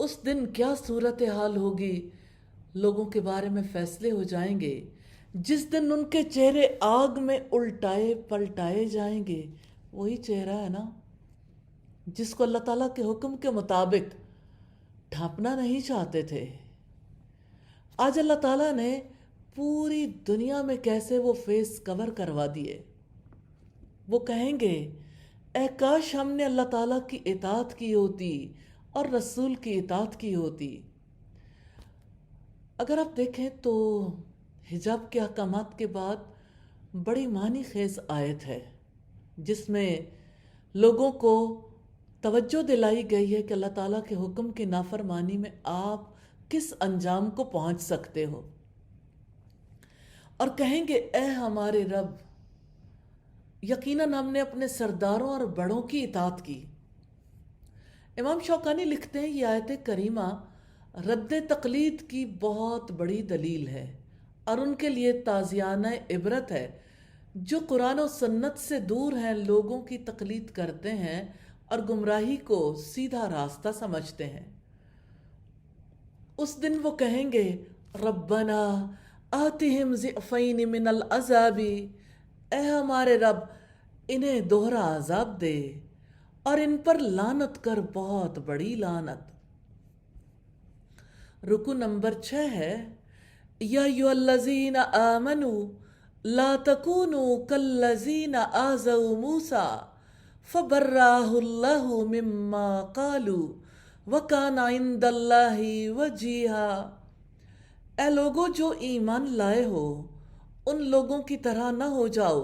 اس دن کیا صورتحال ہوگی، لوگوں کے بارے میں فیصلے ہو جائیں گے، جس دن ان کے چہرے آگ میں الٹائے پلٹائے جائیں گے۔ وہی چہرہ ہے نا جس کو اللہ تعالیٰ کے حکم کے مطابق ڈھانپنا نہیں چاہتے تھے۔ آج اللہ تعالیٰ نے پوری دنیا میں کیسے وہ فیس کور کروا دیے۔ وہ کہیں گے اے کاش ہم نے اللہ تعالیٰ کی اطاعت کی ہوتی اور رسول کی اطاعت کی ہوتی۔ اگر آپ دیکھیں تو حجاب کے احکامات کے بعد بڑی معنی خیز آیت ہے جس میں لوگوں کو توجہ دلائی گئی ہے کہ اللہ تعالیٰ کے حکم کی نافرمانی میں آپ کس انجام کو پہنچ سکتے ہو، اور کہیں گے اے ہمارے رب، یقیناً ہم نے اپنے سرداروں اور بڑوں کی اطاعت کی۔ امام شوکانی لکھتے ہیں یہ آیت کریمہ رد تقلید کی بہت بڑی دلیل ہے اور ان کے لیے تازیانہ عبرت ہے جو قرآن و سنت سے دور ہیں، لوگوں کی تقلید کرتے ہیں اور گمراہی کو سیدھا راستہ سمجھتے ہیں۔ اس دن وہ کہیں گے ربنا آتہم ضعفین من العذاب، اے ہمارے رب انہیں دوہرا عذاب دے اور ان پر لعنت کر، بہت بڑی لعنت۔ رکو نمبر 6 ہے یا ایھا الذین آمنوا لا تکونوا کالذین آذوا موسیٰ فبرأہ اللہ مما قالوا وکان عند اللہ وجیہا۔ اے لوگوں جو ایمان لائے ہو، ان لوگوں کی طرح نہ ہو جاؤ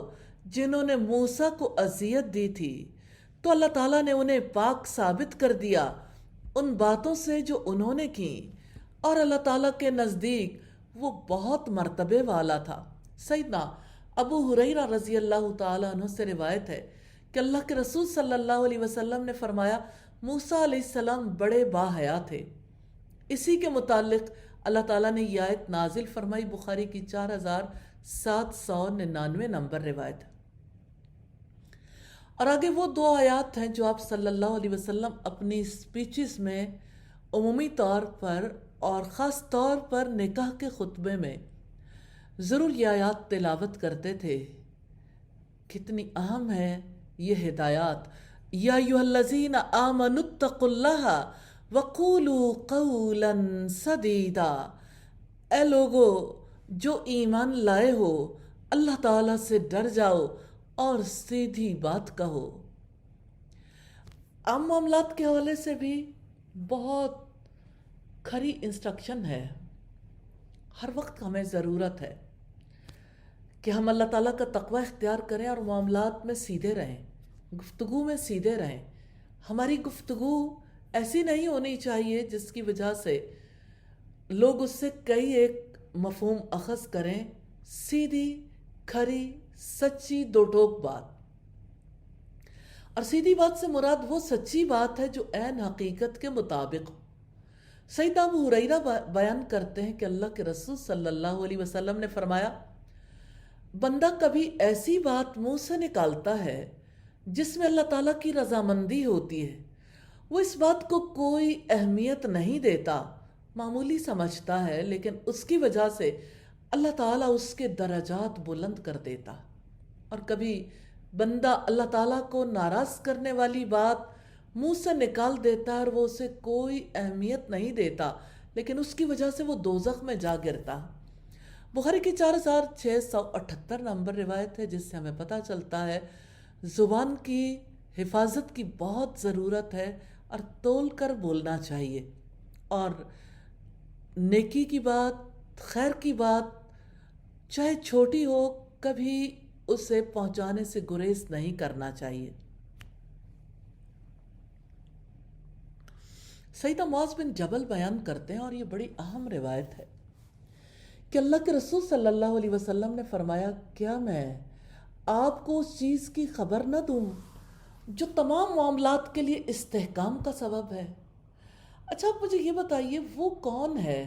جنہوں نے موسیٰ کو اذیت دی تھی، تو اللہ تعالیٰ نے انہیں پاک ثابت کر دیا ان باتوں سے جو انہوں نے کی، اور اللہ تعالیٰ کے نزدیک وہ بہت مرتبے والا تھا۔ سیدنا ابو ہریرہ رضی اللہ تعالیٰ عنہ سے روایت ہے کہ اللہ کے رسول صلی اللہ علیہ وسلم نے فرمایا موسیٰ علیہ السلام بڑے باحیا تھے۔ اسی کے متعلق اللہ تعالیٰ نے یہ آیت نازل فرمائی، بخاری کی 4799 نمبر روایت۔ اور آگے وہ 2 آیات ہیں جو آپ صلی اللہ علیہ وسلم اپنی سپیچز میں عمومی طور پر اور خاص طور پر نکاح کے خطبے میں ضرور یہ آیات تلاوت کرتے تھے۔ کتنی اہم ہے یہ ہدایات۔ یا ایھا الذین آمنوا اتقوا اللہ وقولوا قولا سدیدا، اے لوگو جو ایمان لائے ہو اللہ تعالیٰ سے ڈر جاؤ اور سیدھی بات کہو۔ عام معاملات کے حوالے سے بھی بہت کھری انسٹرکشن ہے۔ ہر وقت ہمیں ضرورت ہے کہ ہم اللہ تعالیٰ کا تقوی اختیار کریں اور معاملات میں سیدھے رہیں، گفتگو میں سیدھے رہیں۔ ہماری گفتگو ایسی نہیں ہونی چاہیے جس کی وجہ سے لوگ اس سے کئی ایک مفہوم اخذ کریں۔ سیدھی کھری سچی دو ٹوک بات، اور سیدھی بات سے مراد وہ سچی بات ہے جو عین حقیقت کے مطابق ہو۔ سیدنا ابو ہریرہ بیان کرتے ہیں کہ اللہ کے رسول صلی اللہ علیہ وسلم نے فرمایا بندہ کبھی ایسی بات منہ سے نکالتا ہے جس میں اللہ تعالیٰ کی رضامندی ہوتی ہے، وہ اس بات کو کوئی اہمیت نہیں دیتا، معمولی سمجھتا ہے، لیکن اس کی وجہ سے اللہ تعالیٰ اس کے درجات بلند کر دیتا۔ اور کبھی بندہ اللہ تعالیٰ کو ناراض کرنے والی بات منہ سے نکال دیتا ہے اور وہ اسے کوئی اہمیت نہیں دیتا، لیکن اس کی وجہ سے وہ دوزخ میں جا گرتا۔ بخاری کی 4678 نمبر روایت ہے جس سے ہمیں پتہ چلتا ہے زبان کی حفاظت کی بہت ضرورت ہے اور تول کر بولنا چاہیے، اور نیکی کی بات، خیر کی بات چاہے چھوٹی ہو کبھی اسے پہنچانے سے گریز نہیں کرنا چاہیے۔ سیدنا معاذ بن جبل بیان کرتے ہیں، اور یہ بڑی اہم روایت ہے، کہ اللہ کے رسول صلی اللہ علیہ وسلم نے فرمایا کیا میں آپ کو اس چیز کی خبر نہ دوں جو تمام معاملات کے لیے استحکام کا سبب ہے؟ اچھا آپ مجھے یہ بتائیے وہ کون ہے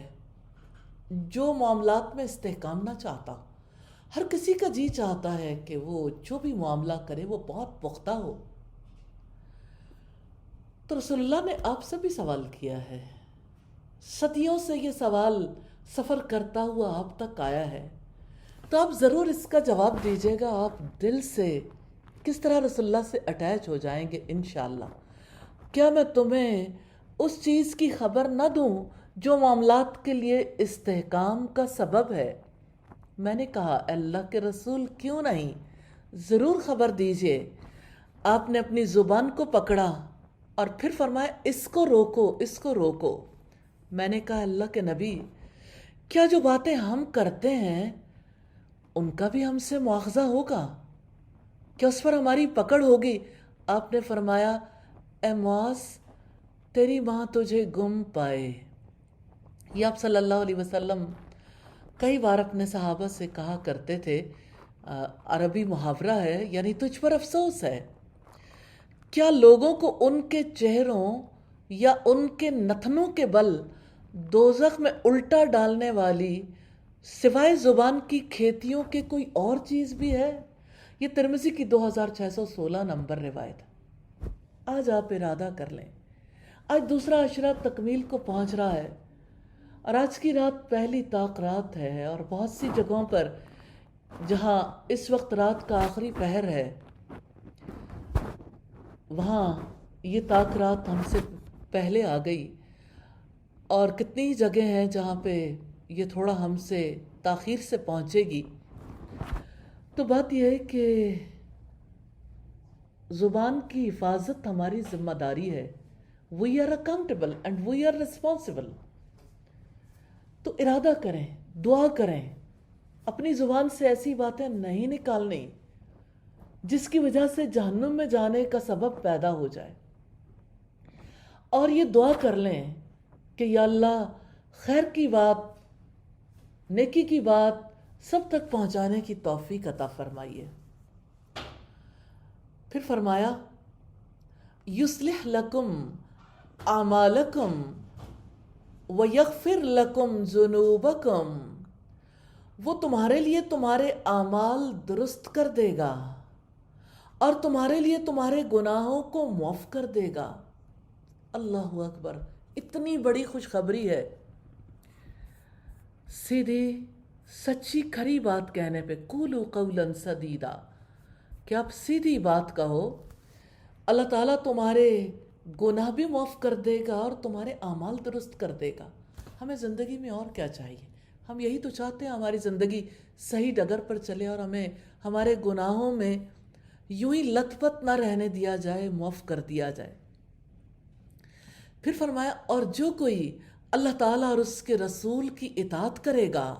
جو معاملات میں استحکام نہ چاہتا؟ ہر کسی کا جی چاہتا ہے کہ وہ جو بھی معاملہ کرے وہ بہت پختہ ہو۔ تو رسول اللہ نے آپ سے بھی سوال کیا ہے صدیوں سے یہ سوال سفر کرتا ہوا آپ تک آیا ہے، تو آپ ضرور اس کا جواب دیجیے گا۔ آپ دل سے کس طرح رسول اللہ سے اٹیچ ہو جائیں گے انشاءاللہ۔ کیا میں تمہیں اس چیز کی خبر نہ دوں جو معاملات کے لیے استحکام کا سبب ہے؟ میں نے کہا اللہ کے رسول کیوں نہیں، ضرور خبر دیجیے۔ آپ نے اپنی زبان کو پکڑا اور پھر فرمایا اس کو روکو، اس کو روکو۔ میں نے کہا اللہ کے نبی، کیا جو باتیں ہم کرتے ہیں ان کا بھی ہم سے مواخذہ ہوگا؟ کیا اس پر ہماری پکڑ ہوگی؟ آپ نے فرمایا اے معاذ، تیری ماں تجھے گم پائے۔ یہ آپ صلی اللہ علیہ وسلم کئی بار اپنے صحابہ سے کہا کرتے تھے، عربی محاورہ ہے، یعنی تجھ پر افسوس ہے۔ کیا لوگوں کو ان کے چہروں یا ان کے نتنوں کے بل دوزخ میں الٹا ڈالنے والی سوائے زبان کی کھیتیوں کے کوئی اور چیز بھی ہے؟ یہ ترمذی کی 2616 نمبر روایت ہے۔ آج آپ ارادہ کر لیں، آج دوسرا عشرہ تکمیل کو پہنچ رہا ہے، اور آج کی رات پہلی طاق رات ہے، اور بہت سی جگہوں پر جہاں اس وقت رات کا آخری پہر ہے وہاں یہ طاق رات ہم سے پہلے آ گئی، اور کتنی جگہ ہیں جہاں پہ یہ تھوڑا ہم سے تاخیر سے پہنچے گی۔ تو بات یہ ہے کہ زبان کی حفاظت ہماری ذمہ داری ہے۔ We are accountable and we are responsible۔ تو ارادہ کریں، دعا کریں، اپنی زبان سے ایسی باتیں نہیں نکالنی جس کی وجہ سے جہنم میں جانے کا سبب پیدا ہو جائے، اور یہ دعا کر لیں کہ یا اللہ خیر کی بات، نیکی کی بات سب تک پہنچانے کی توفیق عطا فرمائیے۔ پھر فرمایا یصلح لکم اعمالکم ویغفر لکم ذنوبکم، وہ تمہارے لیے تمہارے اعمال درست کر دے گا اور تمہارے لیے تمہارے گناہوں کو معاف کر دے گا۔ اللہ اکبر، اتنی بڑی خوشخبری ہے۔ سیدھی سچی کھری بات کہنے پہ قولوا قولا سدیدا، کہ آپ سیدھی بات کہو، اللہ تعالیٰ تمہارے گناہ بھی معاف کر دے گا اور تمہارے اعمال درست کر دے گا۔ ہمیں زندگی میں اور کیا چاہیے؟ ہم یہی تو چاہتے ہیں ہماری زندگی صحیح ڈگر پر چلے اور ہمیں ہمارے گناہوں میں یوں ہی لت پت نہ رہنے دیا جائے، معاف کر دیا جائے۔ پھر فرمایا اور جو کوئی اللہ تعالیٰ اور اس کے رسول کی اطاعت کرے گا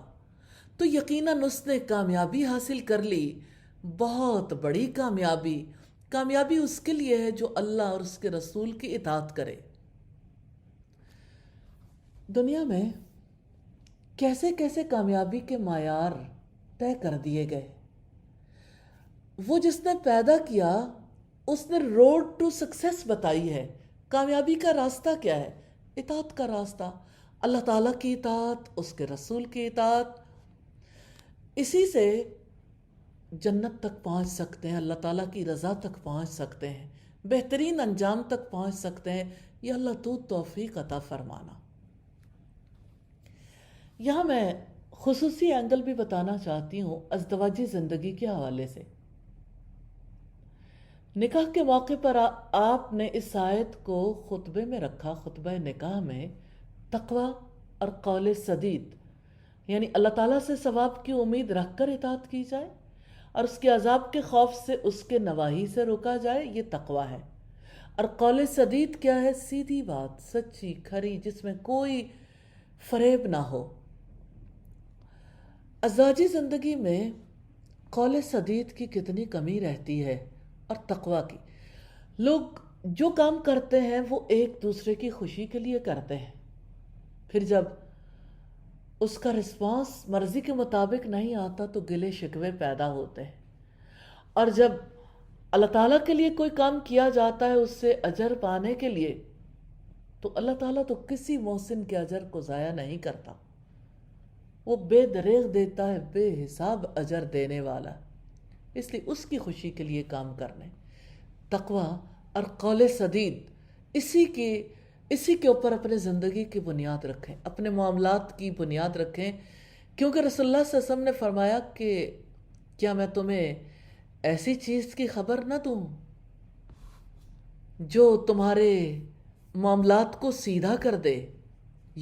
تو یقیناً اس نے کامیابی حاصل کر لی، بہت بڑی کامیابی۔ کامیابی اس کے لیے ہے جو اللہ اور اس کے رسول کی اطاعت کرے۔ دنیا میں کیسے کیسے کامیابی کے معیار طے کر دیے گئے۔ وہ جس نے پیدا کیا اس نے روڈ ٹو سکسیس بتائی ہے۔ کامیابی کا راستہ کیا ہے؟ اطاعت کا راستہ، اللہ تعالیٰ کی اطاعت، اس کے رسول کی اطاعت۔ اسی سے جنت تک پہنچ سکتے ہیں، اللہ تعالیٰ کی رضا تک پہنچ سکتے ہیں، بہترین انجام تک پہنچ سکتے ہیں۔ یا اللہ تو توفیق عطا فرمانا۔ یہاں میں خصوصی اینگل بھی بتانا چاہتی ہوں ازدواجی زندگی کے حوالے سے۔ نکاح کے موقع پر آپ نے اس آیت کو خطبے میں رکھا، خطبہ نکاح میں، تقوی اور قول سدید، یعنی اللہ تعالیٰ سے ثواب کی امید رکھ کر اطاعت کی جائے اور اس کے عذاب کے خوف سے اس کے نواہی سے روکا جائے، یہ تقوی ہے۔ اور قول سدید کیا ہے؟ سیدھی بات، سچی کھری، جس میں کوئی فریب نہ ہو۔ ازدواجی زندگی میں قول سدید کی کتنی کمی رہتی ہے، اور تقوی کی۔ لوگ جو کام کرتے ہیں وہ ایک دوسرے کی خوشی کے لیے کرتے ہیں، پھر جب اس کا رسپانس مرضی کے مطابق نہیں آتا تو گلے شکوے پیدا ہوتے ہیں، اور جب اللہ تعالیٰ کے لیے کوئی کام کیا جاتا ہے اس سے اجر پانے کے لیے، تو اللہ تعالیٰ تو کسی محسن کے اجر کو ضائع نہیں کرتا، وہ بے دریغ دیتا ہے، بے حساب اجر دینے والا، اس لیے اس کی خوشی کے لیے کام کرنے۔ تقوی اور قول سدید، اسی کی اسی کے اوپر اپنے زندگی کی بنیاد رکھیں، اپنے معاملات کی بنیاد رکھیں، کیونکہ رسول اللہ صلی اللہ علیہ وسلم نے فرمایا کہ کیا میں تمہیں ایسی چیز کی خبر نہ دوں جو تمہارے معاملات کو سیدھا کر دے؟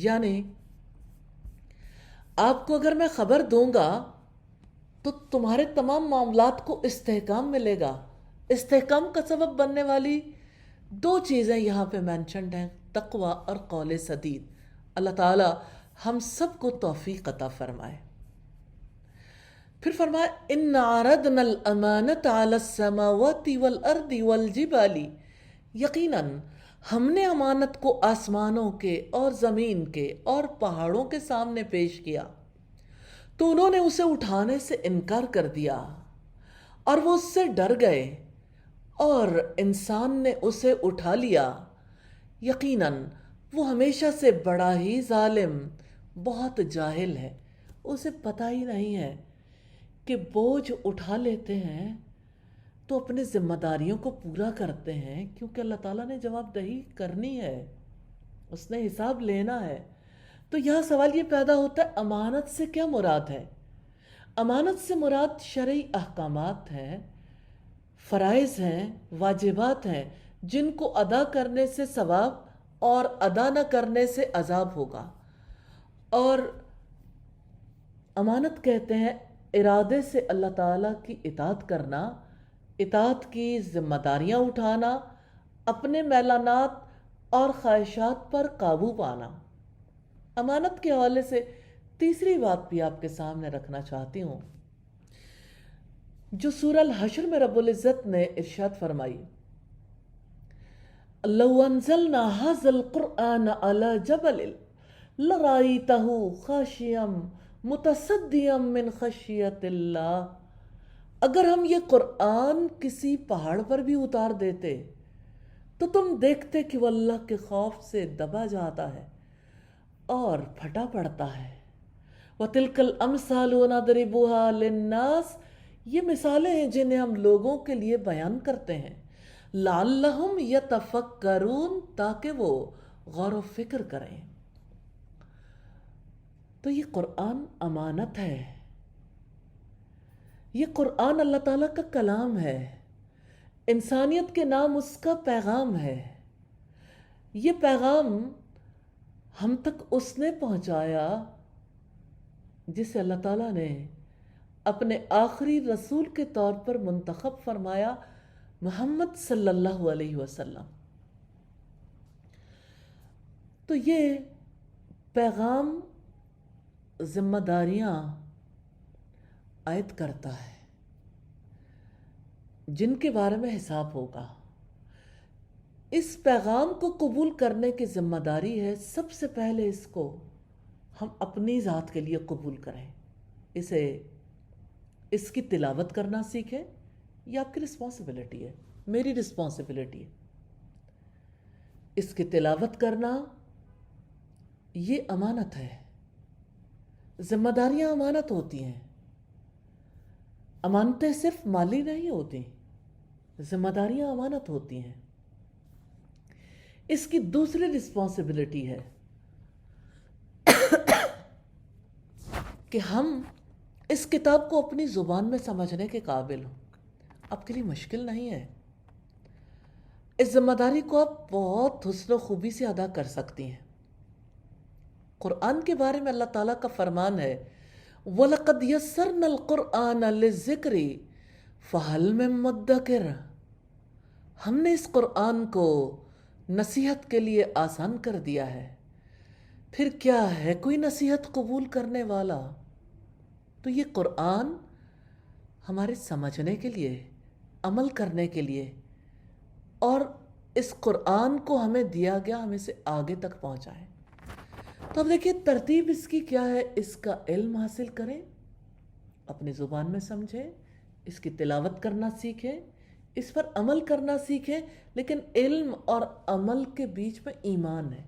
یعنی آپ کو اگر میں خبر دوں گا تو تمہارے تمام معاملات کو استحکام ملے گا۔ استحکام کا سبب بننے والی دو چیزیں یہاں پہ مینشنڈ ہیں، تقوی اور قول سدید۔ اللہ تعالی ہم سب کو توفیق عطا فرمائے۔ پھر فرمایا ان عرضنا الامانۃ علی السماوات والارض والجبال، یقیناً ہم نے امانت کو آسمانوں کے اور زمین کے اور پہاڑوں کے سامنے پیش کیا تو انہوں نے اسے اٹھانے سے انکار کر دیا اور وہ اس سے ڈر گئے، اور انسان نے اسے اٹھا لیا، یقیناً وہ ہمیشہ سے بڑا ہی ظالم، بہت جاہل ہے۔ اسے پتہ ہی نہیں ہے کہ بوجھ اٹھا لیتے ہیں تو اپنے ذمہ داریوں کو پورا کرتے ہیں، کیونکہ اللہ تعالیٰ نے جواب دہی کرنی ہے، اس نے حساب لینا ہے۔ تو یہاں سوال یہ پیدا ہوتا ہے امانت سے کیا مراد ہے؟ امانت سے مراد شرعی احکامات ہیں، فرائض ہیں، واجبات ہیں، جن کو ادا کرنے سے ثواب اور ادا نہ کرنے سے عذاب ہوگا۔ اور امانت کہتے ہیں ارادے سے اللہ تعالیٰ کی اطاعت کرنا، اطاعت کی ذمہ داریاں اٹھانا، اپنے میلانات اور خواہشات پر قابو پانا۔ امانت کے حوالے سے تیسری بات بھی آپ کے سامنے رکھنا چاہتی ہوں، جو سورہ الحشر میں رب العزت نے ارشاد فرمائی، لو انزلنا هذا القرآن على جبل لرأيته خاشعا متصدعا من خشیت اللہ، اگر ہم یہ قرآن کسی پہاڑ پر بھی اتار دیتے تو تم دیکھتے کہ وہ اللہ کے خوف سے دبا جاتا ہے اور پھٹا پڑتا ہے۔ وَتِلْكَ الْأَمْثَالُ نَضْرِبُهَا لِلنَّاسِ، یہ مثالیں ہیں جنہیں ہم لوگوں کے لیے بیان کرتے ہیں، لَعَلَّهُمْ يَتَفَكَّرُونَ، تاکہ وہ غور و فکر کریں۔ تو یہ قرآن امانت ہے، یہ قرآن اللہ تعالیٰ کا کلام ہے، انسانیت کے نام اس کا پیغام ہے۔ یہ پیغام ہم تک اس نے پہنچایا جسے اللہ تعالیٰ نے اپنے آخری رسول کے طور پر منتخب فرمایا، محمد صلی اللہ علیہ وسلم۔ تو یہ پیغام ذمہ داریاں عائد کرتا ہے جن کے بارے میں حساب ہوگا۔ اس پیغام کو قبول کرنے کی ذمہ داری ہے سب سے پہلے اس کو ہم اپنی ذات کے لیے قبول کریں، اس کی تلاوت کرنا سیکھیں۔ یہ آپ کی رسپانسبلٹی ہے، میری رسپانسبلٹی ہے۔ اس کی تلاوت کرنا یہ امانت ہے۔ ذمہ داریاں امانت ہوتی ہیں، امانتیں صرف مالی نہیں ہوتی، ذمہ داریاں امانت ہوتی ہیں۔ اس کی دوسری رسپانسبلٹی ہے کہ ہم اس کتاب کو اپنی زبان میں سمجھنے کے قابل ہوں۔ آپ کے لیے مشکل نہیں ہے، اس ذمہ داری کو آپ بہت حسن و خوبی سے ادا کر سکتی ہیں۔ قرآن کے بارے میں اللہ تعالیٰ کا فرمان ہے، وَلَقَدْ يَسَّرْنَا الْقُرْآنَ لِلذِّكْرِ فَهَلْ مِن مُدَّكِرٍ، ہم نے اس قرآن کو نصیحت کے لیے آسان کر دیا ہے، پھر کیا ہے کوئی نصیحت قبول کرنے والا؟ تو یہ قرآن ہمارے سمجھنے کے لیے، عمل کرنے کے لیے، اور اس قرآن کو ہمیں دیا گیا، ہمیں سے آگے تک پہنچائے۔ تو اب دیکھیے ترتیب اس کی کیا ہے، اس کا علم حاصل کریں، اپنی زبان میں سمجھیں، اس کی تلاوت کرنا سیکھیں، اس پر عمل کرنا سیکھیں، لیکن علم اور عمل کے بیچ میں ایمان ہے۔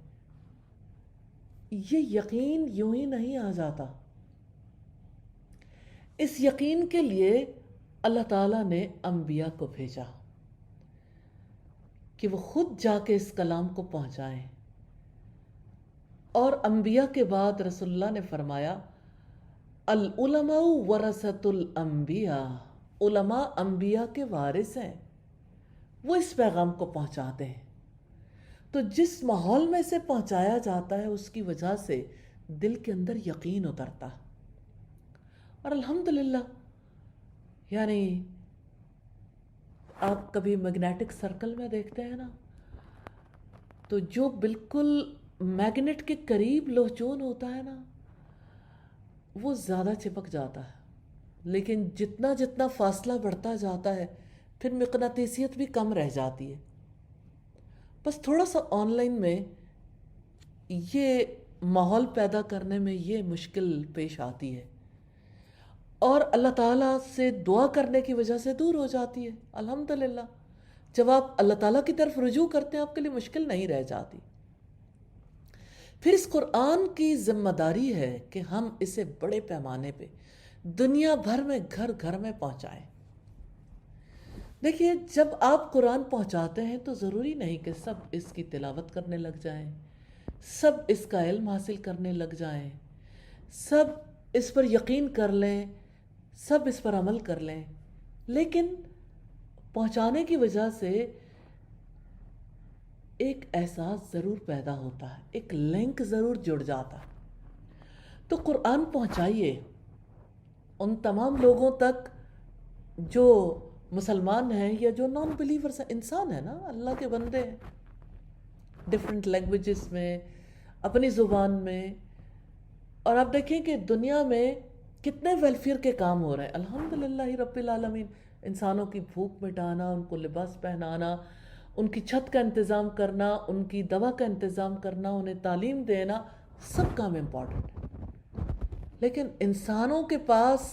یہ یقین یوں ہی نہیں آ جاتا، اس یقین کے لیے اللہ تعالیٰ نے انبیاء کو بھیجا کہ وہ خود جا کے اس کلام کو پہنچائیں، اور انبیاء کے بعد رسول اللہ نے فرمایا العلماء ورثۃ الانبیاء، علماء انبیاء کے وارث ہیں، وہ اس پیغام کو پہنچاتے ہیں۔ تو جس ماحول میں سے پہنچایا جاتا ہے اس کی وجہ سے دل کے اندر یقین اترتا، اور الحمدللہ یعنی آپ کبھی میگنیٹک سرکل میں دیکھتے ہیں نا، تو جو بالکل میگنیٹ کے قریب لوہچون ہوتا ہے نا وہ زیادہ چپک جاتا ہے، لیکن جتنا جتنا فاصلہ بڑھتا جاتا ہے پھر مقناطیسیت بھی کم رہ جاتی ہے۔ بس تھوڑا سا آن لائن میں یہ ماحول پیدا کرنے میں یہ مشکل پیش آتی ہے، اور اللہ تعالیٰ سے دعا کرنے کی وجہ سے دور ہو جاتی ہے۔ الحمدللہ جب آپ اللہ تعالیٰ کی طرف رجوع کرتے ہیں آپ کے لیے مشکل نہیں رہ جاتی۔ پھر اس قرآن کی ذمہ داری ہے کہ ہم اسے بڑے پیمانے پہ دنیا بھر میں گھر گھر میں پہنچائیں۔ دیکھیے جب آپ قرآن پہنچاتے ہیں تو ضروری نہیں کہ سب اس کی تلاوت کرنے لگ جائیں، سب اس کا علم حاصل کرنے لگ جائیں، سب اس پر یقین کر لیں، سب اس پر عمل کر لیں، لیکن پہنچانے کی وجہ سے ایک احساس ضرور پیدا ہوتا ہے، ایک لنک ضرور جڑ جاتا ہے۔ تو قرآن پہنچائیے ان تمام لوگوں تک جو مسلمان ہیں یا جو نان بلیورز ہیں، انسان ہیں نا، اللہ کے بندے ہیں، ڈیفرنٹ لینگویجز میں، اپنی زبان میں۔ اور آپ دیکھیں کہ دنیا میں کتنے ویلفیئر کے کام ہو رہے ہیں، الحمدللہ رب العالمین۔ انسانوں کی بھوک مٹانا، ان کو لباس پہنانا، ان کی چھت کا انتظام کرنا، ان کی دوا کا انتظام کرنا، انہیں تعلیم دینا، سب کام امپورٹنٹ ہے۔ لیکن انسانوں کے پاس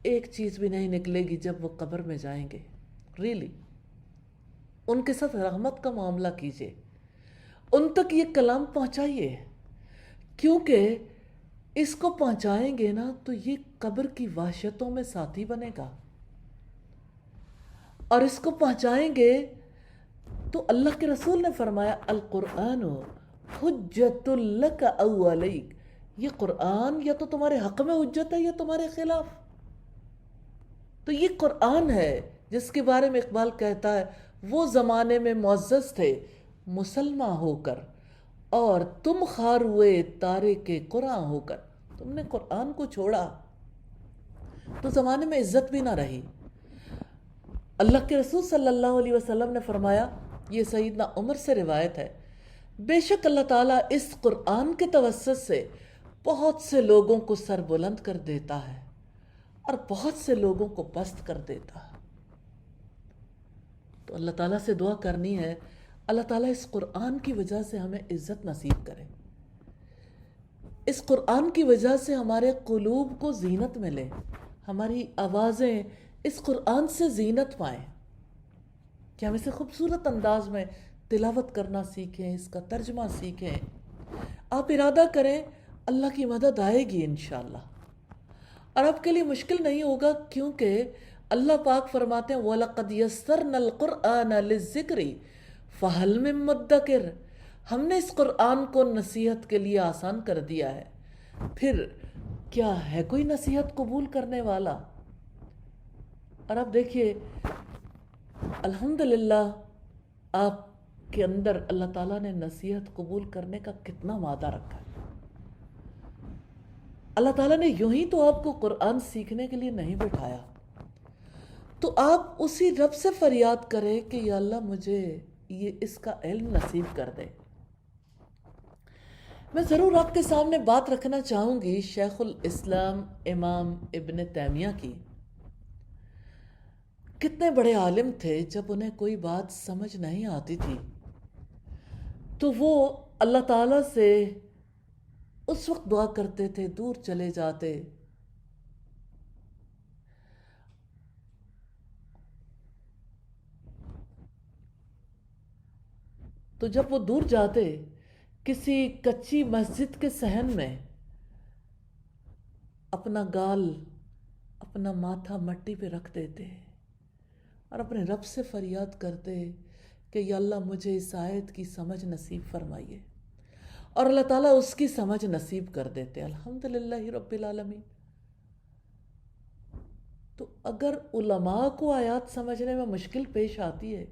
ایک چیز بھی نہیں نکلے گی جب وہ قبر میں جائیں گے۔ ریلی ان کے ساتھ رحمت کا معاملہ کیجئے، ان تک یہ کلام پہنچائیے، کیونکہ اس کو پہنچائیں گے نا تو یہ قبر کی وحشتوں میں ساتھی بنے گا، اور اس کو پہنچائیں گے تو اللہ کے رسول نے فرمایا القرآن حجت لک او علیک، یہ قرآن یا تو تمہارے حق میں حجت ہے یا تمہارے خلاف۔ تو یہ قرآن ہے جس کے بارے میں اقبال کہتا ہے وہ زمانے میں معزز تھے مسلمہ ہو کر، اور تم خار ہوئے تارے کے قرآن ہو کر۔ تم نے قرآن کو چھوڑا تو زمانے میں عزت بھی نہ رہی۔ اللہ کے رسول صلی اللہ علیہ وسلم نے فرمایا، یہ سیدنا عمر سے روایت ہے، بے شک اللہ تعالیٰ اس قرآن کے توسط سے بہت سے لوگوں کو سر بلند کر دیتا ہے اور بہت سے لوگوں کو پست کر دیتا ہے۔ تو اللہ تعالیٰ سے دعا کرنی ہے اللہ تعالیٰ اس قرآن کی وجہ سے ہمیں عزت نصیب کرے، اس قرآن کی وجہ سے ہمارے قلوب کو زینت ملے، ہماری آوازیں اس قرآن سے زینت پائیں، کہ ہم اسے خوبصورت انداز میں تلاوت کرنا سیکھیں، اس کا ترجمہ سیکھیں۔ آپ ارادہ کریں اللہ کی مدد آئے گی انشاءاللہ، اور آپ کے لیے مشکل نہیں ہوگا، کیونکہ اللہ پاک فرماتے ہیں وَلَقَدْ يَسَّرْنَا الْقُرْآنَ لِلذِّكْرِ فَهَلْ مِن مُدَّكِرٍ، ہم نے اس قرآن کو نصیحت کے لیے آسان کر دیا ہے، پھر کیا ہے کوئی نصیحت قبول کرنے والا؟ اور اب دیکھیے الحمدللہ آپ کے اندر اللہ تعالیٰ نے نصیحت قبول کرنے کا کتنا وعدہ رکھا ہے۔ اللہ تعالیٰ نے یوں ہی تو آپ کو قرآن سیکھنے کے لیے نہیں بٹھایا، تو آپ اسی رب سے فریاد کریں کہ یا اللہ مجھے اس کا علم نصیب کر دے۔ میں ضرور آپ کے سامنے بات رکھنا چاہوں گی شیخ الاسلام امام ابن تیمیہ کی۔ کتنے بڑے عالم تھے، جب انہیں کوئی بات سمجھ نہیں آتی تھی تو وہ اللہ تعالیٰ سے اس وقت دعا کرتے تھے، دور چلے جاتے، تو جب وہ دور جاتے کسی کچی مسجد کے صحن میں اپنا گال، اپنا ماتھا مٹی پہ رکھ دیتے اور اپنے رب سے فریاد کرتے کہ یا اللہ مجھے اس آیت کی سمجھ نصیب فرمائیے، اور اللہ تعالیٰ اس کی سمجھ نصیب کر دیتے. الحمدللہ رب العالمین. تو اگر علماء کو آیات سمجھنے میں مشکل پیش آتی ہے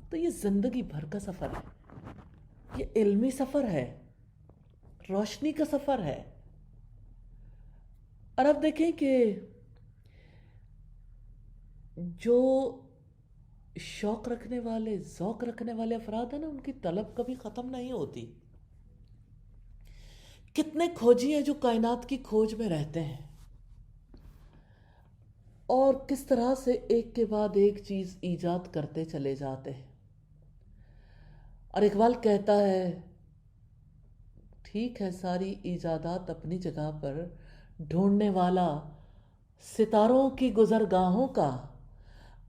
تو یہ زندگی بھر کا سفر ہے, یہ علمی سفر ہے, روشنی کا سفر ہے. اور اب دیکھیں کہ جو شوق رکھنے والے, ذوق رکھنے والے افراد ہیں نا, ان کی طلب کبھی ختم نہیں ہوتی. کتنے کھوجی ہیں جو کائنات کی کھوج میں رہتے ہیں اور کس طرح سے ایک کے بعد ایک چیز ایجاد کرتے چلے جاتے ہیں. اور اقبال کہتا ہے ٹھیک ہے ساری ایجادات اپنی جگہ پر, ڈھونڈنے والا ستاروں کی گزرگاہوں کا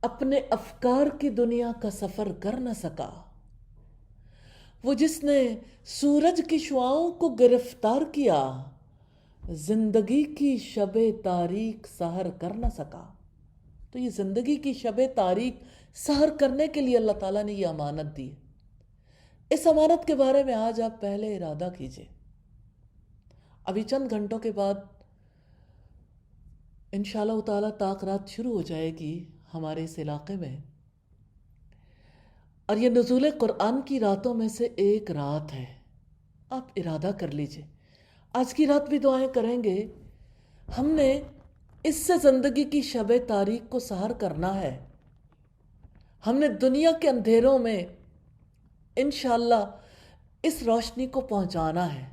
اپنے افکار کی دنیا کا سفر کر نہ سکا. وہ جس نے سورج کی شعاؤں کو گرفتار کیا, زندگی کی شب تاریک سحر کر نہ سکا. تو یہ زندگی کی شب تاریک سحر کرنے کے لیے اللہ تعالیٰ نے یہ امانت دی. اس امانت کے بارے میں آج آپ پہلے ارادہ کیجئے. ابھی چند گھنٹوں کے بعد انشاءاللہ تعالیٰ طاق رات شروع ہو جائے گی ہمارے اس علاقے میں, اور یہ نزول قرآن کی راتوں میں سے ایک رات ہے. آپ ارادہ کر لیجئے آج کی رات بھی دعائیں کریں گے. ہم نے اس سے زندگی کی شب تاریک کو سحر کرنا ہے. ہم نے دنیا کے اندھیروں میں انشاءاللہ اس روشنی کو پہنچانا ہے.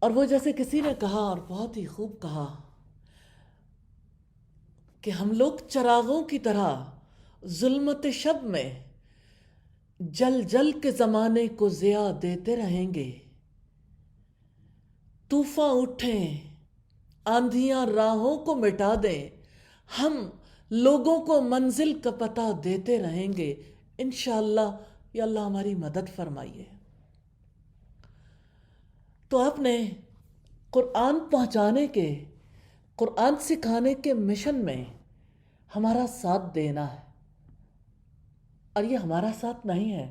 اور وہ جیسے کسی نے کہا اور بہت ہی خوب کہا کہ ہم لوگ چراغوں کی طرح ظلمت شب میں جل جل کے زمانے کو ضیاء دیتے رہیں گے. طوفان اٹھیں, آندھیاں راہوں کو مٹا دیں, ہم لوگوں کو منزل کا پتہ دیتے رہیں گے انشاءاللہ. یا اللہ ہماری مدد فرمائیے. تو آپ نے قرآن پہنچانے کے, قرآن سکھانے کے مشن میں ہمارا ساتھ دینا ہے. اور یہ ہمارا ساتھ نہیں ہے,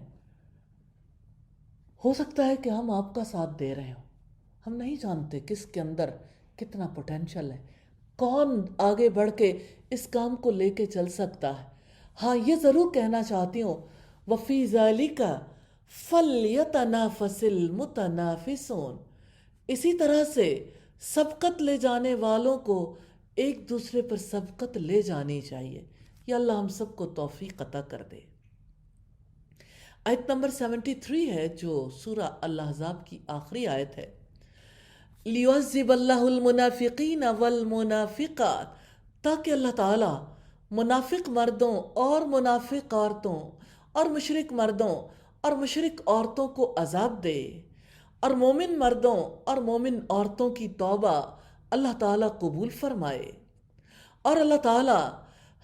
ہو سکتا ہے کہ ہم آپ کا ساتھ دے رہے ہوں. ہم نہیں جانتے کس کے اندر کتنا پوٹینشل ہے, کون آگے بڑھ کے اس کام کو لے کے چل سکتا ہے. ہاں یہ ضرور کہنا چاہتی ہوں وَفِي ذَلِكَ فَلْيَتَنَافَسِ الْمُتَنَافِسُونَ. اسی طرح سے سبقت لے جانے والوں کو ایک دوسرے پر سبقت لے جانی چاہیے. یا اللہ ہم سب کو توفیق عطا کر دے. آیت نمبر 73 ہے جو سورہ الاحزاب کی آخری آیت ہے. لِيُعَذِّبَ اللَّهُ الْمُنَافِقِينَ وَالْمُنَافِقَاتِ, تاکہ اللہ تعالیٰ منافق مردوں اور منافق عورتوں اور مشرک مردوں اور مشرک عورتوں کو عذاب دے, اور مومن مردوں اور مومن عورتوں کی توبہ اللہ تعالیٰ قبول فرمائے. اور اللہ تعالیٰ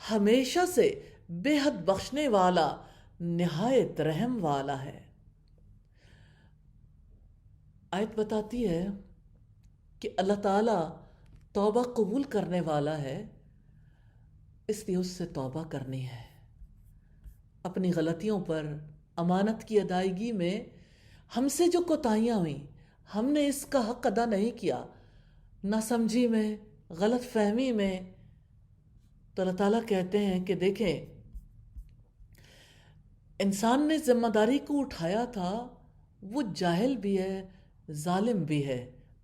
ہمیشہ سے بے حد بخشنے والا, نہایت رحم والا ہے. آیت بتاتی ہے کہ اللہ تعالیٰ توبہ قبول کرنے والا ہے, اس لیے اس سے توبہ کرنی ہے. اپنی غلطیوں پر, امانت کی ادائیگی میں ہم سے جو کوتاہیاں ہوئیں, ہم نے اس کا حق ادا نہیں کیا, ناسمجھی میں, غلط فہمی میں, تو اللہ تعالیٰ کہتے ہیں کہ دیکھیں انسان نے ذمہ داری کو اٹھایا تھا, وہ جاہل بھی ہے, ظالم بھی ہے,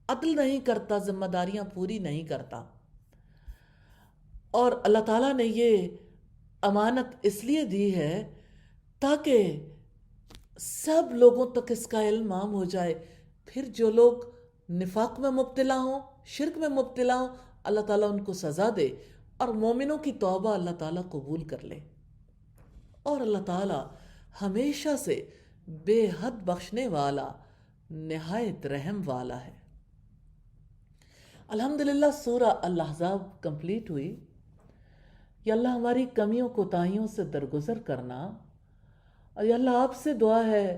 عدل نہیں کرتا, ذمہ داریاں پوری نہیں کرتا. اور اللہ تعالیٰ نے یہ امانت اس لیے دی ہے تاکہ سب لوگوں تک اس کا علم عام ہو جائے. پھر جو لوگ نفاق میں مبتلا ہوں, شرک میں مبتلا ہوں, اللہ تعالیٰ ان کو سزا دے, اور مومنوں کی توبہ اللہ تعالیٰ قبول کر لے. اور اللہ تعالیٰ ہمیشہ سے بے حد بخشنے والا, نہایت رحم والا ہے. الحمدللہ سورہ الاحزاب کمپلیٹ ہوئی. یا اللہ ہماری کمیوں کوتاہیوں سے درگزر کرنا, اور یا اللہ آپ سے دعا ہے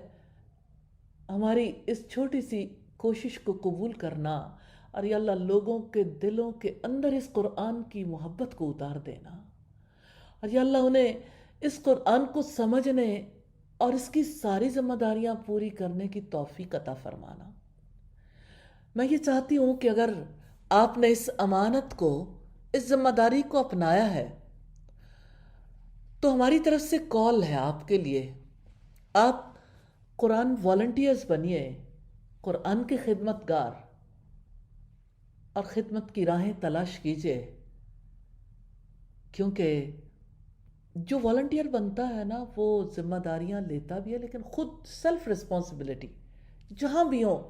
ہماری اس چھوٹی سی کوشش کو قبول کرنا, اور یا اللہ لوگوں کے دلوں کے اندر اس قرآن کی محبت کو اتار دینا, اور یا اللہ انہیں اس قرآن کو سمجھنے, اور اس کی ساری ذمہ داریاں پوری کرنے کی توفیق عطا فرمانا۔ میں یہ چاہتی ہوں کہ اگر آپ نے اس امانت کو، اس ذمہ داری کو اپنایا ہے تو ہماری طرف سے کال ہے آپ کے لیے، آپ قرآن والنٹیئرز بنیے، قرآن کے خدمت گار، اور خدمت کی راہیں تلاش کیجئے، کیونکہ جو والنٹیئر بنتا ہے نا وہ ذمہ داریاں لیتا بھی ہے لیکن خود سیلف رسپانسبلٹی جہاں بھی ہوں،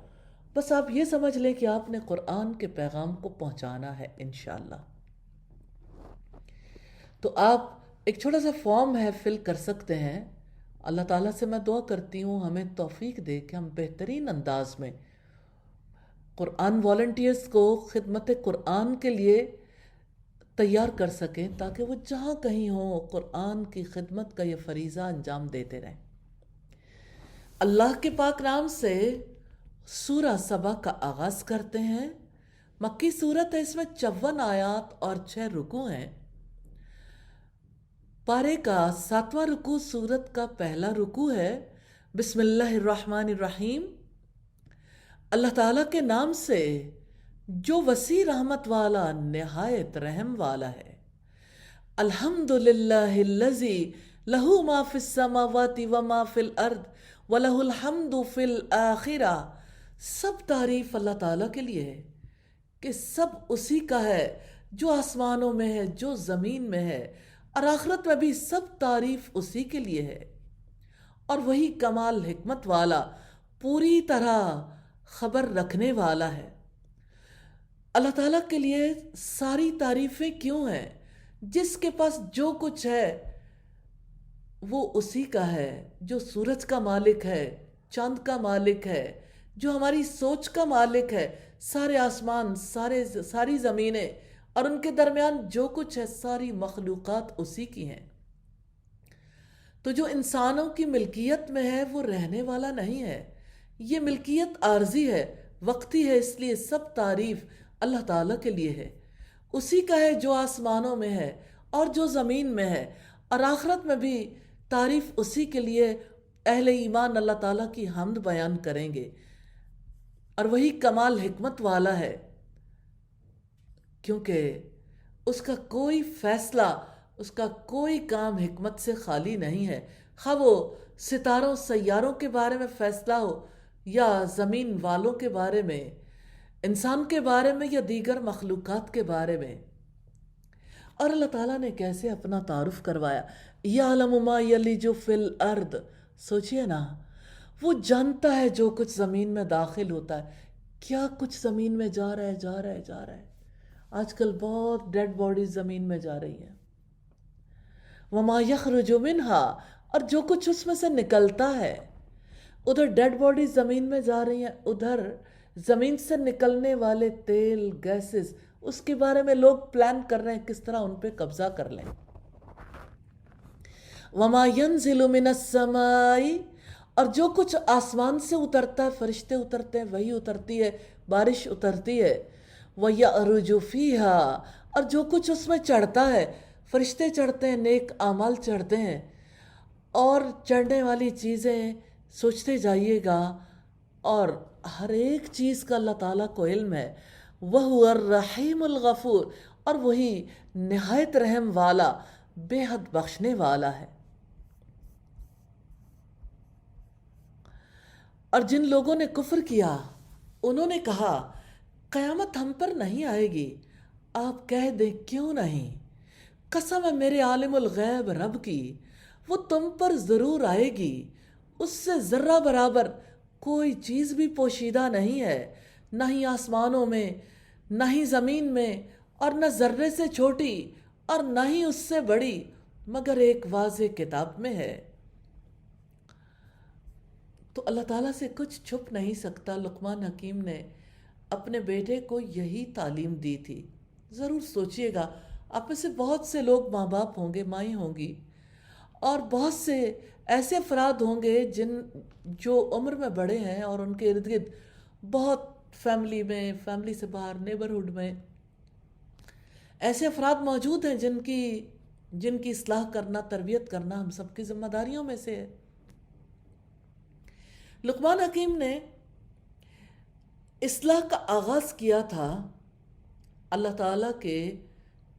بس آپ یہ سمجھ لیں کہ آپ نے قرآن کے پیغام کو پہنچانا ہے انشاءاللہ۔ تو آپ ایک چھوٹا سا فارم ہے فل کر سکتے ہیں۔ اللہ تعالیٰ سے میں دعا کرتی ہوں ہمیں توفیق دے کہ ہم بہترین انداز میں قرآن والنٹیئرز کو خدمت قرآن کے لیے تیار کر سکیں، تاکہ وہ جہاں کہیں ہوں قرآن کی خدمت کا یہ فریضہ انجام دیتے رہیں۔ اللہ کے پاک نام سے سورہ سبا کا آغاز کرتے ہیں۔ مکی سورت ہے، اس میں 54 آیات اور 6 رکوع ہیں۔ پارے کا 7واں رکوع سورت کا پہلا رکوع ہے۔ بسم اللہ الرحمن الرحیم، اللہ تعالیٰ کے نام سے جو وسیع رحمت والا نہایت رحم والا ہے۔ الحمدللہ الذی لہ ما فی السماوات وما فی الارض ولہ الحمد فی الآخرہ۔ سب تعریف اللہ تعالیٰ کے لیے ہے کہ سب اسی کا ہے جو آسمانوں میں ہے، جو زمین میں ہے، اور آخرت میں بھی سب تعریف اسی کے لیے ہے، اور وہی کمال حکمت والا، پوری طرح خبر رکھنے والا ہے۔ اللہ تعالیٰ کے لیے ساری تعریفیں کیوں ہیں؟ جس کے پاس جو کچھ ہے وہ اسی کا ہے، جو سورج کا مالک ہے، چاند کا مالک ہے، جو ہماری سوچ کا مالک ہے، سارے آسمان، ساری زمینیں اور ان کے درمیان جو کچھ ہے، ساری مخلوقات اسی کی ہیں۔ تو جو انسانوں کی ملکیت میں ہے وہ رہنے والا نہیں ہے، یہ ملکیت عارضی ہے، وقتی ہے، اس لیے سب تعریف اللہ تعالیٰ کے لیے ہے۔ اسی کا ہے جو آسمانوں میں ہے اور جو زمین میں ہے، اور آخرت میں بھی تعریف اسی کے لیے اہل ایمان اللہ تعالیٰ کی حمد بیان کریں گے، اور وہی کمال حکمت والا ہے، کیونکہ اس کا کوئی فیصلہ، اس کا کوئی کام حکمت سے خالی نہیں ہے، خواہ وہ ستاروں سیاروں کے بارے میں فیصلہ ہو، یا زمین والوں کے بارے میں، انسان کے بارے میں، یا دیگر مخلوقات کے بارے میں۔ اور اللہ تعالیٰ نے کیسے اپنا تعارف کروایا، یعلم ما یلج فی الارض، سوچئے نا، وہ جانتا ہے جو کچھ زمین میں داخل ہوتا ہے، کیا کچھ زمین میں جا رہا ہے، جا رہا ہے، جا رہا ہے۔ آج کل بہت ڈیڈ باڈیز زمین میں جا رہی ہیں۔ وما یخرج منہا، اور جو کچھ اس میں سے نکلتا ہے، ادھر ڈیڈ باڈیز زمین میں جا رہی ہیں، ادھر زمین سے نکلنے والے تیل، گیسز، اس کے بارے میں لوگ پلان کر رہے ہیں کس طرح ان پہ قبضہ کر لیں۔ وما ینزل من السماء، اور جو کچھ آسمان سے اترتا ہے، فرشتے اترتے ہیں، وہی اترتی ہے، بارش اترتی ہے۔ وَيَعْرُجُ فِيهَا، اور جو کچھ اس میں چڑھتا ہے، فرشتے چڑھتے ہیں، نیک اعمال چڑھتے ہیں، اور چڑھنے والی چیزیں سوچتے جائیے گا، اور ہر ایک چیز کا اللہ تعالیٰ کو علم ہے۔ وَهُوَ الرَّحِيمُ الْغَفُورُ، اور وہی نہایت رحم والا، بے حد بخشنے والا ہے۔ اور جن لوگوں نے کفر کیا انہوں نے کہا قیامت ہم پر نہیں آئے گی۔ آپ کہہ دیں کیوں نہیں، قسم ہے میرے عالم الغیب رب کی، وہ تم پر ضرور آئے گی، اس سے ذرہ برابر کوئی چیز بھی پوشیدہ نہیں ہے، نہ ہی آسمانوں میں، نہ ہی زمین میں، اور نہ ذرے سے چھوٹی اور نہ ہی اس سے بڑی، مگر ایک واضح کتاب میں ہے۔ تو اللہ تعالیٰ سے کچھ چھپ نہیں سکتا۔ لقمان حکیم نے اپنے بیٹے کو یہی تعلیم دی تھی۔ ضرور سوچئے گا، آپ میں سے بہت سے لوگ ماں باپ ہوں گے، مائیں ہوں گی، اور بہت سے ایسے افراد ہوں گے جو عمر میں بڑے ہیں، اور ان کے ارد گرد بہت فیملی میں، فیملی سے باہر نیبرہڈ میں ایسے افراد موجود ہیں جن کی اصلاح کرنا، تربیت کرنا ہم سب کی ذمہ داریوں میں سے ہے۔ لقمان حکیم نے اصلاح کا آغاز کیا تھا اللہ تعالیٰ کے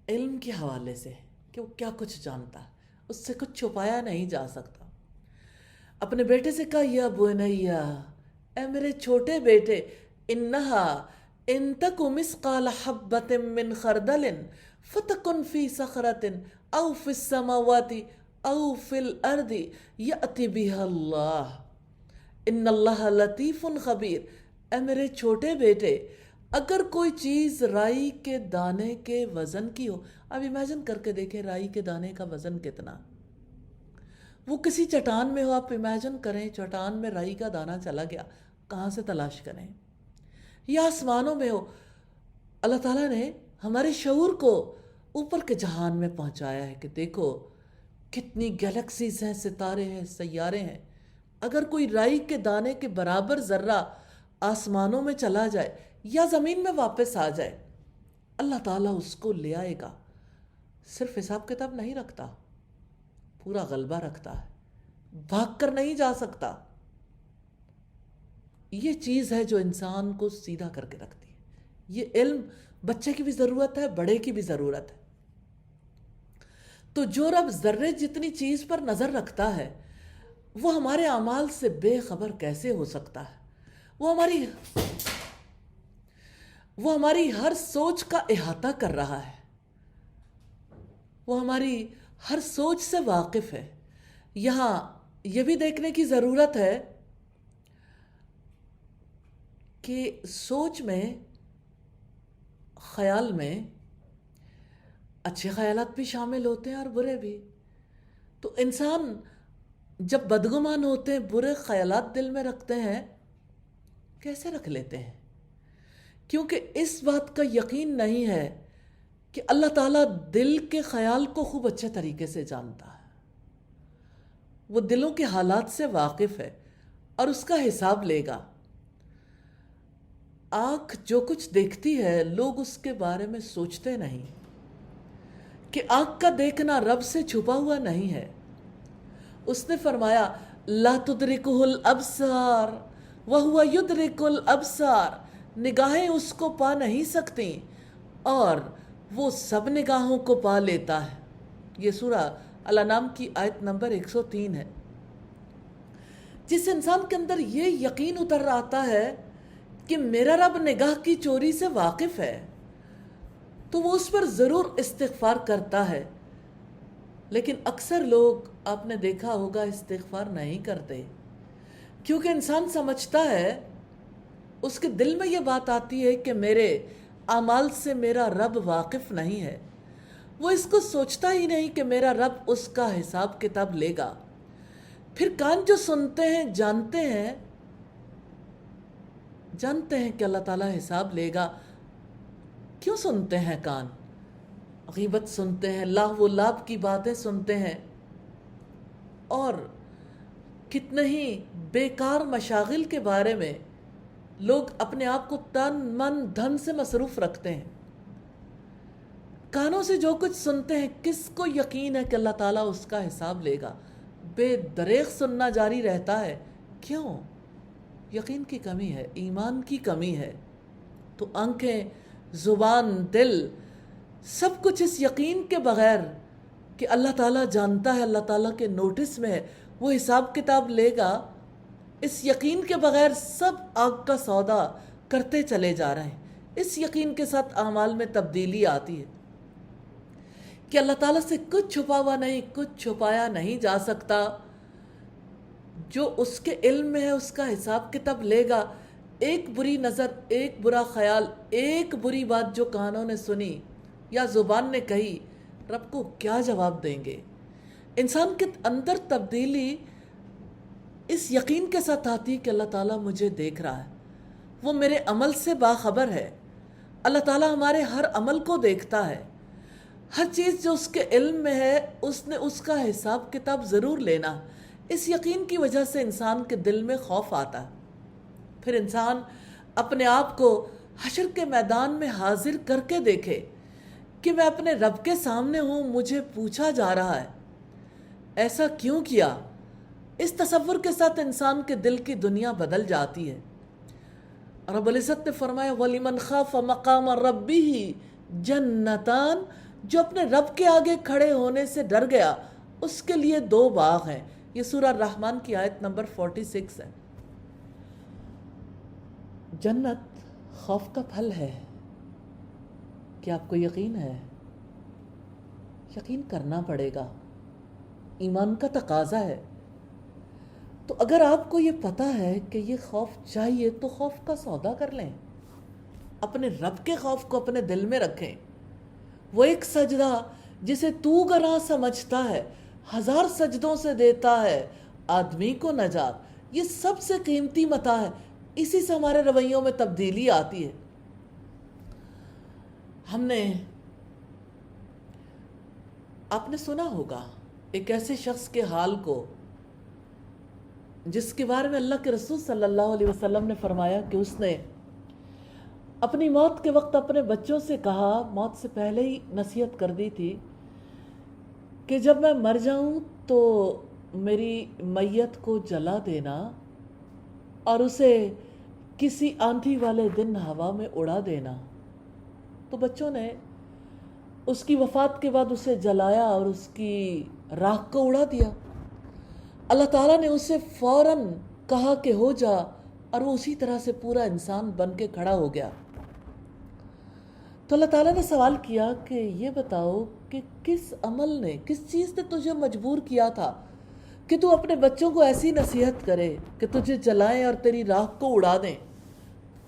علم کے حوالے سے کہ وہ کیا کچھ جانتا ہے، اس سے کچھ چھپایا نہیں جا سکتا۔ اپنے بیٹے سے کہا یا بنیا، اے میرے چھوٹے بیٹے، انہا ان تک مثقال حبۃ من خردل فتکن فی صخرۃ او فی السماوات او فی الارض یأتی بها اللہ ان اللہ لطیف خبیر۔ اے میرے چھوٹے بیٹے، اگر کوئی چیز رائی کے دانے کے وزن کی ہو، اب امیجن کر کے دیکھیں رائی کے دانے کا وزن کتنا، وہ کسی چٹان میں ہو، آپ امیجن کریں چٹان میں رائی کا دانہ چلا گیا، کہاں سے تلاش کریں؟ یا آسمانوں میں ہو، اللہ تعالیٰ نے ہمارے شعور کو اوپر کے جہان میں پہنچایا ہے کہ دیکھو کتنی گیلیکسیز ہیں، ستارے ہیں، سیارے ہیں۔ اگر کوئی رائی کے دانے کے برابر ذرہ آسمانوں میں چلا جائے یا زمین میں واپس آ جائے، اللہ تعالیٰ اس کو لے آئے گا۔ صرف حساب کتاب نہیں رکھتا، پورا غلبہ رکھتا ہے، بھاگ کر نہیں جا سکتا۔ یہ چیز ہے جو انسان کو سیدھا کر کے رکھتی ہے۔ یہ علم بچے کی بھی ضرورت ہے، بڑے کی بھی ضرورت ہے۔ تو جو رب ذرے جتنی چیز پر نظر رکھتا ہے، وہ ہمارے اعمال سے بے خبر کیسے ہو سکتا ہے؟ وہ ہماری ہر سوچ کا احاطہ کر رہا ہے، وہ ہماری ہر سوچ سے واقف ہے۔ یہاں یہ بھی دیکھنے کی ضرورت ہے کہ سوچ میں، خیال میں اچھے خیالات بھی شامل ہوتے ہیں اور برے بھی۔ تو انسان جب بدگمان ہوتے ہیں، برے خیالات دل میں رکھتے ہیں، کیسے رکھ لیتے ہیں؟ کیونکہ اس بات کا یقین نہیں ہے کہ اللہ تعالیٰ دل کے خیال کو خوب اچھے طریقے سے جانتا ہے، وہ دلوں کے حالات سے واقف ہے اور اس کا حساب لے گا۔ آنکھ جو کچھ دیکھتی ہے، لوگ اس کے بارے میں سوچتے نہیں کہ آنکھ کا دیکھنا رب سے چھپا ہوا نہیں ہے۔ اس نے فرمایا لا تدرکہ الابصار وہو یدرک الابصار، نگاہیں اس کو پا نہیں سکتی اور وہ سب نگاہوں کو پا لیتا ہے۔ یہ سورہ الانعام کی آیت نمبر 103 ہے۔ جس انسان کے اندر یہ یقین اتر آتا ہے کہ میرا رب نگاہ کی چوری سے واقف ہے، تو وہ اس پر ضرور استغفار کرتا ہے۔ لیکن اکثر لوگ آپ نے دیکھا ہوگا استغفار نہیں کرتے، کیونکہ انسان سمجھتا ہے، اس کے دل میں یہ بات آتی ہے کہ میرے اعمال سے میرا رب واقف نہیں ہے۔ وہ اس کو سوچتا ہی نہیں کہ میرا رب اس کا حساب کتاب لے گا۔ پھر کان جو سنتے ہیں جانتے ہیں کہ اللہ تعالیٰ حساب لے گا، کیوں سنتے ہیں کان؟ غیبت سنتے ہیں، لاہ و لاب کی باتیں سنتے ہیں، اور کتنے ہی بیکار مشاغل کے بارے میں لوگ اپنے آپ کو تن من دھن سے مصروف رکھتے ہیں۔ کانوں سے جو کچھ سنتے ہیں، کس کو یقین ہے کہ اللہ تعالیٰ اس کا حساب لے گا؟ بے دریغ سننا جاری رہتا ہے۔ کیوں؟ یقین کی کمی ہے، ایمان کی کمی ہے۔ تو آنکھیں، زبان، دل، سب کچھ اس یقین کے بغیر کہ اللہ تعالیٰ جانتا ہے، اللہ تعالیٰ کے نوٹس میں ہے، وہ حساب کتاب لے گا، اس یقین کے بغیر سب آگ کا سودا کرتے چلے جا رہے ہیں۔ اس یقین کے ساتھ اعمال میں تبدیلی آتی ہے کہ اللہ تعالیٰ سے کچھ چھپا ہوا نہیں، کچھ چھپایا نہیں جا سکتا۔ جو اس کے علم میں ہے اس کا حساب کتاب لے گا۔ ایک بری نظر، ایک برا خیال، ایک بری بات جو کانوں نے سنی یا زبان نے کہی، رب کو کیا جواب دیں گے؟ انسان کے اندر تبدیلی اس یقین کے ساتھ آتی ہے کہ اللہ تعالیٰ مجھے دیکھ رہا ہے، وہ میرے عمل سے باخبر ہے۔ اللہ تعالیٰ ہمارے ہر عمل کو دیکھتا ہے، ہر چیز جو اس کے علم میں ہے اس نے اس کا حساب کتاب ضرور لینا۔ اس یقین کی وجہ سے انسان کے دل میں خوف آتا ہے۔ پھر انسان اپنے آپ کو حشر کے میدان میں حاضر کر کے دیکھے کہ میں اپنے رب کے سامنے ہوں، مجھے پوچھا جا رہا ہے ایسا کیوں کیا؟ اس تصور کے ساتھ انسان کے دل کی دنیا بدل جاتی ہے۔ رب العزت نے فرمایا وَلِمَنْ خَافَ مَقَامَ رَبِّهِ جَنَّتان، جو اپنے رب کے آگے کھڑے ہونے سے ڈر گیا اس کے لیے 2 باغ ہیں۔ یہ سورہ الرحمن کی آیت نمبر 46 ہے۔ جنت خوف کا پھل ہے، کیا آپ کو یقین ہے؟ یقین کرنا پڑے گا، ایمان کا تقاضا ہے۔ تو اگر آپ کو یہ پتہ ہے کہ یہ خوف چاہیے تو خوف کا سودا کر لیں، اپنے رب کے خوف کو اپنے دل میں رکھیں۔ وہ ایک سجدہ جسے تو گراں سمجھتا ہے 1000 سجدوں سے دیتا ہے آدمی کو نجات، یہ سب سے قیمتی متاع ہے۔ اسی سے ہمارے رویوں میں تبدیلی آتی ہے۔ آپ نے سنا ہوگا ایک ایسے شخص کے حال کو جس کے بارے میں اللہ کے رسول صلی اللہ علیہ وسلم نے فرمایا کہ اس نے اپنی موت کے وقت اپنے بچوں سے کہا، موت سے پہلے ہی نصیحت کر دی تھی کہ جب میں مر جاؤں تو میری میت کو جلا دینا اور اسے کسی آندھی والے دن ہوا میں اڑا دینا۔ تو بچوں نے اس کی وفات کے بعد اسے جلایا اور اس کی راکھ کو اڑا دیا۔ اللہ تعالیٰ نے اسے فوراً کہا کہ ہو جا، اور وہ اسی طرح سے پورا انسان بن کے کھڑا ہو گیا۔ تو اللہ تعالیٰ نے سوال کیا کہ یہ بتاؤ کہ کس عمل نے، کس چیز نے تجھے مجبور کیا تھا کہ تو اپنے بچوں کو ایسی نصیحت کرے کہ تجھے جلائیں اور تیری راکھ کو اڑا دیں؟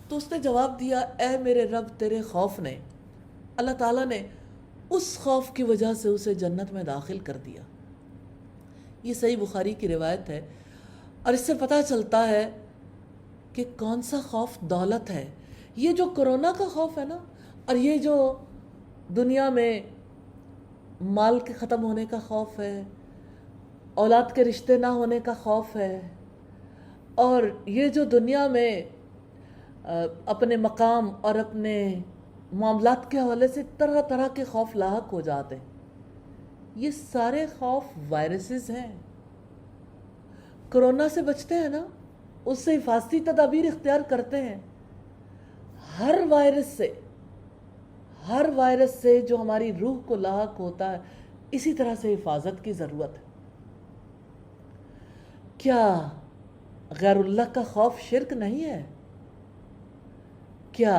تو اس نے جواب دیا، اے میرے رب تیرے خوف نے۔ اللہ تعالیٰ نے اس خوف کی وجہ سے اسے جنت میں داخل کر دیا۔ یہ صحیح بخاری کی روایت ہے، اور اس سے پتہ چلتا ہے کہ کون سا خوف دولت ہے۔ یہ جو کرونا کا خوف ہے نا، اور یہ جو دنیا میں مال کے ختم ہونے کا خوف ہے، اولاد کے رشتے نہ ہونے کا خوف ہے، اور یہ جو دنیا میں اپنے مقام اور اپنے معاملات کے حوالے سے طرح طرح کے خوف لاحق ہو جاتے ہیں، یہ سارے خوف وائرسز ہیں۔ کرونا سے بچتے ہیں نا، اس سے حفاظتی تدابیر اختیار کرتے ہیں۔ ہر وائرس سے جو ہماری روح کو لاحق ہوتا ہے، اسی طرح سے حفاظت کی ضرورت ہے۔ کیا غیر اللہ کا خوف شرک نہیں ہے؟ کیا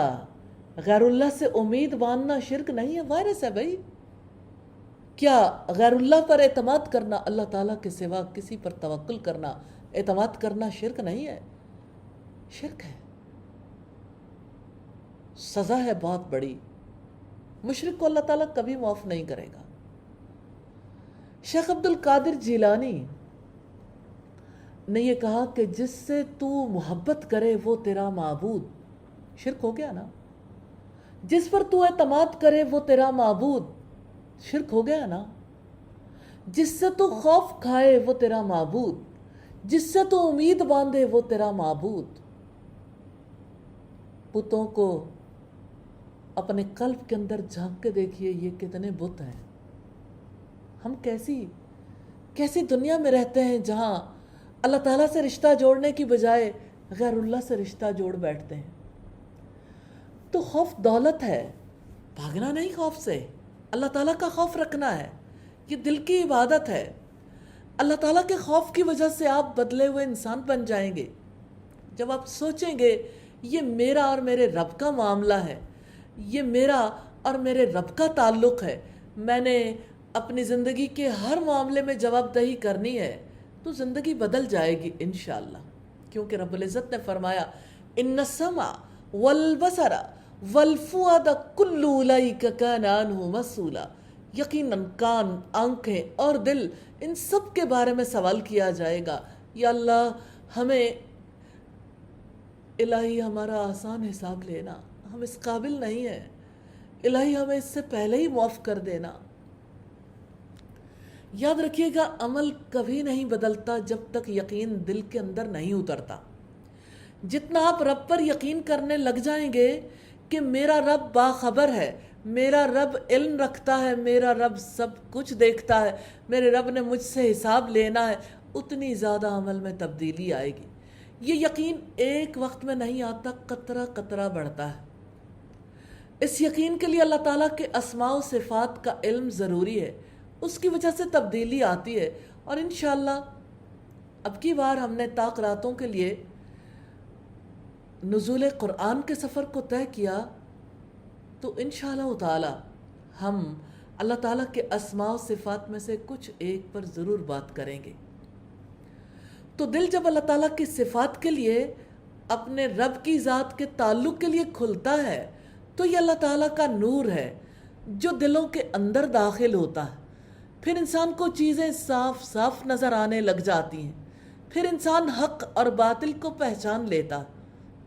غیر اللہ سے امید باندھنا شرک نہیں ہے؟ وائرس ہے بھائی۔ کیا غیر اللہ پر اعتماد کرنا، اللہ تعالیٰ کے سوا کسی پر توکل کرنا، اعتماد کرنا شرک نہیں ہے؟ شرک ہے، سزا ہے بہت بڑی۔ مشرک کو اللہ تعالیٰ کبھی معاف نہیں کرے گا۔ شیخ عبد القادر جیلانی نے یہ کہا کہ جس سے تو محبت کرے وہ تیرا معبود، شرک ہو گیا نا۔ جس پر تو اعتماد کرے وہ تیرا معبود، شرک ہو گیا نا۔ جس سے تو خوف کھائے وہ تیرا معبود، جس سے تو امید باندھے وہ تیرا معبود۔ بتوں کو اپنے قلب کے اندر جھانک کے دیکھیے، یہ کتنے بت ہیں۔ ہم کیسی دنیا میں رہتے ہیں جہاں اللہ تعالیٰ سے رشتہ جوڑنے کی بجائے غیر اللہ سے رشتہ جوڑ بیٹھتے ہیں۔ تو خوف دولت ہے، بھاگنا نہیں خوف سے، اللہ تعالیٰ کا خوف رکھنا ہے۔ یہ دل کی عبادت ہے۔ اللہ تعالیٰ کے خوف کی وجہ سے آپ بدلے ہوئے انسان بن جائیں گے۔ جب آپ سوچیں گے یہ میرا اور میرے رب کا معاملہ ہے، یہ میرا اور میرے رب کا تعلق ہے، میں نے اپنی زندگی کے ہر معاملے میں جواب دہی کرنی ہے، تو زندگی بدل جائے گی انشاءاللہ۔ کیونکہ رب العزت نے فرمایا ان السمع والبصر والفؤاد کل اولئک کان عنہ مسئولا، یقیناً کان، آنکھیں اور دل، ان سب کے بارے میں سوال کیا جائے گا۔ یا اللہ ہمیں، الہی ہمارا آسان حساب لینا، ہم اس قابل نہیں ہیں، الہی ہمیں اس سے پہلے ہی معاف کر دینا۔ یاد رکھیے گا عمل کبھی نہیں بدلتا جب تک یقین دل کے اندر نہیں اترتا۔ جتنا آپ رب پر یقین کرنے لگ جائیں گے کہ میرا رب باخبر ہے، میرا رب علم رکھتا ہے، میرا رب سب کچھ دیکھتا ہے، میرے رب نے مجھ سے حساب لینا ہے، اتنی زیادہ عمل میں تبدیلی آئے گی۔ یہ یقین ایک وقت میں نہیں آتا، قطرہ قطرہ بڑھتا ہے۔ اس یقین کے لیے اللہ تعالیٰ کے اسماء و صفات کا علم ضروری ہے، اس کی وجہ سے تبدیلی آتی ہے۔ اور انشاءاللہ اب کی بار ہم نے طاق راتوں کے لیے نزول قرآن کے سفر کو طے کیا، تو انشاءاللہ تعالی ہم اللہ تعالیٰ کے اسماء و صفات میں سے کچھ ایک پر ضرور بات کریں گے۔ تو دل جب اللہ تعالیٰ کی صفات کے لیے، اپنے رب کی ذات کے تعلق کے لیے کھلتا ہے، تو یہ اللہ تعالیٰ کا نور ہے جو دلوں کے اندر داخل ہوتا ہے۔ پھر انسان کو چیزیں صاف صاف نظر آنے لگ جاتی ہیں، پھر انسان حق اور باطل کو پہچان لیتا،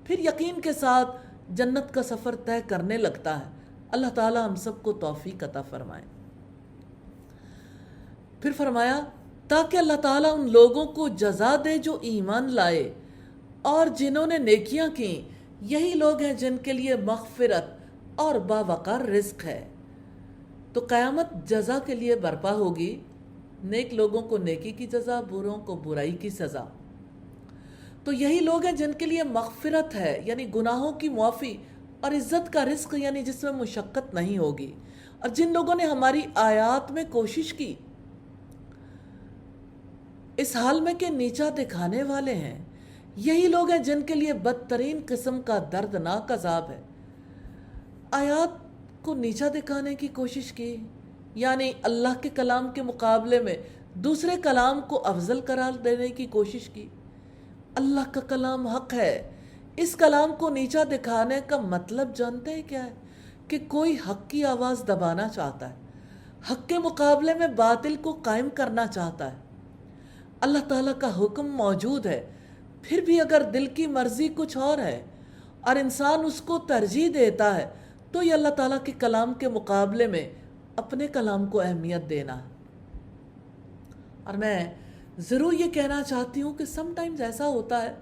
پھر یقین کے ساتھ جنت کا سفر طے کرنے لگتا ہے۔ اللہ تعالیٰ ہم سب کو توفیق عطا فرمائے۔ پھر فرمایا تاکہ اللہ تعالیٰ ان لوگوں کو جزا دے جو ایمان لائے اور جنہوں نے نیکیاں کی، یہی لوگ ہیں جن کے لیے مغفرت اور باوقار رزق ہے۔ تو قیامت جزا کے لیے برپا ہوگی، نیک لوگوں کو نیکی کی جزا، بروں کو برائی کی سزا۔ تو یہی لوگ ہیں جن کے لیے مغفرت ہے، یعنی گناہوں کی معافی، اور عزت کا رزق، یعنی جس میں مشقت نہیں ہوگی۔ اور جن لوگوں نے ہماری آیات میں کوشش کی اس حال میں کہ نیچا دکھانے والے ہیں، یہی لوگ ہیں جن کے لیے بدترین قسم کا دردناک عذاب ہے۔ آیات کو نیچا دکھانے کی کوشش کی، یعنی اللہ کے کلام کے مقابلے میں دوسرے کلام کو افضل قرار دینے کی کوشش کی۔ اللہ کا کلام حق ہے، اس کلام کو نیچا دکھانے کا مطلب جانتے ہیں کیا ہے؟ کہ کوئی حق کی آواز دبانا چاہتا ہے، حق کے مقابلے میں باطل کو قائم کرنا چاہتا ہے۔ اللہ تعالیٰ کا حکم موجود ہے، پھر بھی اگر دل کی مرضی کچھ اور ہے اور انسان اس کو ترجیح دیتا ہے، تو یہ اللہ تعالیٰ کے کلام کے مقابلے میں اپنے کلام کو اہمیت دینا ہے۔ اور میں ضرور یہ کہنا چاہتی ہوں کہ سم ٹائمز ایسا ہوتا ہے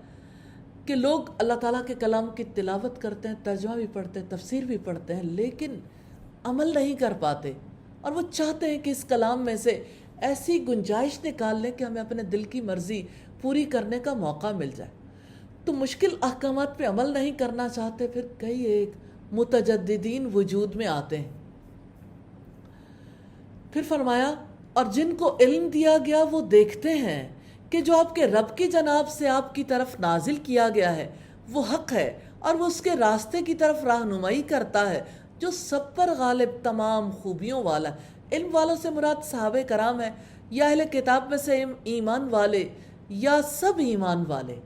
کہ لوگ اللہ تعالیٰ کے کلام کی تلاوت کرتے ہیں، ترجمہ بھی پڑھتے ہیں، تفسیر بھی پڑھتے ہیں، لیکن عمل نہیں کر پاتے، اور وہ چاہتے ہیں کہ اس کلام میں سے ایسی گنجائش نکال لیں کہ ہمیں اپنے دل کی مرضی پوری کرنے کا موقع مل جائے۔ تو مشکل احکامات پہ عمل نہیں کرنا چاہتے، پھر کئی ایک متجددین وجود میں آتے ہیں۔ پھر فرمایا اور جن کو علم دیا گیا وہ دیکھتے ہیں کہ جو آپ کے رب کی جناب سے آپ کی طرف نازل کیا گیا ہے وہ حق ہے، اور وہ اس کے راستے کی طرف رہنمائی کرتا ہے جو سب پر غالب تمام خوبیوں والا ہے۔ علم والوں سے مراد صحابہ کرام ہے، یا اہل کتاب میں سے ایمان والے، یا سب ایمان والے۔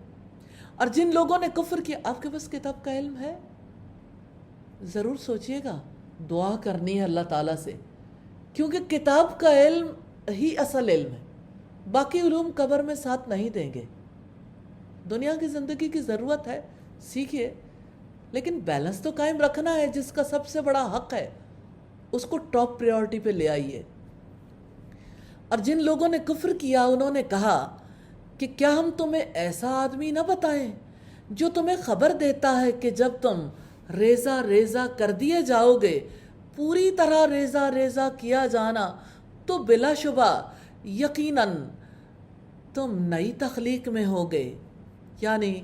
اور جن لوگوں نے کفر کیا، آپ کے پاس کتاب کا علم ہے؟ ضرور سوچئے گا، دعا کرنی ہے اللہ تعالیٰ سے، کیونکہ کتاب کا علم ہی اصل علم ہے، باقی علوم قبر میں ساتھ نہیں دیں گے۔ دنیا کی زندگی کی ضرورت ہے، سیکھیے، لیکن بیلنس تو قائم رکھنا ہے۔ جس کا سب سے بڑا حق ہے اس کو ٹاپ پریورٹی پہ لے آئیے۔ اور جن لوگوں نے کفر کیا انہوں نے کہا کہ کیا ہم تمہیں ایسا آدمی نہ بتائیں جو تمہیں خبر دیتا ہے کہ جب تم ریزہ ریزہ کر دیے جاؤ گے، پوری طرح ریزہ ریزہ کیا جانا، تو بلا شبہ یقیناً تم نئی تخلیق میں ہوگے۔ یعنی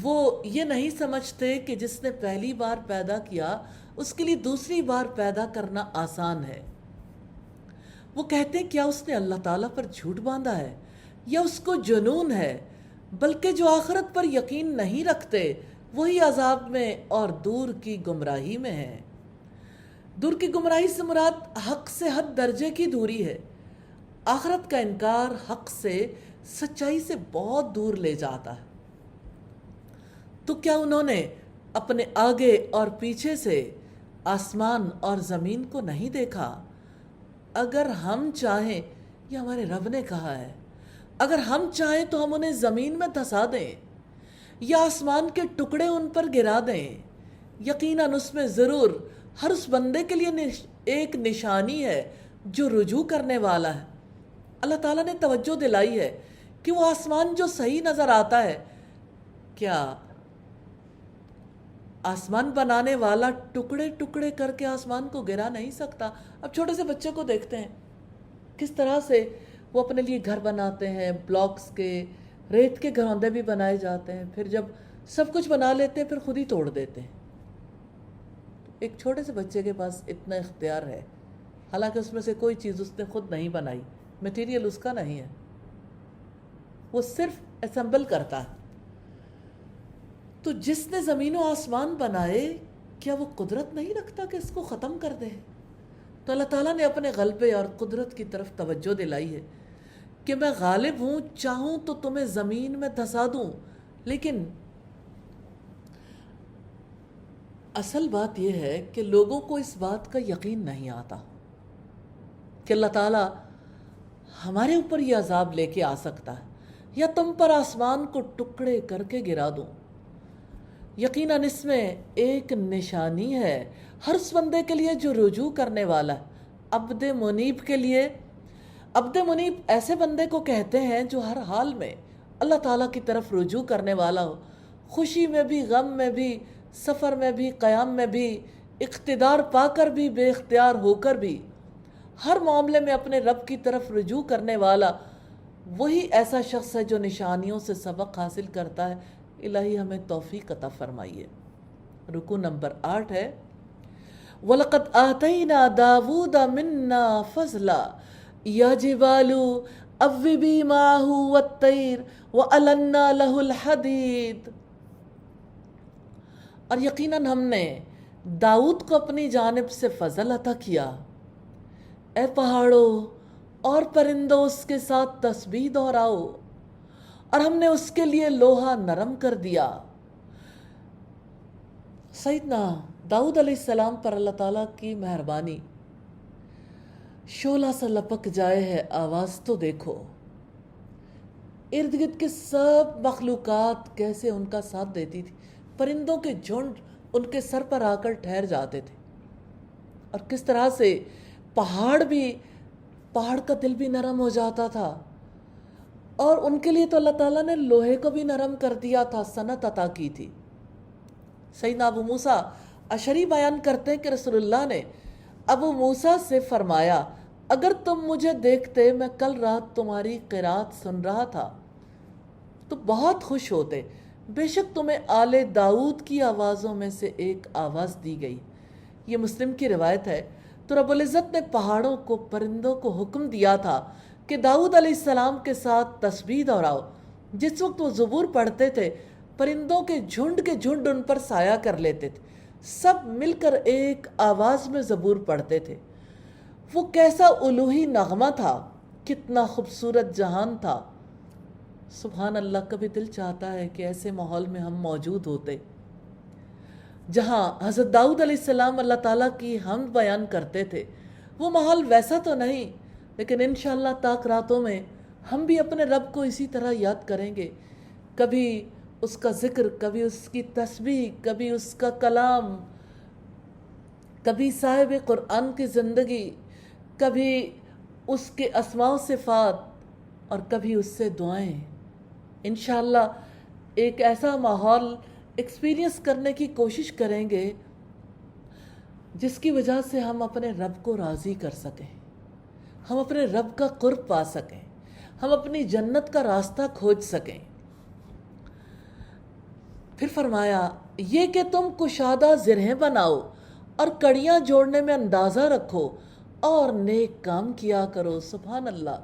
وہ یہ نہیں سمجھتے کہ جس نے پہلی بار پیدا کیا اس کے لیے دوسری بار پیدا کرنا آسان ہے۔ وہ کہتے ہیں کیا اس نے اللہ تعالیٰ پر جھوٹ باندھا ہے یا اس کو جنون ہے؟ بلکہ جو آخرت پر یقین نہیں رکھتے وہی عذاب میں اور دور کی گمراہی میں ہے۔ دور کی گمراہی سے مراد حق سے حد درجے کی دوری ہے۔ آخرت کا انکار حق سے، سچائی سے بہت دور لے جاتا ہے۔ تو کیا انہوں نے اپنے آگے اور پیچھے سے آسمان اور زمین کو نہیں دیکھا؟ اگر ہم چاہیں، یہ ہمارے رب نے کہا ہے، اگر ہم چاہیں تو ہم انہیں زمین میں دھسا دیں یا آسمان کے ٹکڑے ان پر گرا دیں، یقیناً اس میں ضرور ہر اس بندے کے لیے ایک نشانی ہے جو رجوع کرنے والا ہے۔ اللہ تعالیٰ نے توجہ دلائی ہے کہ وہ آسمان جو صحیح نظر آتا ہے، کیا آسمان بنانے والا ٹکڑے ٹکڑے کر کے آسمان کو گرا نہیں سکتا؟ اب چھوٹے سے بچے کو دیکھتے ہیں کس طرح سے وہ اپنے لیے گھر بناتے ہیں، بلاکس کے، ریت کے گھروندے بھی بنائے جاتے ہیں، پھر جب سب کچھ بنا لیتے ہیں پھر خود ہی توڑ دیتے ہیں۔ ایک چھوٹے سے بچے کے پاس اتنا اختیار ہے، حالانکہ اس میں سے کوئی چیز اس نے خود نہیں بنائی، میٹیریل اس کا نہیں ہے، وہ صرف اسمبل کرتا ہے۔ تو جس نے زمین و آسمان بنائے، کیا وہ قدرت نہیں رکھتا کہ اس کو ختم کر دے؟ تو اللہ تعالیٰ نے اپنے غلبے اور قدرت کی طرف توجہ دلائی ہے کہ میں غالب ہوں، چاہوں تو تمہیں زمین میں دھسا دوں۔ لیکن اصل بات یہ ہے کہ لوگوں کو اس بات کا یقین نہیں آتا کہ اللہ تعالیٰ ہمارے اوپر یہ عذاب لے کے آ سکتا ہے، یا تم پر آسمان کو ٹکڑے کر کے گرا دوں۔ یقیناً اس میں ایک نشانی ہے ہر اس بندے کے لیے جو رجوع کرنے والا ہے، عبد منیب کے لیے۔ عبد منیب ایسے بندے کو کہتے ہیں جو ہر حال میں اللہ تعالیٰ کی طرف رجوع کرنے والا ہو، خوشی میں بھی، غم میں بھی، سفر میں بھی، قیام میں بھی، اقتدار پا کر بھی، بے اختیار ہو کر بھی، ہر معاملے میں اپنے رب کی طرف رجوع کرنے والا وہی ایسا شخص ہے جو نشانیوں سے سبق حاصل کرتا ہے۔ الہی ہمیں توفیق عطا فرمائیے۔ رکوع نمبر 8 ہے، وَلَقَدْ آتَيْنَا دَاوُودَ مِنَّا فَضْلًا يَا جِبَالُ أَوِّبِي مَعَهُ وَالطَّيْرَ وَأَلَنَّا لَهُ الْحَدِيدَ۔ اور یقیناً ہم نے داؤد کو اپنی جانب سے فضل عطا کیا، اے پہاڑوں اور پرندوں اس کے ساتھ تسبیح دہراؤ، اور ہم نے اس کے لیے لوہا نرم کر دیا۔ سیدنا داؤد علیہ السلام پر اللہ تعالیٰ کی مہربانی، شعلہ سا لپک جائے ہے، آواز تو دیکھو، ارد گرد کے سب مخلوقات کیسے ان کا ساتھ دیتی تھی، پرندوں کے جھنڈ ان کے سر پر آ کر ٹھہر جاتے تھے، اور کس طرح سے پہاڑ کا دل بھی نرم ہو جاتا تھا، اور ان کے لیے تو اللہ تعالیٰ نے لوہے کو بھی نرم کر دیا تھا، صنعت عطا کی تھی۔ سیدنا ابو موسیٰ اشعری بیان کرتے ہیں کہ رسول اللہ نے ابو موسیٰ سے فرمایا، اگر تم مجھے دیکھتے میں کل رات تمہاری قرات سن رہا تھا تو بہت خوش ہوتے، بے شک تمہیں آل داؤد کی آوازوں میں سے ایک آواز دی گئی۔ یہ مسلم کی روایت ہے۔ تو رب العزت نے پہاڑوں کو، پرندوں کو حکم دیا تھا کہ داؤد علیہ السلام کے ساتھ تسبیح دہراؤ۔ جس وقت وہ زبور پڑھتے تھے، پرندوں کے جھنڈ ان پر سایہ کر لیتے تھے، سب مل کر ایک آواز میں زبور پڑھتے تھے۔ وہ کیسا الوہی نغمہ تھا، کتنا خوبصورت جہان تھا۔ سبحان اللہ، کبھی دل چاہتا ہے کہ ایسے ماحول میں ہم موجود ہوتے جہاں حضرت داؤد علیہ السلام اللہ تعالیٰ کی حمد بیان کرتے تھے۔ وہ ماحول ویسا تو نہیں، لیکن انشاءاللہ طاق راتوں میں ہم بھی اپنے رب کو اسی طرح یاد کریں گے، کبھی اس کا ذکر، کبھی اس کی تسبیح، کبھی اس کا کلام، کبھی صاحب قرآن کی زندگی، کبھی اس کے اسماء و صفات، اور کبھی اس سے دعائیں۔ انشاءاللہ ایک ایسا ماحول ایکسپیرینس کرنے کی کوشش کریں گے جس کی وجہ سے ہم اپنے رب کو راضی کر سکیں، ہم اپنے رب کا قرب پا سکیں، ہم اپنی جنت کا راستہ کھوج سکیں۔ پھر فرمایا، یہ کہ تم کشادہ زرہیں بناؤ اور کڑیاں جوڑنے میں اندازہ رکھو اور نیک کام کیا کرو۔ سبحان اللہ،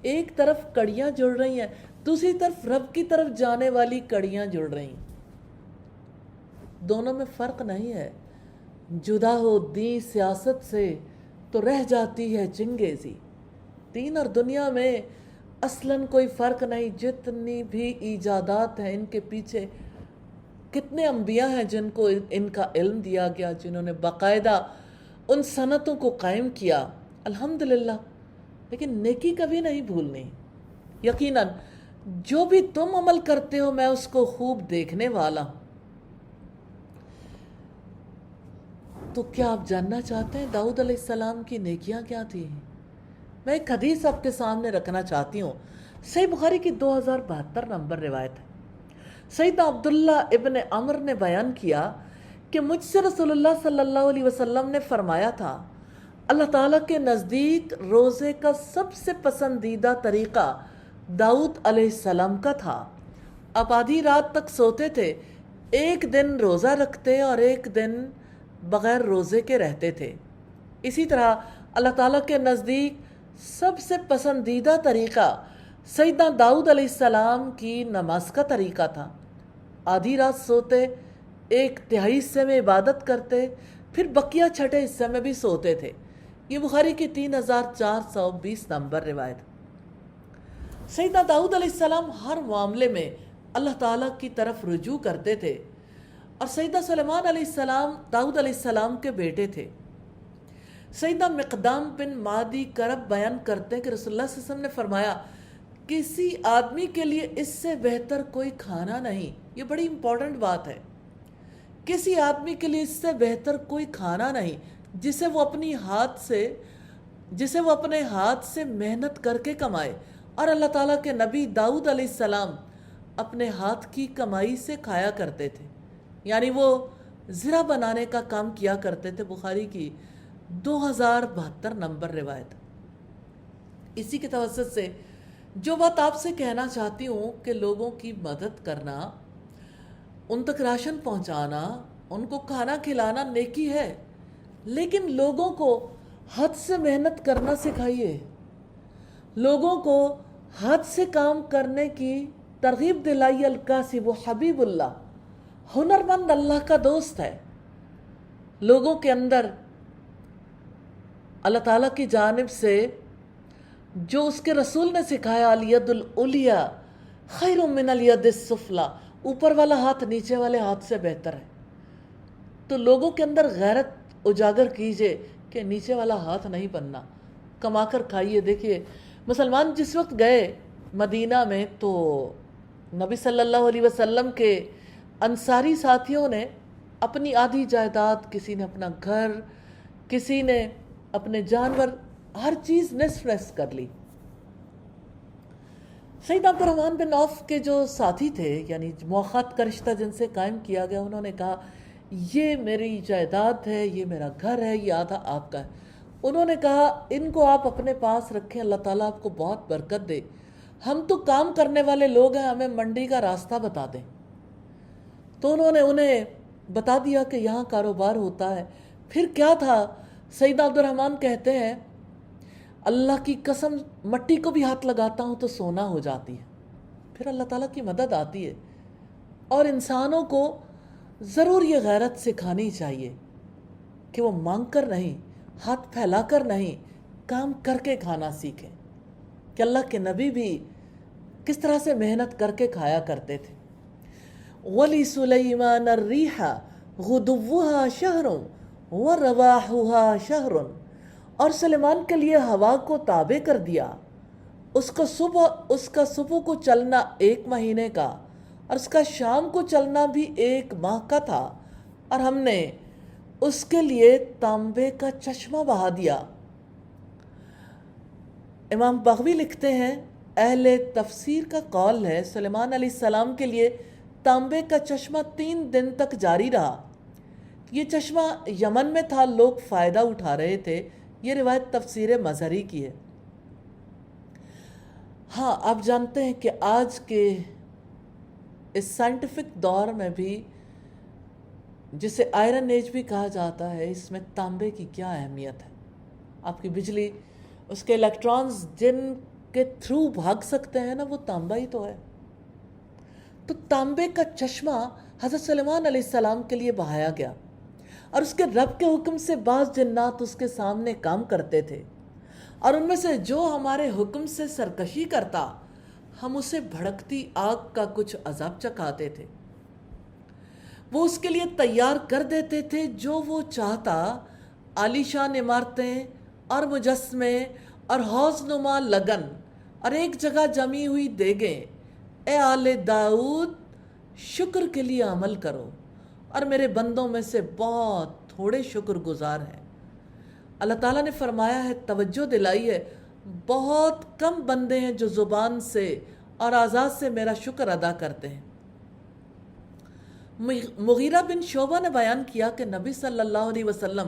ایک طرف کڑیاں جڑ رہی ہیں، دوسری طرف رب کی طرف جانے والی کڑیاں جڑ رہی ہیں، دونوں میں فرق نہیں ہے۔ جدا ہو دین سیاست سے تو رہ جاتی ہے چنگیزی۔ دین اور دنیا میں اصلاً کوئی فرق نہیں، جتنی بھی ایجادات ہیں ان کے پیچھے کتنے انبیاء ہیں جن کو ان کا علم دیا گیا، جنہوں نے باقاعدہ ان صنعتوں کو قائم کیا، الحمدللہ۔ لیکن نیکی کبھی نہیں بھولنی۔ یقیناً جو بھی تم عمل کرتے ہو میں اس کو خوب دیکھنے والا ہوں۔ تو کیا آپ جاننا چاہتے ہیں داؤد علیہ السلام کی نیکیاں کیا تھیں؟ میں ایک حدیث آپ کے سامنے رکھنا چاہتی ہوں۔ صحیح بخاری کی 2072 نمبر روایت ہے۔ سیدنا عبداللہ ابن عمر نے بیان کیا کہ مجھ سے رسول اللہ صلی اللہ علیہ وسلم نے فرمایا تھا، اللہ تعالیٰ کے نزدیک روزے کا سب سے پسندیدہ طریقہ داؤد علیہ السلام کا تھا۔ آپ آدھی رات تک سوتے تھے، ایک دن روزہ رکھتے اور ایک دن بغیر روزے کے رہتے تھے۔ اسی طرح اللہ تعالیٰ کے نزدیک سب سے پسندیدہ طریقہ سیدنا داؤد علیہ السلام کی نماز کا طریقہ تھا۔ آدھی رات سوتے، ایک تہائی حصے میں عبادت کرتے، پھر بقیہ چھٹے حصے میں بھی سوتے تھے۔ یہ بخاری کی 3420 نمبر روایت۔ سیدنا داؤد علیہ السلام ہر معاملے میں اللہ تعالیٰ کی طرف رجوع کرتے تھے، اور سیدنا سلیمان علیہ السلام داؤد علیہ السلام کے بیٹے تھے۔ سیدنا مقدام بن معدی کرب بیان کرتے ہیں کہ رسول اللہ صلی اللہ علیہ وسلم نے فرمایا، کسی آدمی کے لیے اس سے بہتر کوئی کھانا نہیں۔ یہ بڑی امپورٹنٹ بات ہے۔ کسی آدمی کے لیے اس سے بہتر کوئی کھانا نہیں جسے وہ اپنے ہاتھ سے محنت کر کے کمائے، اور اللہ تعالیٰ کے نبی داؤد علیہ السلام اپنے ہاتھ کی کمائی سے کھایا کرتے تھے، یعنی وہ زرہ بنانے کا کام کیا کرتے تھے۔ بخاری کی 2072 نمبر روایت۔ اسی کے توسط سے جو بات آپ سے کہنا چاہتی ہوں کہ لوگوں کی مدد کرنا، ان تک راشن پہنچانا، ان کو کھانا کھلانا نیکی ہے، لیکن لوگوں کو ہاتھ سے محنت کرنا سکھائیے، لوگوں کو ہاتھ سے کام کرنے کی ترغیب دلائی۔ الکاسب حبیب اللہ، ہنرمند اللہ کا دوست ہے۔ لوگوں کے اندر اللہ تعالیٰ کی جانب سے جو اس کے رسول نے سکھایا، الید العلیٰ خیر من الید السفلیٰ، اوپر والا ہاتھ نیچے والے ہاتھ سے بہتر ہے۔ تو لوگوں کے اندر غیرت اجاگر کیجئے کہ نیچے والا ہاتھ نہیں بننا، کما کر کھائیے۔ دیکھیے مسلمان جس وقت گئے مدینہ میں تو نبی صلی اللہ علیہ وسلم کے انصاری ساتھیوں نے اپنی آدھی جائیداد، کسی نے اپنا گھر، کسی نے اپنے جانور، ہر چیز نصف نصف کر لی۔ سیدنا عبد الرحمن بن عوف کے جو ساتھی تھے، یعنی موافقت کا رشتہ جن سے قائم کیا گیا، انہوں نے کہا یہ میری جائیداد ہے، یہ میرا گھر ہے، یہ آدھا آپ کا ہے۔ انہوں نے کہا ان کو آپ اپنے پاس رکھیں، اللہ تعالیٰ آپ کو بہت برکت دے، ہم تو کام کرنے والے لوگ ہیں، ہمیں منڈی کا راستہ بتا دیں۔ تو انہوں نے انہیں بتا دیا کہ یہاں کاروبار ہوتا ہے۔ پھر کیا تھا، سیدنا عبد الرحمن کہتے ہیں اللہ کی قسم مٹی کو بھی ہاتھ لگاتا ہوں تو سونا ہو جاتی ہے۔ پھر اللہ تعالیٰ کی مدد آتی ہے۔ اور انسانوں کو ضرور یہ غیرت سکھانی چاہیے کہ وہ مانگ کر نہیں، ہاتھ پھیلا کر نہیں، کام کر کے کھانا سیکھیں، کہ اللہ کے نبی بھی کس طرح سے محنت کر کے کھایا کرتے تھے۔ وَلِسُلَيْمَانَ الرِّيحَ غُدُوُّهَا شَهْرٌ وَرَوَاحُهَا شَهْرٌ، اور سلیمان کے لیے ہوا کو تابع کر دیا، اس کا صبح کو چلنا 1 مہینے کا، اور اس کا شام کو چلنا بھی 1 ماہ کا تھا، اور ہم نے اس کے لیے تانبے کا چشمہ بہا دیا۔ امام بغوی لکھتے ہیں، اہل تفسیر کا قول ہے سلیمان علیہ السلام کے لیے تانبے کا چشمہ 3 دن تک جاری رہا۔ یہ چشمہ یمن میں تھا، لوگ فائدہ اٹھا رہے تھے۔ یہ روایت تفسیر مظہری کی ہے۔ ہاں، آپ جانتے ہیں کہ آج کے اس سائنٹیفک دور میں بھی، جسے آئرن ایج بھی کہا جاتا ہے، اس میں تانبے کی کیا اہمیت ہے۔ آپ کی بجلی، اس کے الیکٹرانز جن کے تھرو بھاگ سکتے ہیں نا، وہ تانبا ہی تو ہے۔ تو تانبے کا چشمہ حضرت سلیمان علیہ السلام کے لیے بہایا گیا، اور اس کے رب کے حکم سے بعض جنات اس کے سامنے کام کرتے تھے، اور ان میں سے جو ہمارے حکم سے سرکشی کرتا، ہم اسے بھڑکتی آگ کا کچھ عذاب چکھاتے تھے۔ وہ اس کے لیے تیار کر دیتے تھے جو وہ چاہتا، عالیشان عمارتیں اور مجسمے اور حوض نما لگن اور ایک جگہ جمی ہوئی دیگیں۔ اے آل داؤد، شکر کے لیے عمل کرو، اور میرے بندوں میں سے بہت تھوڑے شکر گزار ہیں۔ اللہ تعالیٰ نے فرمایا ہے، توجہ دلائی ہے، بہت کم بندے ہیں جو زبان سے اور اعضاء سے میرا شکر ادا کرتے ہیں۔ مغیرہ بن شعبہ نے بیان کیا کہ نبی صلی اللہ علیہ وسلم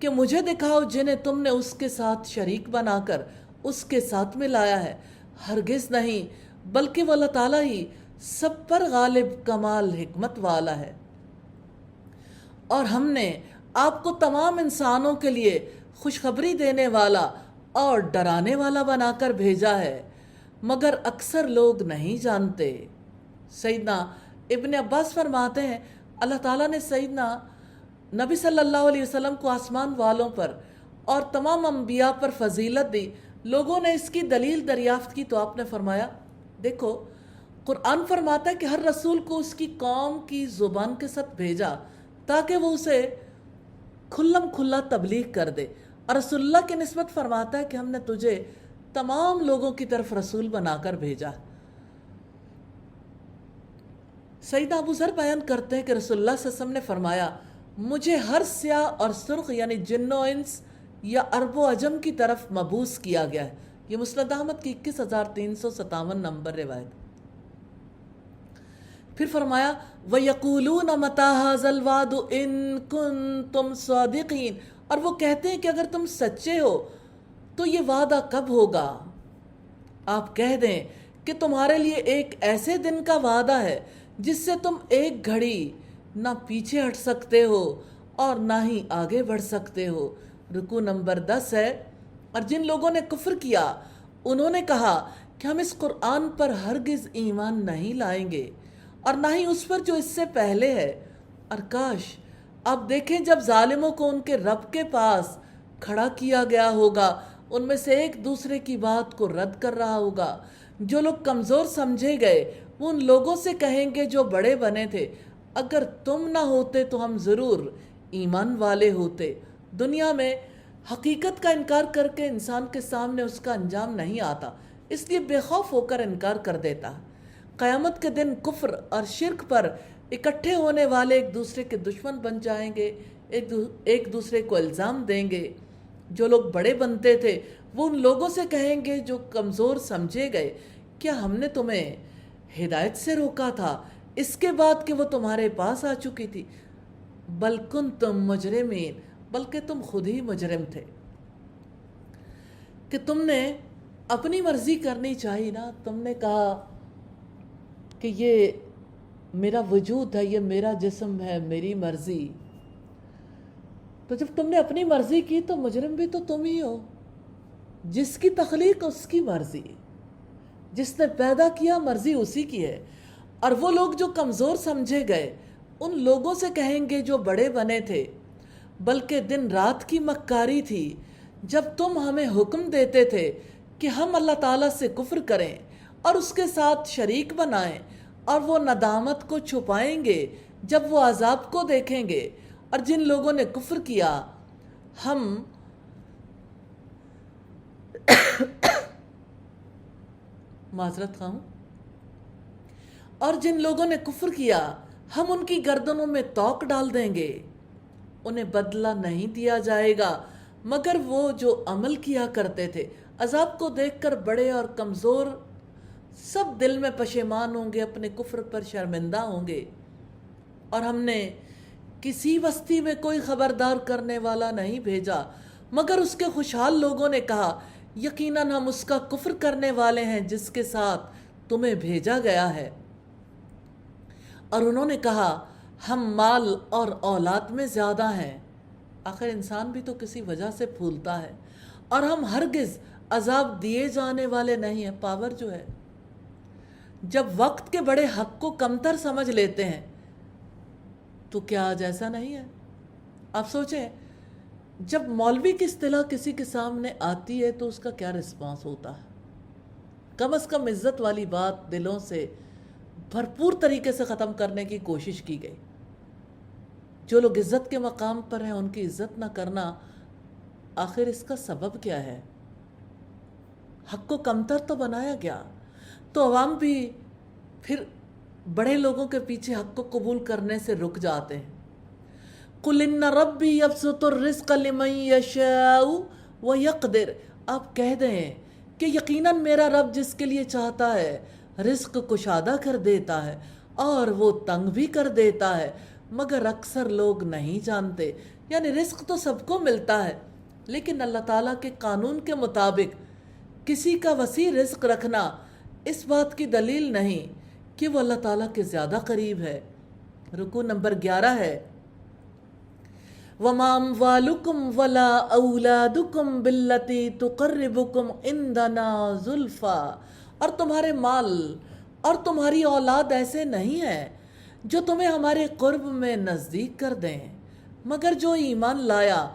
کہ مجھے دکھاؤ جنہیں تم نے اس کے ساتھ شریک بنا کر اس کے ساتھ میں لایا ہے۔ ہرگز نہیں، بلکہ وہ اللہ تعالیٰ ہی سب پر غالب کمال حکمت والا ہے۔ اور ہم نے آپ کو تمام انسانوں کے لیے خوشخبری دینے والا اور ڈرانے والا بنا کر بھیجا ہے، مگر اکثر لوگ نہیں جانتے۔ سیدنا ابن عباس فرماتے ہیں اللہ تعالیٰ نے سیدنا نبی صلی اللہ علیہ وسلم کو آسمان والوں پر اور تمام انبیاء پر فضیلت دی۔ لوگوں نے اس کی دلیل دریافت کی تو آپ نے فرمایا دیکھو قرآن فرماتا ہے کہ ہر رسول کو اس کی قوم کی زبان کے ساتھ بھیجا تاکہ وہ اسے کھلم کھلا تبلیغ کر دے، اور رسول اللہ کی نسبت فرماتا ہے کہ ہم نے تجھے تمام لوگوں کی طرف رسول بنا کر بھیجا۔ سیدنا ابو ذر بیان کرتے ہیں کہ رسول اللہ صلی اللہ علیہ وسلم نے فرمایا مجھے ہر سیاہ اور سرخ یعنی جن و انس یا عرب و عجم کی طرف مبعوث کیا گیا ہے۔ یہ مسند احمد کی 21,357 نمبر روایت۔ پھر فرمایا وَيَقُولُونَ مَتَى هَذَا الْوَعْدُ إِن كُنتُمْ صَادِقِينَ، اور وہ کہتے ہیں کہ اگر تم سچے ہو تو یہ وعدہ کب ہوگا؟ آپ کہہ دیں کہ تمہارے لیے ایک ایسے دن کا وعدہ ہے جس سے تم ایک گھڑی نہ پیچھے ہٹ سکتے ہو اور نہ ہی آگے بڑھ سکتے ہو۔ رکوع نمبر 10 ہے۔ اور جن لوگوں نے کفر کیا انہوں نے کہا کہ ہم اس قرآن پر ہرگز ایمان نہیں لائیں گے اور نہ ہی اس پر جو اس سے پہلے ہے، اور کاش آپ دیکھیں جب ظالموں کو ان کے رب کے پاس کھڑا کیا گیا ہوگا، ان میں سے ایک دوسرے کی بات کو رد کر رہا ہوگا۔ جو لوگ کمزور سمجھے گئے وہ ان لوگوں سے کہیں گے جو بڑے بنے تھے اگر تم نہ ہوتے تو ہم ضرور ایمان والے ہوتے۔ دنیا میں حقیقت کا انکار کر کے انسان کے سامنے اس کا انجام نہیں آتا، اس لیے بے خوف ہو کر انکار کر دیتا۔ قیامت کے دن کفر اور شرک پر اکٹھے ہونے والے ایک دوسرے کے دشمن بن جائیں گے، ایک دوسرے کو الزام دیں گے۔ جو لوگ بڑے بنتے تھے وہ ان لوگوں سے کہیں گے جو کمزور سمجھے گئے کیا ہم نے تمہیں ہدایت سے روکا تھا اس کے بعد کہ وہ تمہارے پاس آ چکی تھی؟ بل کنتم مجرمین، بلکہ تم خود ہی مجرم تھے کہ تم نے اپنی مرضی کرنی چاہیے نا۔ تم نے کہا کہ یہ میرا وجود ہے، یہ میرا جسم ہے، میری مرضی۔ تو جب تم نے اپنی مرضی کی تو مجرم بھی تو تم ہی ہو۔ جس کی تخلیق اس کی مرضی، جس نے پیدا کیا مرضی اسی کی ہے۔ اور وہ لوگ جو کمزور سمجھے گئے ان لوگوں سے کہیں گے جو بڑے بنے تھے بلکہ دن رات کی مکاری تھی جب تم ہمیں حکم دیتے تھے کہ ہم اللہ تعالیٰ سے کفر کریں اور اس کے ساتھ شریک بنائیں، اور وہ ندامت کو چھپائیں گے جب وہ عذاب کو دیکھیں گے۔ اور جن لوگوں نے کفر کیا ہم معذرت خواہوں، اور جن لوگوں نے کفر کیا ہم ان کی گردنوں میں توق ڈال دیں گے، انہیں بدلہ نہیں دیا جائے گا مگر وہ جو عمل کیا کرتے تھے۔ عذاب کو دیکھ کر بڑے اور کمزور سب دل میں پشیمان ہوں گے، اپنے کفر پر شرمندہ ہوں گے۔ اور ہم نے کسی بستی میں کوئی خبردار کرنے والا نہیں بھیجا مگر اس کے خوشحال لوگوں نے کہا یقیناً ہم اس کا کفر کرنے والے ہیں جس کے ساتھ تمہیں بھیجا گیا ہے۔ اور انہوں نے کہا ہم مال اور اولاد میں زیادہ ہیں۔ آخر انسان بھی تو کسی وجہ سے پھولتا ہے، اور ہم ہرگز عذاب دیے جانے والے نہیں ہیں۔ پاور جو ہے جب وقت کے بڑے حق کو کمتر سمجھ لیتے ہیں تو کیا آج ایسا نہیں ہے؟ آپ سوچیں جب مولوی کی اصطلاح کسی کے سامنے آتی ہے تو اس کا کیا رسپانس ہوتا ہے؟ کم از کم عزت والی بات دلوں سے بھرپور طریقے سے ختم کرنے کی کوشش کی گئی۔ جو لوگ عزت کے مقام پر ہیں ان کی عزت نہ کرنا، آخر اس کا سبب کیا ہے؟ حق کو کمتر تو بنایا گیا تو عوام بھی پھر بڑے لوگوں کے پیچھے حق کو قبول کرنے سے رک جاتے ہیں۔ قُلْ إِنَّ رَبِّي يَبْسُطُ الرِّزْقَ لِمَن يَشَاءُ وَيَقْدِرُ، آپ کہہ دیں کہ یقیناً میرا رب جس کے لیے چاہتا ہے رزق کشادہ کر دیتا ہے اور وہ تنگ بھی کر دیتا ہے۔ مگر اکثر لوگ نہیں جانتے۔ یعنی رزق تو سب کو ملتا ہے، لیکن اللہ تعالیٰ کے قانون کے مطابق کسی کا وسیع رزق رکھنا اس بات کی دلیل نہیں کہ وہ اللہ تعالیٰ کے زیادہ قریب ہے۔ رکوع نمبر 11 ہے، وَمَا أَمْوَالُكُمْ وَلَا أَوْلَادُكُمْ بِالَّتِي تُقَرِّبُكُمْ عِنْدَنَا زُلْفَىٰ، اور تمہارے مال اور تمہاری اولاد ایسے نہیں ہیں جو تمہیں ہمارے قرب میں نزدیک کر دیں، مگر جو ایمان لایا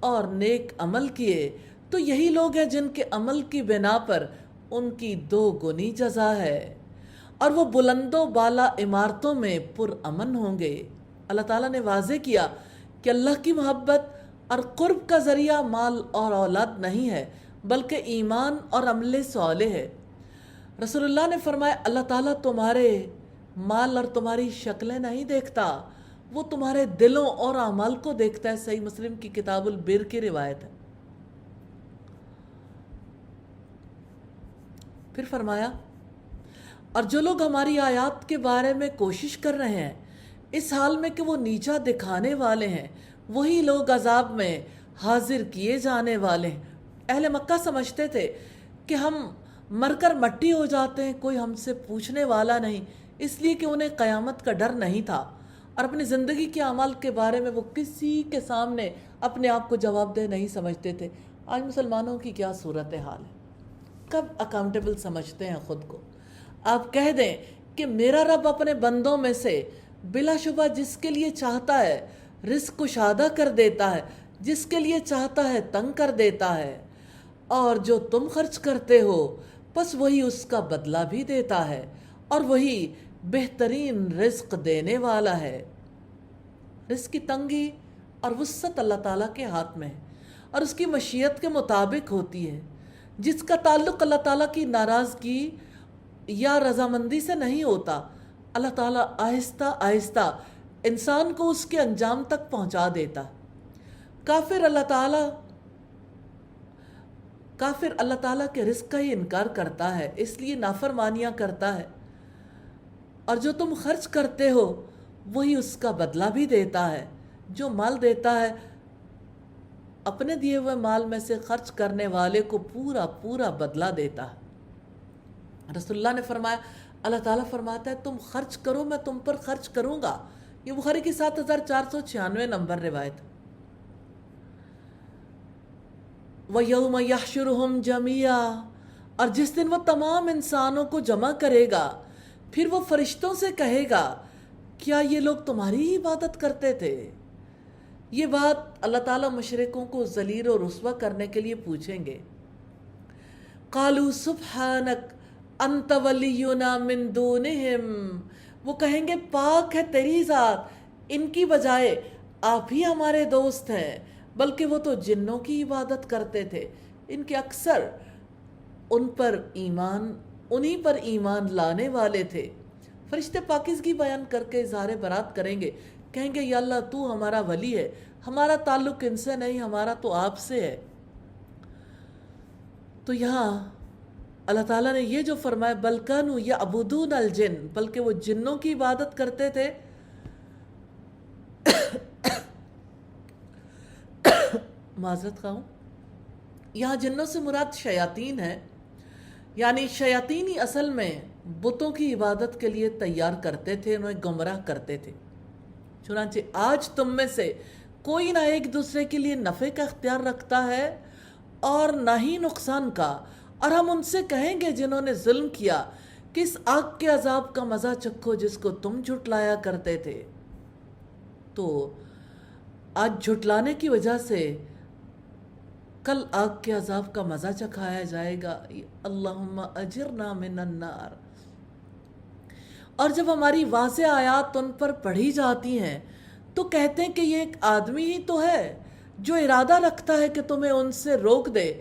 اور نیک عمل کیے تو یہی لوگ ہیں جن کے عمل کی بنا پر ان کی 2 گنی جزا ہے، اور وہ بلند و بالا عمارتوں میں پرامن ہوں گے۔ اللہ تعالیٰ نے واضح کیا کہ اللہ کی محبت اور قرب کا ذریعہ مال اور اولاد نہیں ہے، بلکہ ایمان اور عمل صالح ہے۔ رسول اللہ نے فرمایا، اللہ تعالیٰ تمہارے مال اور تمہاری شکلیں نہیں دیکھتا، وہ تمہارے دلوں اور اعمال کو دیکھتا ہے۔ صحیح مسلم کی کتاب البر کی روایت ہے۔ پھر فرمایا، اور جو لوگ ہماری آیات کے بارے میں کوشش کر رہے ہیں اس حال میں کہ وہ نیچا دکھانے والے ہیں، وہی لوگ عذاب میں حاضر کیے جانے والے ہیں۔ اہل مکہ سمجھتے تھے کہ ہم مر کر مٹی ہو جاتے ہیں، کوئی ہم سے پوچھنے والا نہیں، اس لیے کہ انہیں قیامت کا ڈر نہیں تھا، اور اپنی زندگی کے اعمال کے بارے میں وہ کسی کے سامنے اپنے آپ کو جواب دہ نہیں سمجھتے تھے۔ آج مسلمانوں کی کیا صورتحال ہے؟ کب اکاؤنٹیبل سمجھتے ہیں خود کو؟ آپ کہہ دیں کہ میرا رب اپنے بندوں میں سے بلا شبہ جس کے لیے چاہتا ہے رزق کشادہ کر دیتا ہے، جس کے لیے چاہتا ہے تنگ کر دیتا ہے، اور جو تم خرچ کرتے ہو بس وہی اس کا بدلہ بھی دیتا ہے، اور وہی بہترین رزق دینے والا ہے۔ رزق کی تنگی اور وسعت اللہ تعالیٰ کے ہاتھ میں ہے، اور اس کی مشیت کے مطابق ہوتی ہے۔ جس کا تعلق اللہ تعالیٰ کی ناراضگی یا رضامندی سے نہیں ہوتا، اللہ تعالیٰ آہستہ آہستہ انسان کو اس کے انجام تک پہنچا دیتا۔ کافر اللہ تعالیٰ کے رزق کا ہی انکار کرتا ہے، اس لیے نافرمانیاں کرتا ہے، اور جو تم خرچ کرتے ہو وہی اس کا بدلہ بھی دیتا ہے۔ جو مال دیتا ہے اپنے دیے ہوئے مال میں سے خرچ کرنے والے کو پورا پورا بدلہ دیتا ہے۔ رسول اللہ نے فرمایا، اللہ تعالیٰ فرماتا ہے تم خرچ کرو، میں تم پر خرچ کروں گا۔ یہ بخاری کی 7496 نمبر روایت۔ وَيَوْمَ يَحْشُرُهُمْ جَمِيعًا، اور جس دن وہ تمام انسانوں کو جمع کرے گا، پھر وہ فرشتوں سے کہے گا، کیا یہ لوگ تمہاری ہی عبادت کرتے تھے؟ یہ بات اللہ تعالیٰ مشرکوں کو ذلیل و رسوا کرنے کے لیے پوچھیں گے۔ قالوا سبحانک انت ولینا من دونہم، وہ کہیں گے پاک ہے تیری ذات، ان کی بجائے آپ ہی ہمارے دوست ہیں، بلکہ وہ تو جنوں کی عبادت کرتے تھے۔ ان کے اکثر انہی پر ایمان لانے والے تھے۔ فرشتے پاکیزگی بیان کر کے اظہار برات کریں گے، کہیں گے یا اللہ تو ہمارا ولی ہے، ہمارا تعلق ان سے نہیں، ہمارا تو آپ سے ہے۔ تو یہاں اللہ تعالیٰ نے یہ جو فرمایا بل کانوا یعبدون الجن، بلکہ وہ جنوں کی عبادت کرتے تھے، معذرت خواہوں، یہاں جنوں سے مراد شیاطین ہے، یعنی شیاطین ہی اصل میں بتوں کی عبادت کے لیے تیار کرتے تھے، انہیں گمراہ کرتے تھے۔ چنانچہ آج تم میں سے کوئی نہ ایک دوسرے کے لیے نفع کا اختیار رکھتا ہے اور نہ ہی نقصان کا، اور ہم ان سے کہیں گے جنہوں نے ظلم کیا کہ اس آگ کے عذاب کا مزہ چکھو جس کو تم جھٹلایا کرتے تھے۔ تو آج جھٹلانے کی وجہ سے کل آگ کے عذاب کا مزہ چکھایا جائے گا۔ اللہم اجرنا من النار۔ اور جب ہماری واضح آیات ان پر پڑھی جاتی ہیں تو کہتے ہیں کہ یہ ایک آدمی ہی تو ہے جو ارادہ رکھتا ہے کہ تمہیں ان سے روک دے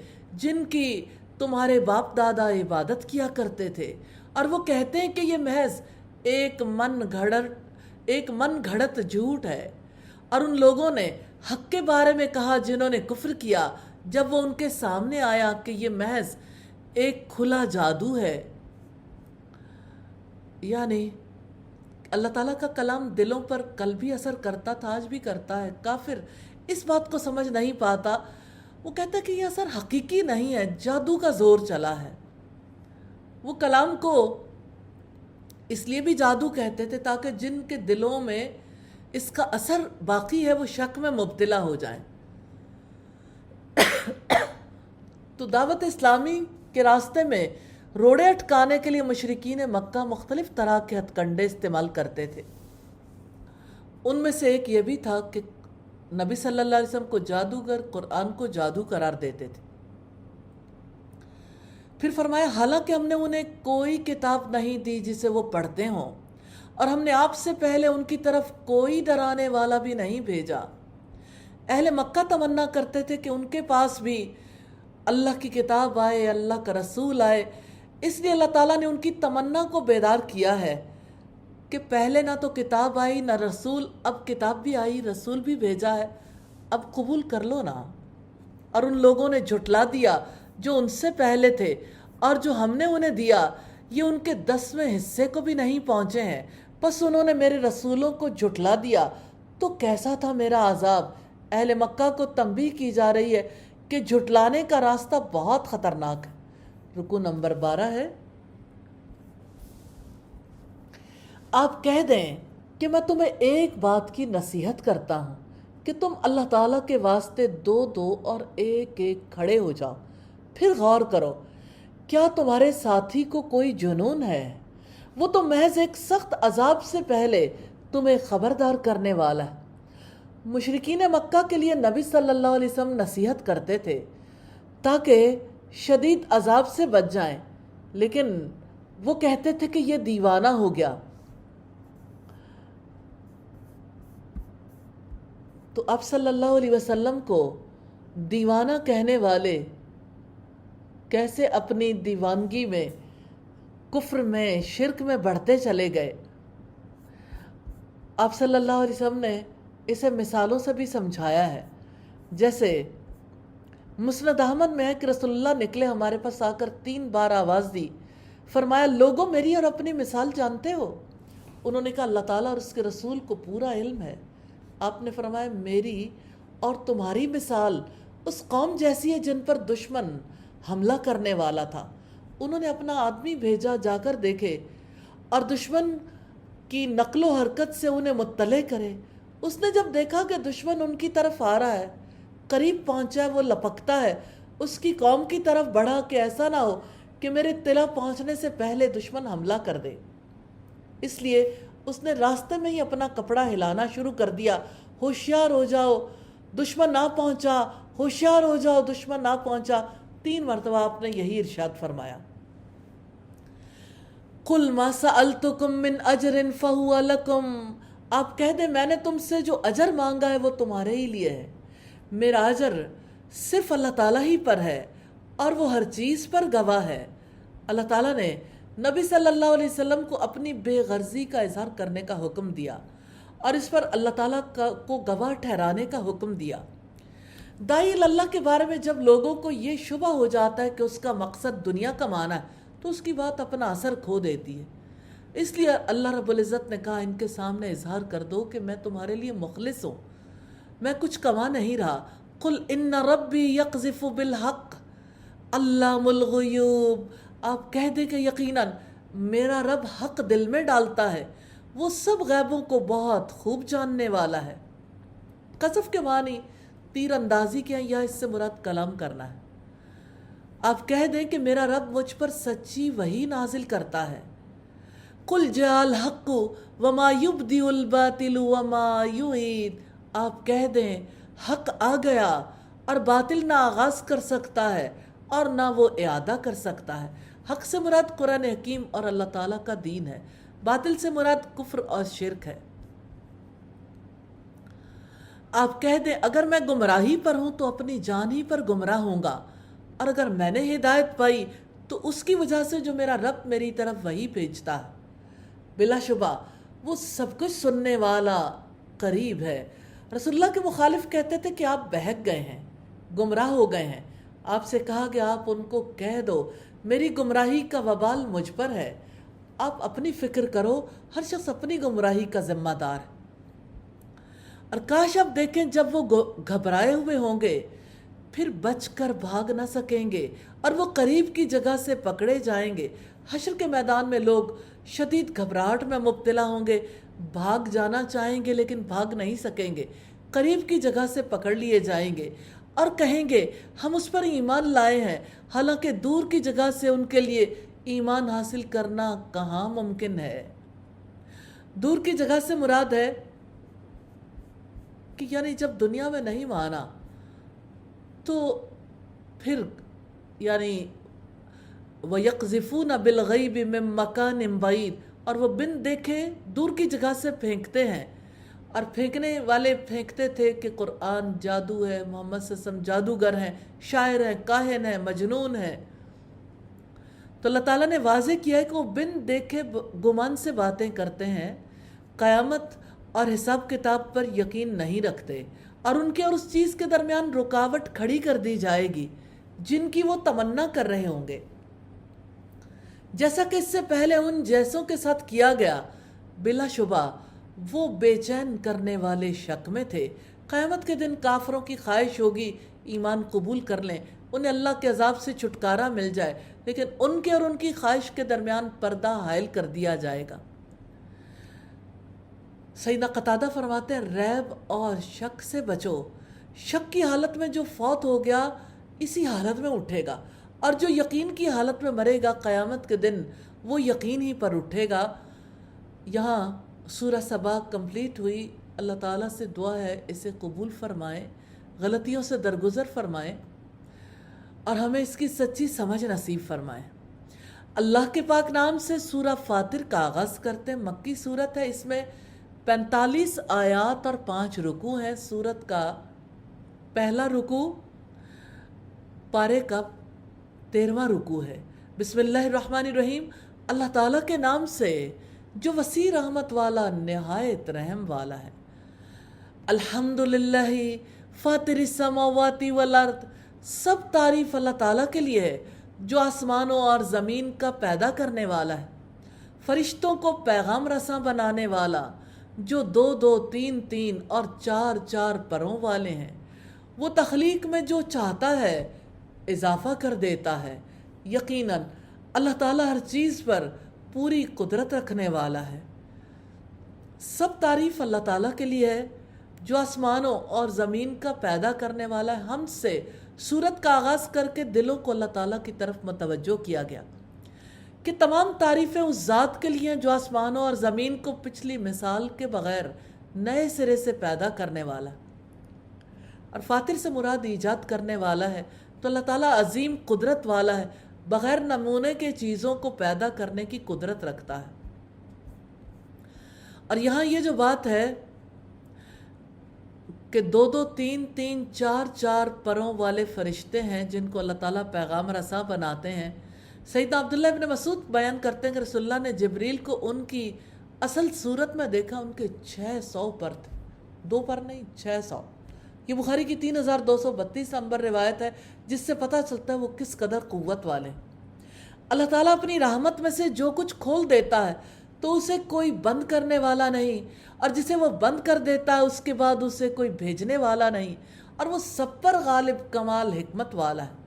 جن کی تمہارے باپ دادا عبادت کیا کرتے تھے، اور وہ کہتے ہیں کہ یہ محض ایک من گھڑت جھوٹ ہے۔ اور ان لوگوں نے حق کے بارے میں کہا جنہوں نے کفر کیا جب وہ ان کے سامنے آیا کہ یہ محض ایک کھلا جادو ہے، یعنی اللہ تعالیٰ کا کلام دلوں پر کل بھی اثر کرتا تھا، آج بھی کرتا ہے۔ کافر اس بات کو سمجھ نہیں پاتا، وہ کہتا ہے کہ یہ اثر حقیقی نہیں ہے، جادو کا زور چلا ہے۔ وہ کلام کو اس لیے بھی جادو کہتے تھے تاکہ جن کے دلوں میں اس کا اثر باقی ہے وہ شک میں مبتلا ہو جائیں۔ تو دعوت اسلامی کے راستے میں روڑے اٹکانے کے لیے مشرکین مکہ مختلف طرح کے ہتھ کنڈے استعمال کرتے تھے۔ ان میں سے ایک یہ بھی تھا کہ نبی صلی اللہ علیہ وسلم کو جادوگر، قرآن کو جادو قرار دیتے تھے۔ پھر فرمایا حالانکہ ہم نے انہیں کوئی کتاب نہیں دی جسے وہ پڑھتے ہوں، اور ہم نے آپ سے پہلے ان کی طرف کوئی ڈرانے والا بھی نہیں بھیجا۔ اہل مکہ تمنا کرتے تھے کہ ان کے پاس بھی اللہ کی کتاب آئے، اللہ کا رسول آئے۔ اس لیے اللہ تعالیٰ نے ان کی تمنا کو بیدار کیا ہے کہ پہلے نہ تو کتاب آئی نہ رسول، اب کتاب بھی آئی، رسول بھی بھیجا ہے، اب قبول کر لو نا۔ اور ان لوگوں نے جھٹلا دیا جو ان سے پہلے تھے، اور جو ہم نے انہیں دیا یہ ان کے 10ویں حصے کو بھی نہیں پہنچے ہیں، پس انہوں نے میرے رسولوں کو جھٹلا دیا تو کیسا تھا میرا عذاب۔ اہل مکہ کو تنبیہ کی جا رہی ہے کہ جھٹلانے کا راستہ بہت خطرناک ہے۔ رکوع نمبر 12 ہے، آپ کہہ دیں کہ میں تمہیں ایک بات کی نصیحت کرتا ہوں کہ تم اللہ تعالیٰ کے واسطے 2 اور 1 کھڑے ہو جاؤ، پھر غور کرو کیا تمہارے ساتھی کو کوئی جنون ہے؟ وہ تو محض ایک سخت عذاب سے پہلے تمہیں خبردار کرنے والا ہے۔ مشرکین مکہ کے لیے نبی صلی اللہ علیہ وسلم نصیحت کرتے تھے تاکہ شدید عذاب سے بچ جائیں، لیکن وہ کہتے تھے کہ یہ دیوانہ ہو گیا۔ تو اب صلی اللہ علیہ وسلم کو دیوانہ کہنے والے کیسے اپنی دیوانگی میں، کفر میں، شرک میں بڑھتے چلے گئے۔ آپ صلی اللہ علیہ وسلم نے اسے مثالوں سے بھی سمجھایا ہے، جیسے مسند احمد میں ہے کہ رسول اللہ نکلے ہمارے پاس آ کر 3 بار آواز دی، فرمایا لوگوں میری اور اپنی مثال جانتے ہو؟ انہوں نے کہا اللہ تعالیٰ اور اس کے رسول کو پورا علم ہے۔ آپ نے فرمایا میری اور تمہاری مثال اس قوم جیسی ہے جن پر دشمن حملہ کرنے والا تھا۔ انہوں نے اپنا آدمی بھیجا جا کر دیکھے اور دشمن کی نقل و حرکت سے انہیں مطلع کرے۔ اس نے جب دیکھا کہ دشمن ان کی طرف آ رہا ہے، قریب پہنچا ہے، وہ لپکتا ہے، اس کی قوم کی طرف بڑھا کہ ایسا نہ ہو کہ میرے اطلاع پہنچنے سے پہلے دشمن حملہ کر دے۔ اس لیے اس نے راستے میں ہی اپنا کپڑا ہلانا شروع کر دیا، ہوشیار ہو جاؤ دشمن نہ پہنچا، ہوشیار ہو جاؤ دشمن نہ پہنچا۔ 3 مرتبہ آپ نے یہی ارشاد فرمایا۔ قُلْ مَا سَأَلْتُكُم مِّنْ أَجْرٍ فَهُوَ لَكُمْ، آپ کہہ دیں میں نے تم سے جو اجر مانگا ہے وہ تمہارے ہی لیے ہے۔ میرا اجر صرف اللہ تعالیٰ ہی پر ہے اور وہ ہر چیز پر گواہ ہے۔ اللہ تعالیٰ نے نبی صلی اللہ علیہ وسلم کو اپنی بے غرضی کا اظہار کرنے کا حکم دیا اور اس پر اللہ تعالیٰ کو گواہ ٹھہرانے کا حکم دیا۔ داعی اللہ کے بارے میں جب لوگوں کو یہ شبہ ہو جاتا ہے کہ اس کا مقصد دنیا کمانا ہے تو اس کی بات اپنا اثر کھو دیتی ہے۔ اس لیے اللہ رب العزت نے کہا ان کے سامنے اظہار کر دو کہ میں تمہارے لیے مخلص ہوں، میں کچھ کما نہیں رہا۔ قل ان ربی یقذف بالحق علام الغیوب، آپ کہہ دیں کہ یقیناً میرا رب حق دل میں ڈالتا ہے، وہ سب غیبوں کو بہت خوب جاننے والا ہے۔ قذف کے معنی تیر اندازی کے ہیں یا اس سے مراد کلام کرنا ہے۔ آپ کہہ دیں کہ میرا رب مجھ پر سچی وحی نازل کرتا ہے۔ قل جاء الحق وما یبدئ الباطل وما یعید، آپ کہہ دیں حق آ گیا اور باطل نہ آغاز کر سکتا ہے اور نہ وہ اعادہ کر سکتا ہے۔ حق سے مراد قرآن حکیم اور اللہ تعالیٰ کا دین ہے، باطل سے مراد کفر اور شرک ہے۔ آپ کہہ دیں اگر میں گمراہی پر ہوں تو اپنی جان ہی پر گمراہ ہوں گا، اور اگر میں نے ہدایت پائی تو اس کی وجہ سے جو میرا رب میری طرف وحی بھیجتا ہے۔ بلا شبہ وہ سب کچھ سننے والا قریب ہے۔ رسول اللہ کے مخالف کہتے تھے کہ آپ بہک گئے ہیں، گمراہ ہو گئے ہیں۔ آپ سے کہا کہ آپ ان کو کہہ دو میری گمراہی کا وبال مجھ پر ہے آپ اپنی فکر کرو، ہر شخص اپنی گمراہی کا ذمہ دار ہے۔ اور کاش آپ دیکھیں جب وہ گھبرائے ہوئے ہوں گے پھر بچ کر بھاگ نہ سکیں گے اور وہ قریب کی جگہ سے پکڑے جائیں گے۔ حشر کے میدان میں لوگ شدید گھبراہٹ میں مبتلا ہوں گے، بھاگ جانا چاہیں گے لیکن بھاگ نہیں سکیں گے، قریب کی جگہ سے پکڑ لیے جائیں گے اور کہیں گے ہم اس پر ایمان لائے ہیں، حالانکہ دور کی جگہ سے ان کے لیے ایمان حاصل کرنا کہاں ممکن ہے۔ دور کی جگہ سے مراد ہے کہ یعنی جب دنیا میں نہیں مانا تو پھر یعنی وَيَقْذِفُونَ بِالْغَيْبِ مِن مَّكَانٍ بَعِيدٍ، اور وہ بن دیکھے دور کی جگہ سے پھینکتے ہیں، اور پھینکنے والے پھینکتے تھے کہ قرآن جادو ہے، محمد صلی اللہ علیہ وسلم جادوگر ہیں، شاعر ہیں، کاہن ہیں، مجنون ہیں۔ تو اللہ تعالیٰ نے واضح کیا ہے کہ وہ بن دیکھے گمان سے باتیں کرتے ہیں، قیامت اور حساب کتاب پر یقین نہیں رکھتے، اور ان کے اور اس چیز کے درمیان رکاوٹ کھڑی کر دی جائے گی جن کی وہ تمنا کر رہے ہوں گے، جیسا کہ اس سے پہلے ان جیسوں کے ساتھ کیا گیا۔ بلا شبہ وہ بے چین کرنے والے شک میں تھے۔ قیامت کے دن کافروں کی خواہش ہوگی ایمان قبول کر لیں، انہیں اللہ کے عذاب سے چھٹکارا مل جائے، لیکن ان کے اور ان کی خواہش کے درمیان پردہ حائل کر دیا جائے گا۔ سیدنا قتادہ فرماتے ہیں ریب اور شک سے بچو، شک کی حالت میں جو فوت ہو گیا اسی حالت میں اٹھے گا، اور جو یقین کی حالت میں مرے گا قیامت کے دن وہ یقین ہی پر اٹھے گا۔ یہاں سورہ سبا کمپلیٹ ہوئی۔ اللہ تعالیٰ سے دعا ہے اسے قبول فرمائے، غلطیوں سے درگزر فرمائے اور ہمیں اس کی سچی سمجھ نصیب فرمائے۔ اللہ کے پاک نام سے سورہ فاطر کا آغاز کرتے ہیں۔ مکی سورت ہے، اس میں 45 آیات اور 5 رکوع ہیں۔ سورت کا پہلا رکوع پارے کا 13واں رکوع ہے۔ بسم اللہ الرحمن الرحیم، اللہ تعالیٰ کے نام سے جو وسیع رحمت والا نہایت رحم والا ہے۔ الحمدللہ فاطر السماوات والارض، سب تعریف اللہ تعالیٰ کے لیے ہے جو آسمانوں اور زمین کا پیدا کرنے والا ہے، فرشتوں کو پیغام رساں بنانے والا، جو 2 2 3 3 اور 4 4 پروں والے ہیں۔ وہ تخلیق میں جو چاہتا ہے اضافہ کر دیتا ہے۔ یقیناً اللہ تعالیٰ ہر چیز پر پوری قدرت رکھنے والا ہے۔ سب تعریف اللہ تعالیٰ کے لیے ہے جو آسمانوں اور زمین کا پیدا کرنے والا ہے۔ ہم سے سورت کا آغاز کر کے دلوں کو اللہ تعالیٰ کی طرف متوجہ کیا گیا کہ تمام تعریفیں اس ذات کے لیے ہیں جو آسمانوں اور زمین کو پچھلی مثال کے بغیر نئے سرے سے پیدا کرنے والا ہے، اور فاطر سے مراد ایجاد کرنے والا ہے۔ تو اللہ تعالیٰ عظیم قدرت والا ہے، بغیر نمونے کے چیزوں کو پیدا کرنے کی قدرت رکھتا ہے۔ اور یہاں یہ جو بات ہے کہ 2 2 3 3 4 4 پروں والے فرشتے ہیں جن کو اللہ تعالیٰ پیغام رساں بناتے ہیں۔ سیدنا عبداللہ ابن مسعود بیان کرتے ہیں کہ رسول اللہ نے جبریل کو ان کی اصل صورت میں دیکھا، ان کے 600 پر تھے، 2 پر نہیں 600۔ یہ بخاری کی 3232 نمبر روایت ہے، جس سے پتہ چلتا ہے وہ کس قدر قوت والے ہیں۔ اللہ تعالیٰ اپنی رحمت میں سے جو کچھ کھول دیتا ہے تو اسے کوئی بند کرنے والا نہیں، اور جسے وہ بند کر دیتا ہے اس کے بعد اسے کوئی بھیجنے والا نہیں، اور وہ سب پر غالب کمال حکمت والا ہے۔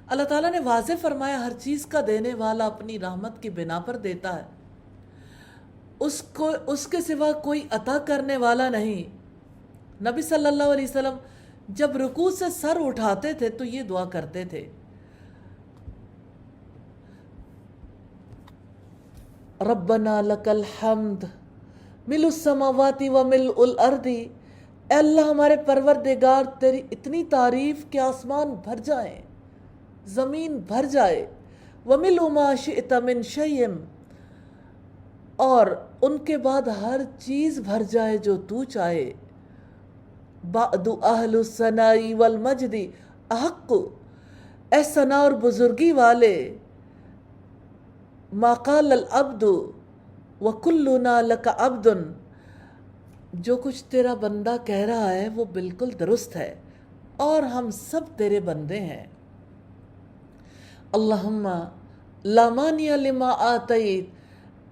اللہ تعالیٰ نے واضح فرمایا ہر چیز کا دینے والا اپنی رحمت کی بنا پر دیتا ہے، اس کے سوا کوئی عطا کرنے والا نہیں۔ نبی صلی اللہ علیہ وسلم جب رکوع سے سر اٹھاتے تھے تو یہ دعا کرتے تھے، ربنا لک الحمد ملء السماوات وملء الارض، اے اللہ ہمارے پروردگار تیری اتنی تعریف کہ آسمان بھر جائیں، زمین بھر جائے، وملء ما شئت من شیء، اور ان کے بعد ہر چیز بھر جائے جو تو چاہے، بعد اہل الثناء والمجد احق، اے ثنا اور بزرگی والے، ما قال العبد وکلنا لک عبد، جو کچھ تیرا بندہ کہہ رہا ہے وہ بالکل درست ہے اور ہم سب تیرے بندے ہیں۔ اللہم لا مانع لما آتیت،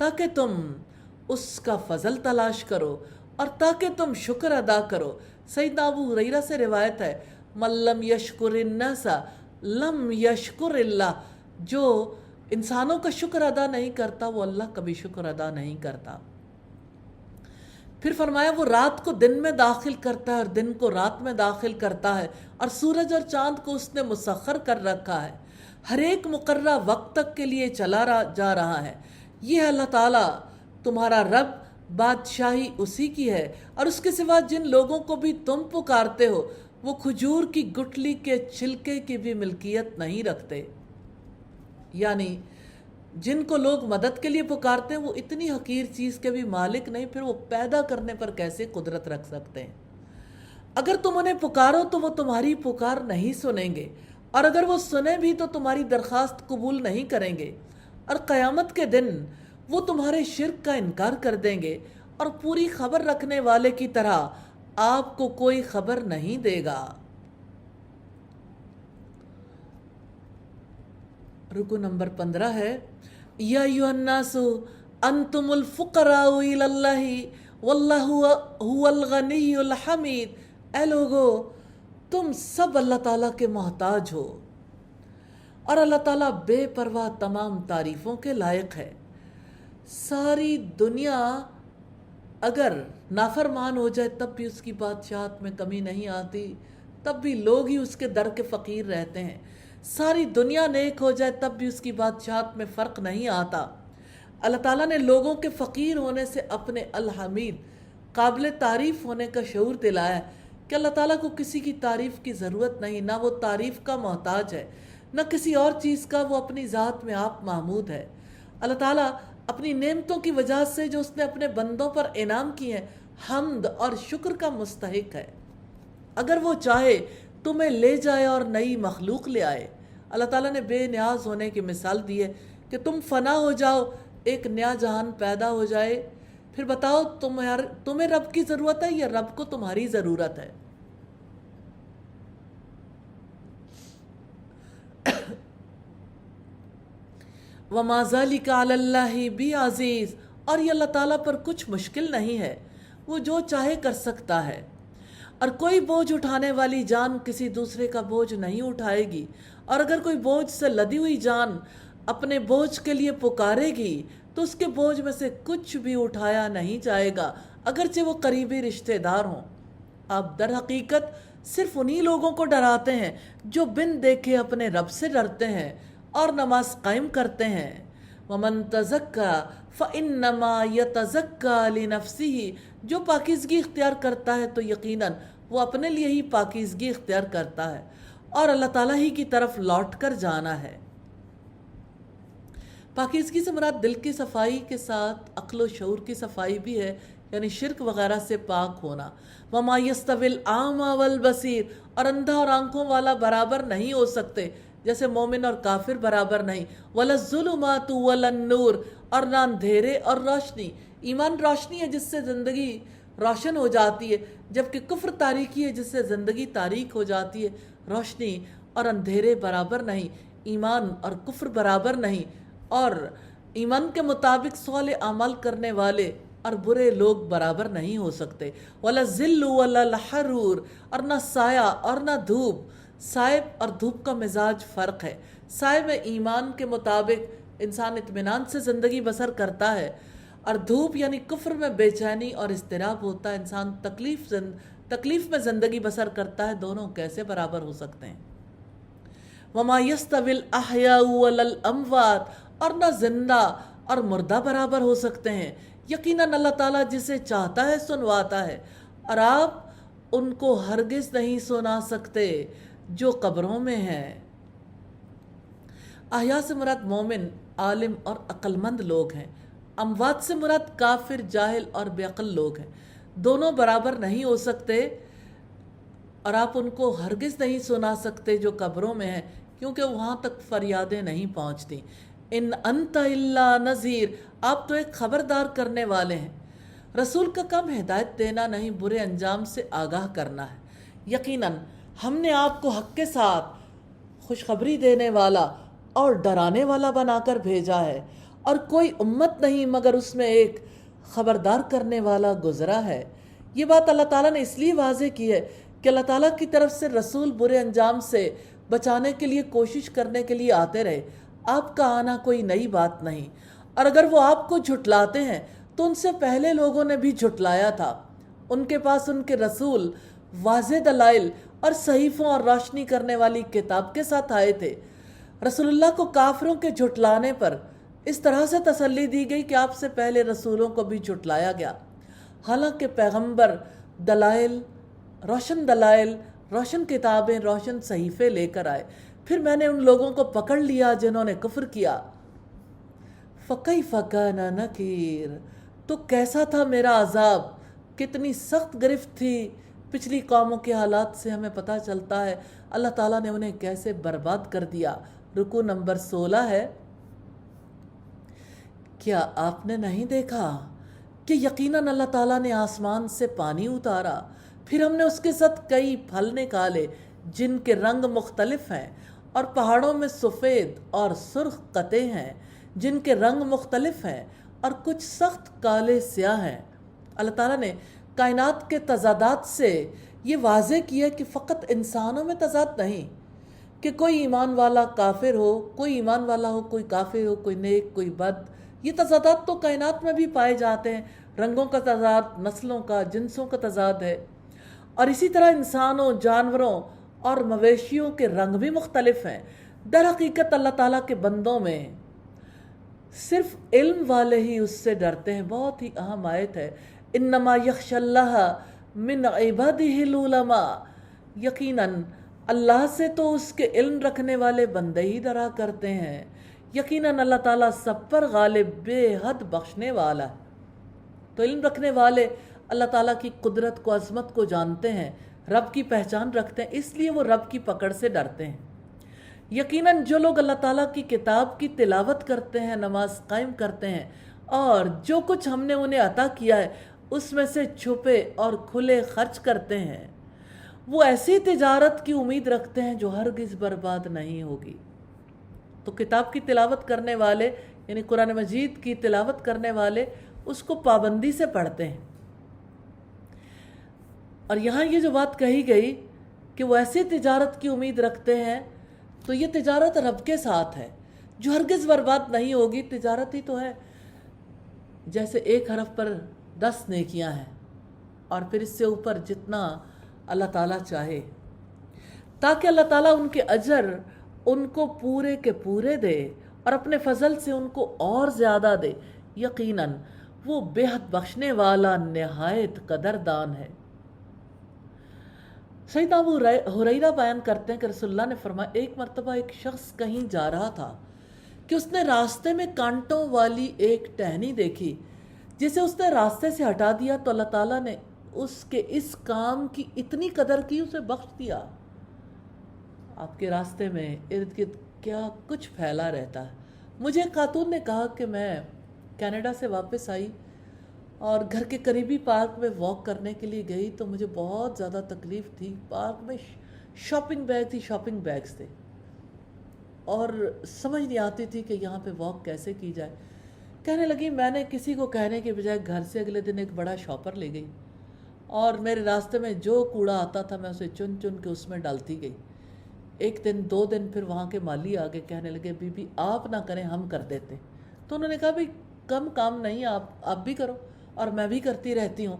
تاکہ تم اس کا فضل تلاش کرو اور تاکہ تم شکر ادا کرو۔ سیدنا ابو ہریرہ سے روایت ہے، من لم یشکر الناس لم یشکر اللہ، جو انسانوں کا شکر ادا نہیں کرتا وہ اللہ کا بھی شکر ادا نہیں کرتا۔ پھر فرمایا وہ رات کو دن میں داخل کرتا ہے اور دن کو رات میں داخل کرتا ہے، اور سورج اور چاند کو اس نے مسخر کر رکھا ہے، ہر ایک مقررہ وقت تک کے لیے چلا جا رہا ہے۔ یہ اللہ تعالیٰ تمہارا رب، بادشاہی اسی کی ہے، اور اس کے سوا جن لوگوں کو بھی تم پکارتے ہو وہ کھجور کی گٹھلی کے چھلکے کی بھی ملکیت نہیں رکھتے۔ یعنی جن کو لوگ مدد کے لیے پکارتے ہیں وہ اتنی حقیر چیز کے بھی مالک نہیں، پھر وہ پیدا کرنے پر کیسے قدرت رکھ سکتے ہیں؟ اگر تم انہیں پکارو تو وہ تمہاری پکار نہیں سنیں گے، اور اگر وہ سنیں بھی تو تمہاری درخواست قبول نہیں کریں گے، اور قیامت کے دن وہ تمہارے شرک کا انکار کر دیں گے، اور پوری خبر رکھنے والے کی طرح آپ کو کوئی خبر نہیں دے گا۔ رکو نمبر 15 ہے، یا ایھا الناس انتم الفقراء الی اللہ واللہ هو الغنی الحمید۔ اے لوگو تم سب اللہ تعالیٰ کے محتاج ہو، اور اللہ تعالیٰ بے پرواہ تمام تعریفوں کے لائق ہے۔ ساری دنیا اگر نافرمان ہو جائے تب بھی اس کی بادشاہت میں کمی نہیں آتی، تب بھی لوگ ہی اس کے در کے فقیر رہتے ہیں۔ ساری دنیا نیک ہو جائے تب بھی اس کی بادشاہت میں فرق نہیں آتا۔ اللہ تعالیٰ نے لوگوں کے فقیر ہونے سے اپنے الحمید، قابل تعریف ہونے کا شعور دلایا ہے کہ اللہ تعالیٰ کو کسی کی تعریف کی ضرورت نہیں، نہ وہ تعریف کا محتاج ہے، نہ کسی اور چیز کا، وہ اپنی ذات میں آپ محمود ہے۔ اللہ تعالیٰ اپنی نعمتوں کی وجہ سے جو اس نے اپنے بندوں پر انعام کی ہیں حمد اور شکر کا مستحق ہے۔ اگر وہ چاہے تمہیں لے جائے اور نئی مخلوق لے آئے۔ اللہ تعالیٰ نے بے نیاز ہونے کی مثال دی ہے کہ تم فنا ہو جاؤ، ایک نیا جہان پیدا ہو جائے، پھر بتاؤ تمہیں رب کی ضرورت ہے یا رب کو تمہاری ضرورت ہے؟ وَمَا ذَلِكَ عَلَى اللَّهِ بِعَزِيزٍ، اور یہ اللہ تعالیٰ پر کچھ مشکل نہیں ہے، وہ جو چاہے کر سکتا ہے۔ اور کوئی بوجھ اٹھانے والی جان کسی دوسرے کا بوجھ نہیں اٹھائے گی، اور اگر کوئی بوجھ سے لدی ہوئی جان اپنے بوجھ کے لیے پکارے گی تو اس کے بوجھ میں سے کچھ بھی اٹھایا نہیں جائے گا، اگرچہ وہ قریبی رشتہ دار ہوں۔ آپ در حقیقت صرف انہی لوگوں کو ڈراتے ہیں جو بن دیکھے اپنے رب سے ڈرتے ہیں اور نماز قائم کرتے ہیں۔ وَمَن تَزَكَّىٰ فَإِنَّمَا يَتَزَكَّىٰ لِنَفْسِهِ، جو پاکیزگی اختیار کرتا ہے تو یقیناً وہ اپنے لیے ہی پاکیزگی اختیار کرتا ہے، اور اللہ تعالیٰ ہی کی طرف لوٹ کر جانا ہے۔ پاکیزگی سے مراد دل کی صفائی کے ساتھ عقل و شعور کی صفائی بھی ہے، یعنی شرک وغیرہ سے پاک ہونا۔ وَمَا يَسْتَوِي الْأَعْمَىٰ وَالْبَصِيرُ، اور اندھا اور آنکھوں والا برابر نہیں ہو سکتے، جیسے مومن اور کافر برابر نہیں۔ وَلَا الظُّلُمَاتُ وَلَا النُّورُ، اور نہ اندھیرے اور روشنی۔ ایمان روشنی ہے جس سے زندگی روشن ہو جاتی ہے، جبکہ کفر تاریکی ہے جس سے زندگی تاریک ہو جاتی ہے۔ روشنی اور اندھیرے برابر نہیں، ایمان اور کفر برابر نہیں، اور ایمان کے مطابق صالح اعمال کرنے والے اور برے لوگ برابر نہیں ہو سکتے۔ وَلَا الظِّلُّ وَلَا الْحَرُورُ، اور نہ سایہ اور نہ دھوپ۔ سائے اور دھوپ کا مزاج فرق ہے۔ سائے میں ایمان کے مطابق انسان اطمینان سے زندگی بسر کرتا ہے، اور دھوپ یعنی کفر میں بے چینی اور اضطراب ہوتا ہے، انسان تکلیف میں زندگی بسر کرتا ہے۔ دونوں کیسے برابر ہو سکتے ہیں؟ وَمَا يَسْتَوِي الْأَحْيَاءُ وَلَا الْأَمْوَاتُ، اور نہ زندہ اور مردہ برابر ہو سکتے ہیں۔ یقیناً اللہ تعالیٰ جسے چاہتا ہے سنواتا ہے، اور آپ ان کو ہرگز نہیں سنا سکتے جو قبروں میں ہیں۔ احیاء سے مراد مومن، عالم اور عقل مند لوگ ہیں۔ اموات سے مراد کافر، جاہل اور بے عقل لوگ ہیں۔ دونوں برابر نہیں ہو سکتے، اور آپ ان کو ہرگز نہیں سنا سکتے جو قبروں میں ہیں، کیونکہ وہاں تک فریادیں نہیں پہنچتی۔ ان انت الا نذیر، آپ تو ایک خبردار کرنے والے ہیں۔ رسول کا کام ہدایت دینا نہیں، برے انجام سے آگاہ کرنا ہے۔ یقیناً ہم نے آپ کو حق کے ساتھ خوشخبری دینے والا اور ڈرانے والا بنا کر بھیجا ہے، اور کوئی امت نہیں مگر اس میں ایک خبردار کرنے والا گزرا ہے۔ یہ بات اللہ تعالیٰ نے اس لیے واضح کی ہے کہ اللہ تعالیٰ کی طرف سے رسول برے انجام سے بچانے کے لیے کوشش کرنے کے لیے آتے رہے۔ آپ کا آنا کوئی نئی بات نہیں، اور اگر وہ آپ کو جھٹلاتے ہیں تو ان سے پہلے لوگوں نے بھی جھٹلایا تھا۔ ان کے پاس ان کے رسول واضح دلائل اور صحیفوں اور روشنی کرنے والی کتاب کے ساتھ آئے تھے۔ رسول اللہ کو کافروں کے جھٹلانے پر اس طرح سے تسلی دی گئی کہ آپ سے پہلے رسولوں کو بھی جھٹلایا گیا، حالانکہ پیغمبر دلائل، روشن کتابیں، روشن صحیفے لے کر آئے۔ پھر میں نے ان لوگوں کو پکڑ لیا جنہوں نے کفر کیا۔ فَكَيْفَ كَانَ نَكِيرٌ، تو کیسا تھا میرا عذاب، کتنی سخت گرفت تھی۔ پچھلی قوموں کے حالات سے ہمیں پتہ چلتا ہے اللہ تعالیٰ نے انہیں کیسے برباد کر دیا۔ رکوع نمبر 16 ہے، کیا آپ نے نہیں دیکھا کہ یقیناً اللہ تعالیٰ نے آسمان سے پانی اتارا، پھر ہم نے اس کے ساتھ کئی پھل نکالے جن کے رنگ مختلف ہیں، اور پہاڑوں میں سفید اور سرخ قطعے ہیں جن کے رنگ مختلف ہیں، اور کچھ سخت کالے سیاہ ہیں۔ اللہ تعالیٰ نے کائنات کے تضادات سے یہ واضح کیا کہ فقط انسانوں میں تضاد نہیں، کہ کوئی ایمان والا کافر ہو، کوئی ایمان والا ہو، کوئی کافر ہو، کوئی نیک، کوئی بد۔ یہ تضادات تو کائنات میں بھی پائے جاتے ہیں، رنگوں کا تضاد، نسلوں کا، جنسوں کا تضاد ہے، اور اسی طرح انسانوں، جانوروں اور مویشیوں کے رنگ بھی مختلف ہیں۔ در حقیقت اللہ تعالیٰ کے بندوں میں صرف علم والے ہی اس سے ڈرتے ہیں۔ بہت ہی اہم آیت ہے، انما یخشی اللہ من عبادہ العلماء، یقیناً اللہ سے تو اس کے علم رکھنے والے بندے ہی ڈرا کرتے ہیں۔ یقیناً اللہ تعالیٰ سب پر غالب، بے حد بخشنے والا ہے۔ تو علم رکھنے والے اللہ تعالیٰ کی قدرت کو، عظمت کو جانتے ہیں، رب کی پہچان رکھتے ہیں، اس لیے وہ رب کی پکڑ سے ڈرتے ہیں۔ یقیناً جو لوگ اللہ تعالیٰ کی کتاب کی تلاوت کرتے ہیں، نماز قائم کرتے ہیں، اور جو کچھ ہم نے انہیں عطا کیا ہے اس میں سے چھپے اور کھلے خرچ کرتے ہیں، وہ ایسی تجارت کی امید رکھتے ہیں جو ہرگز برباد نہیں ہوگی۔ تو کتاب کی تلاوت کرنے والے، یعنی قرآن مجید کی تلاوت کرنے والے، اس کو پابندی سے پڑھتے ہیں۔ اور یہاں یہ جو بات کہی گئی کہ وہ ایسی تجارت کی امید رکھتے ہیں، تو یہ تجارت رب کے ساتھ ہے جو ہرگز برباد نہیں ہوگی۔ تجارت ہی تو ہے، جیسے ایک حرف پر 10 نیکیاں ہیں، اور پھر اس سے اوپر جتنا اللہ تعالیٰ چاہے، تاکہ اللہ تعالیٰ ان کے اجر ان کو پورے کے پورے دے اور اپنے فضل سے ان کو اور زیادہ دے۔ یقیناً وہ بے حد بخشنے والا، نہایت قدردان ہے۔ سیدنا ابو ہریرہ بیان کرتے ہیں کہ رسول اللہ نے فرمایا، ایک مرتبہ ایک شخص کہیں جا رہا تھا کہ اس نے راستے میں کانٹوں والی ایک ٹہنی دیکھی، جسے اس نے راستے سے ہٹا دیا تو اللہ تعالیٰ نے اس کے اس کام کی اتنی قدر کی، اسے بخش دیا۔ آپ کے راستے میں ارد گرد کیا کچھ پھیلا رہتا ہے۔ مجھے ایک خاتون نے کہا کہ میں کینیڈا سے واپس آئی اور گھر کے قریبی پارک میں واک کرنے کے لیے گئی تو مجھے بہت زیادہ تکلیف تھی۔ پارک میں شاپنگ بیگز تھے، اور سمجھ نہیں آتی تھی کہ یہاں پہ واک کیسے کی جائے۔ کہنے لگی، میں نے کسی کو کہنے کے بجائے گھر سے اگلے دن ایک بڑا شاپر لے گئی، اور میرے راستے میں جو کوڑا آتا تھا میں اسے چن چن کے اس میں ڈالتی گئی۔ ایک دن، 2 دن، پھر وہاں کے مالی آگے کہنے لگے، بی بی آپ نہ کریں، ہم کر دیتے۔ تو انہوں نے کہا، بھئی کم کام نہیں، آپ بھی کرو، اور میں بھی کرتی رہتی ہوں۔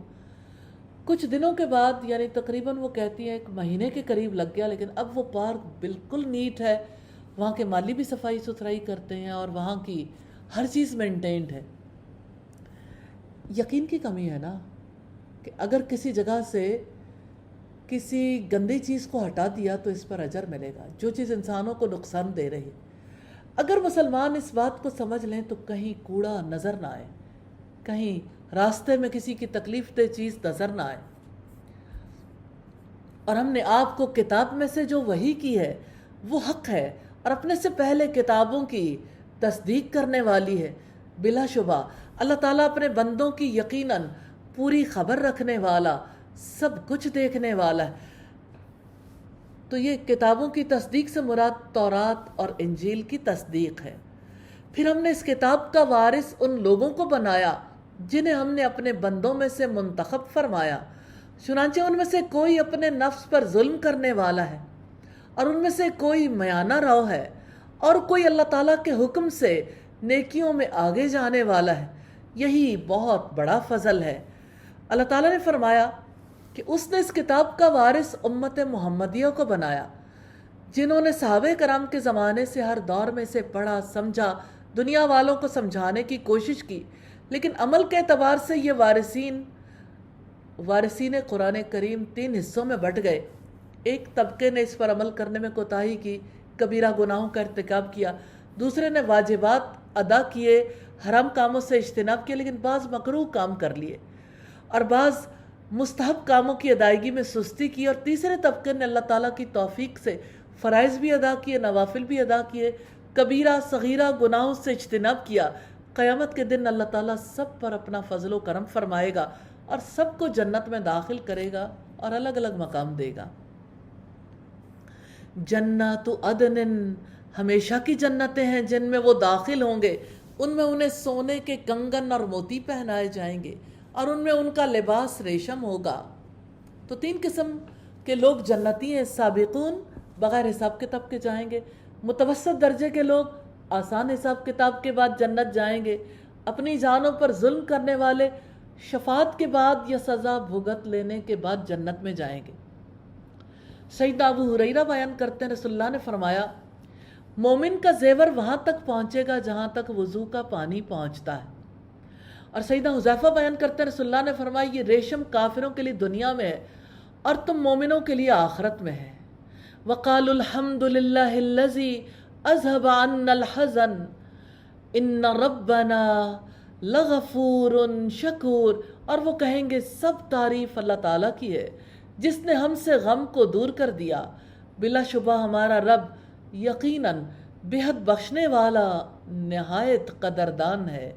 کچھ دنوں کے بعد، یعنی تقریباً وہ کہتی ہیں 1 مہینے کے قریب لگ گیا، لیکن اب وہ پارک بالکل نیٹ ہے، وہاں کے مالی بھی صفائی ستھرائی کرتے ہیں، اور وہاں کی ہر چیز مینٹینڈ ہے۔ یقین کی کمی ہے نا، کہ اگر کسی جگہ سے کسی گندی چیز کو ہٹا دیا تو اس پر اجر ملے گا، جو چیز انسانوں کو نقصان دے رہی۔ اگر مسلمان اس بات کو سمجھ لیں تو کہیں کوڑا نظر نہ آئے، کہیں راستے میں کسی کی تکلیف دہ چیز نظر نہ آئے۔ اور ہم نے آپ کو کتاب میں سے جو وحی کی ہے وہ حق ہے، اور اپنے سے پہلے کتابوں کی تصدیق کرنے والی ہے۔ بلا شبہ اللہ تعالیٰ اپنے بندوں کی یقیناً پوری خبر رکھنے والا، سب کچھ دیکھنے والا ہے۔ تو یہ کتابوں کی تصدیق سے مراد تورات اور انجیل کی تصدیق ہے۔ پھر ہم نے اس کتاب کا وارث ان لوگوں کو بنایا جنہیں ہم نے اپنے بندوں میں سے منتخب فرمایا، چنانچہ ان میں سے کوئی اپنے نفس پر ظلم کرنے والا ہے اور ان میں سے کوئی میانہ رو ہے اور کوئی اللہ تعالیٰ کے حکم سے نیکیوں میں آگے جانے والا ہے۔ یہی بہت بڑا فضل ہے۔ اللہ تعالیٰ نے فرمایا کہ اس نے اس کتاب کا وارث امت محمدیہ کو بنایا، جنہوں نے صحابہ کرام کے زمانے سے ہر دور میں سے پڑھا سمجھا، دنیا والوں کو سمجھانے کی کوشش کی، لیکن عمل کے اعتبار سے یہ وارثین قرآن کریم 3 حصوں میں بٹ گئے۔ ایک طبقے نے اس پر عمل کرنے میں کوتاہی کی، کبیرہ گناہوں کا ارتکاب کیا، دوسرے نے واجبات ادا کیے، حرام کاموں سے اجتناب کیا، لیکن بعض مکروہ کام کر لیے، اور بعض مستحب کاموں کی ادائیگی میں سستی کی، اور تیسرے طبقے نے اللہ تعالیٰ کی توفیق سے فرائض بھی ادا کیے، نوافل بھی ادا کیے، کبیرہ صغیرہ گناہوں سے اجتناب کیا۔ قیامت کے دن اللہ تعالیٰ سب پر اپنا فضل و کرم فرمائے گا اور سب کو جنت میں داخل کرے گا اور الگ الگ مقام دے گا۔ جنات عدن، ہمیشہ کی جنتیں ہیں جن میں وہ داخل ہوں گے، ان میں انہیں سونے کے کنگن اور موتی پہنائے جائیں گے اور ان میں ان کا لباس ریشم ہوگا۔ تو 3 قسم کے لوگ جنتی ہیں۔ سابقون بغیر حساب کتاب کے جائیں گے، متوسط درجے کے لوگ آسان حساب کتاب کے بعد جنت جائیں گے، اپنی جانوں پر ظلم کرنے والے شفاعت کے بعد یا سزا بھگت لینے کے بعد جنت میں جائیں گے۔ سیدنا ابو ہریرہ بیان کرتے ہیں رسول اللہ نے فرمایا، مومن کا زیور وہاں تک پہنچے گا جہاں تک وضو کا پانی پہنچتا ہے۔ اور سیدنا حذیفہ بیان کرتے ہیں رسول اللہ نے فرمایا، یہ ریشم کافروں کے لیے دنیا میں ہے اور تم مومنوں کے لیے آخرت میں ہے۔ وَقَالُوا الْحَمْدُ لِلَّهِ الَّذِي أَذْهَبَ عَنَّا الْحَزَنَ إِنَّ رَبَّنَا لَغَفُورٌ شَكُورٌ، اور وہ کہیں گے سب تعریف اللہ تعالیٰ کی ہے جس نے ہم سے غم کو دور کر دیا، بلا شبہ ہمارا رب یقیناً بہت بخشنے والا نہایت قدردان ہے۔